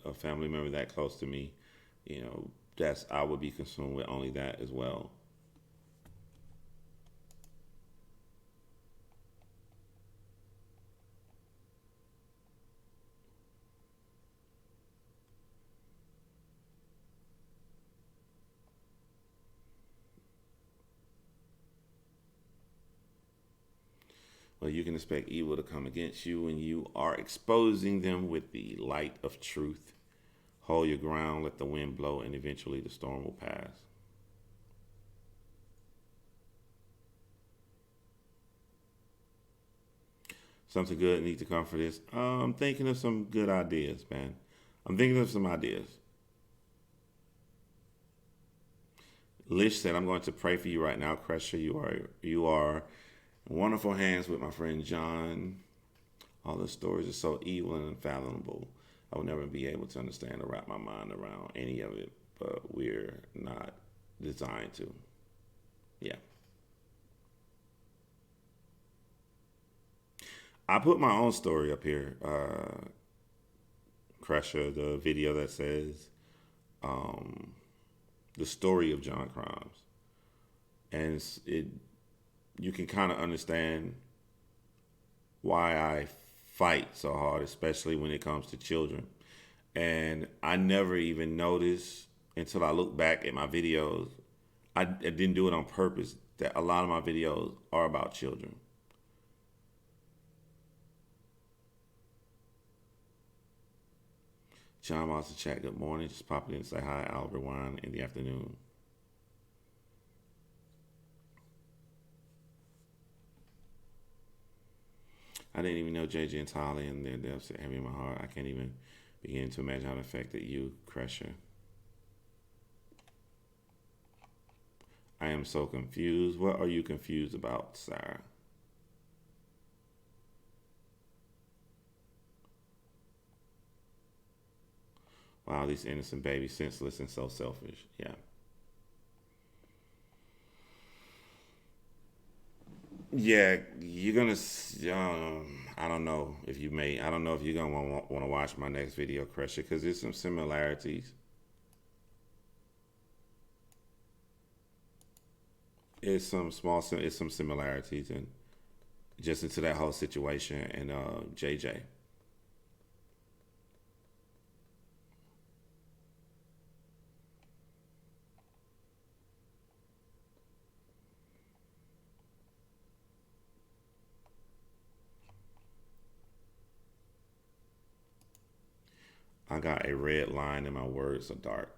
a family member that close to me, I would be consumed with only that as well. but you can expect evil to come against you when you are exposing them with the light of truth. Hold your ground, let the wind blow, and eventually the storm will pass. Something good needs to come for this. I'm thinking of some good ideas, man. I'm thinking of some ideas. Lish said, I'm going to pray for you right now, Crusher. You are in wonderful hands with my friend John. All the stories are so evil and unfathomable. I will never be able to understand or wrap my mind around any of it, but we're not designed to. Yeah. I put my own story up here, Crusher, the video that says the story of John Crimes. And you can kind of understand why I fight so hard, especially when it comes to children. And I never even noticed until I look back at my videos. I didn't do it on purpose, that a lot of my videos are about children. John wants to chat. Good morning. Just popping in to say hi, Albert Wine, in the afternoon. I didn't even know JJ and Tolly and their deaths heavy in my heart. I can't even begin to imagine how it affected you, Crusher. I am so confused. What are you confused about, Sarah? Wow, these innocent babies, senseless and so selfish. Yeah. Yeah, you're gonna. I don't know if you may. I don't know if you're gonna want to watch my next video, Crusher, because there's some similarities. It's some similarities, and just into that whole situation and JJ. I got a red line and my words are dark.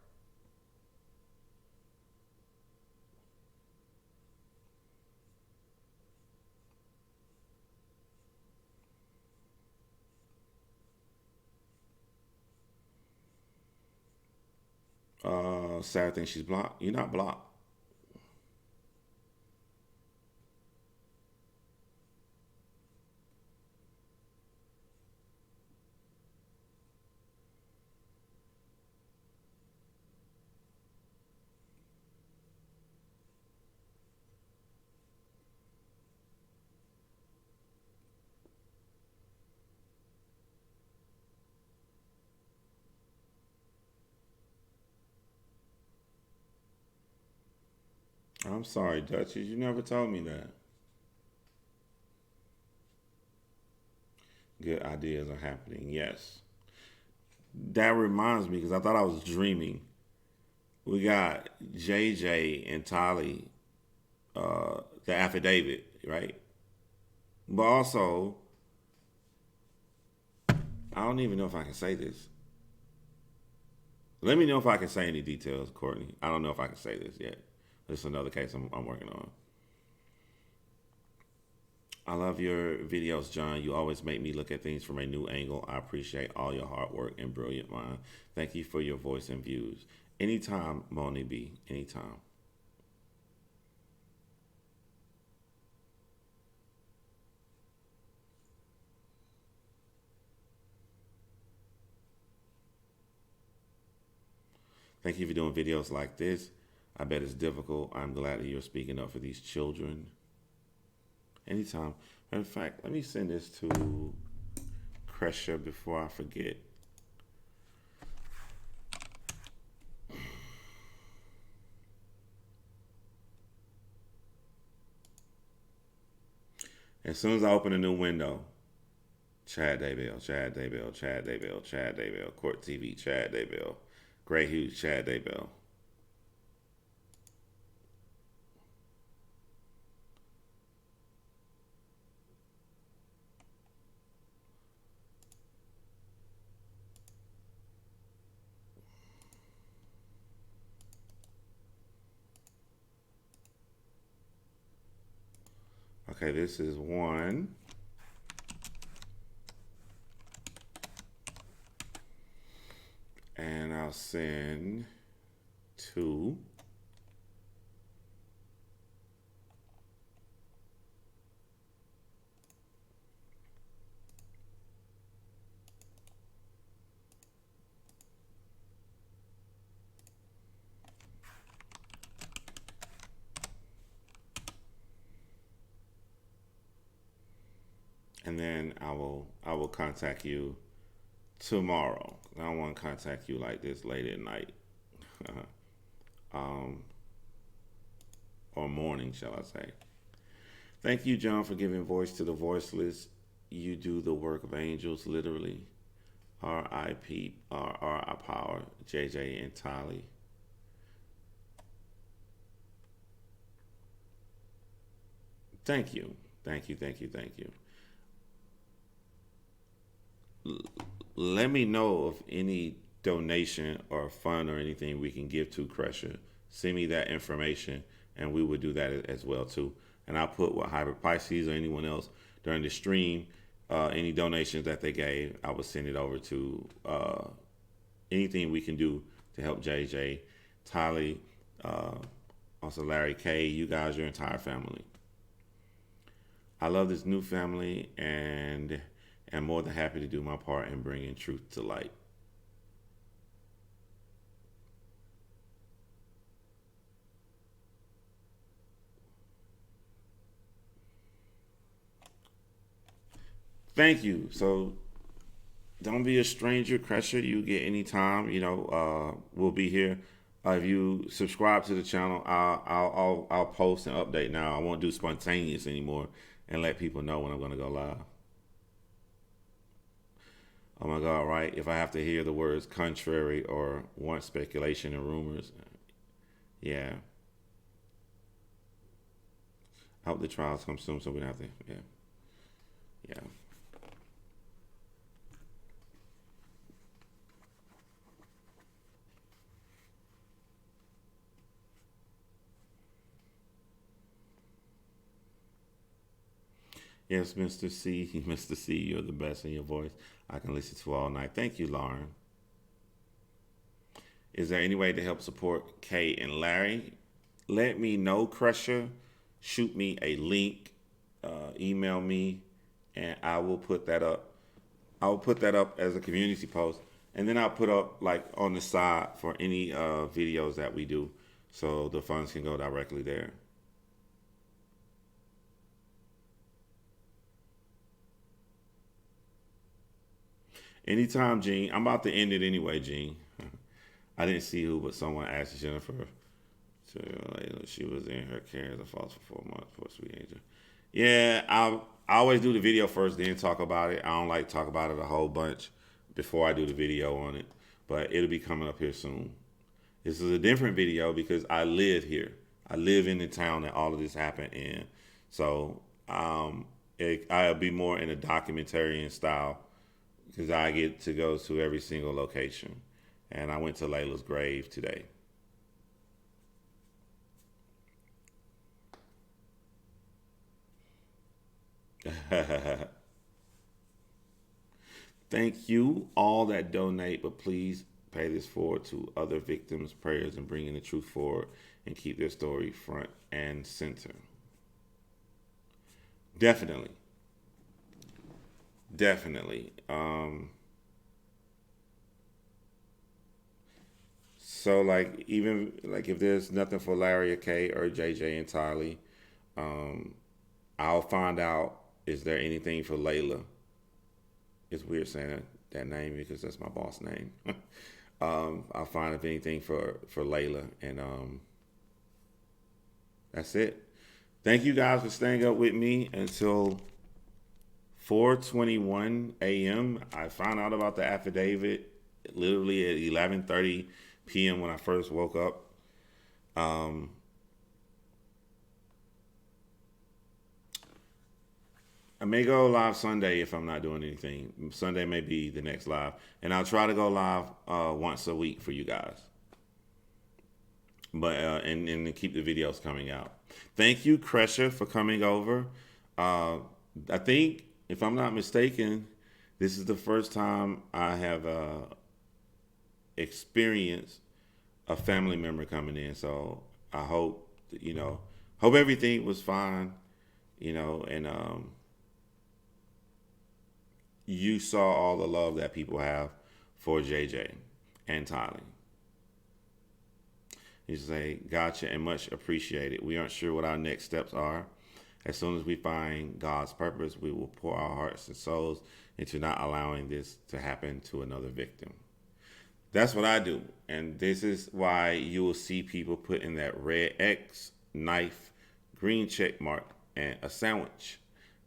Sarah thinks she's blocked. You're not blocked. I'm sorry, Duchess. You never told me that. Good ideas are happening. Yes. That reminds me, because I thought I was dreaming. We got JJ and Tolly, the affidavit, right? But also, I don't even know if I can say this. Let me know if I can say any details, Courtney. I don't know if I can say this yet. This is another case I'm working on. I love your videos, John. You always make me look at things from a new angle. I appreciate all your hard work and brilliant mind. Thank you for your voice and views. Anytime, Moni B. Anytime. Thank you for doing videos like this. I bet it's difficult. I'm glad that you're speaking up for these children. Anytime. In fact, let me send this to Crusher before I forget. As soon as I open a new window, Chad Daybell, Chad Daybell, Chad Daybell, Chad Daybell, Court TV, Chad Daybell, Gray Hughes, Chad Daybell. Okay, this is 1. And I'll send 2. And then I will contact you tomorrow. I don't want to contact you like this late at night, um, or morning, shall I say? Thank you, John, for giving voice to the voiceless. You do the work of angels, literally. R.I.P. R.I. Power, J.J. and Tali. Thank you, thank you, thank you, thank you. Let me know of any donation or fund or anything we can give to Crusher. Send me that information, and we would do that as well too. And I'll put what Hybrid Pisces or anyone else during the stream, any donations that they gave, I will send it over to anything we can do to help JJ, Tali, also Larry K, you guys, your entire family. I love this new family and am more than happy to do my part in bringing truth to light. Thank you. So don't be a stranger, Crusher. You get any time. We'll be here. If you subscribe to the channel, I'll post and update now. I won't do spontaneous anymore and let people know when I'm going to go live. Oh my God, right? If I have to hear the words contrary or want speculation and rumors, yeah. I hope the trials come soon so we don't have to, yeah. Yeah. Yes, Mr. C. Mr. C, you're the best in your voice. I can listen to all night. Thank you, Lauren. Is there any way to help support Kay and Larry? Let me know, Crusher. Shoot me a link, email me, and I will put that up. I will put that up as a community post, and then I'll put up like on the side for any videos that we do, so the funds can go directly there. Anytime, Gene. I'm about to end it anyway, Gene. I didn't see who, but someone asked Jennifer. So she was in her care as a foster for 4 months. Poor sweet angel. Yeah, I always do the video first, then talk about it. I don't like to talk about it a whole bunch before I do the video on it. But it'll be coming up here soon. This is a different video because I live here. I live in the town that all of this happened in. So I'll be more in a documentarian style because I get to go to every single location. And I went to Layla's grave today. Thank you, all that donate, but please pay this forward to other victims' prayers and bringing the truth forward and keep their story front and center. Definitely. Definitely. So like even like if there's nothing for Larry or Kay or JJ entirely, um, I'll find out is there anything for Layla. It's weird saying that name because that's my boss name. I'll find if anything for Layla, and that's it. Thank you guys for staying up with me until 4:21 a.m. I found out about the affidavit literally at 11:30 p.m. when I first woke up. I may go live Sunday if I'm not doing anything. Sunday may be the next live, and I'll try to go live once a week for you guys. But and keep the videos coming out. Thank you, Crusher, for coming over. I think, if I'm not mistaken, this is the first time I have experienced a family member coming in. So I hope, hope everything was fine, and you saw all the love that people have for JJ and Tylee. You say, gotcha and much appreciated. We aren't sure what our next steps are. As soon as we find God's purpose, we will pour our hearts and souls into not allowing this to happen to another victim. That's what I do. And this is why you will see people put in that red X, knife, green check mark, and a sandwich.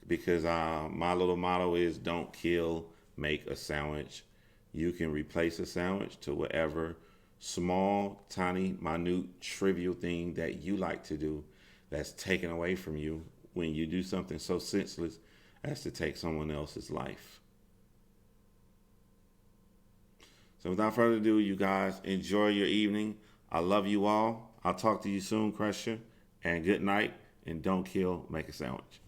Because my little motto is don't kill, make a sandwich. You can replace a sandwich to whatever small, tiny, minute, trivial thing that you like to do that's taken away from you when you do something so senseless as to take someone else's life. So without further ado, you guys, enjoy your evening. I love you all. I'll talk to you soon, Crusher. And good night. And don't kill, make a sandwich.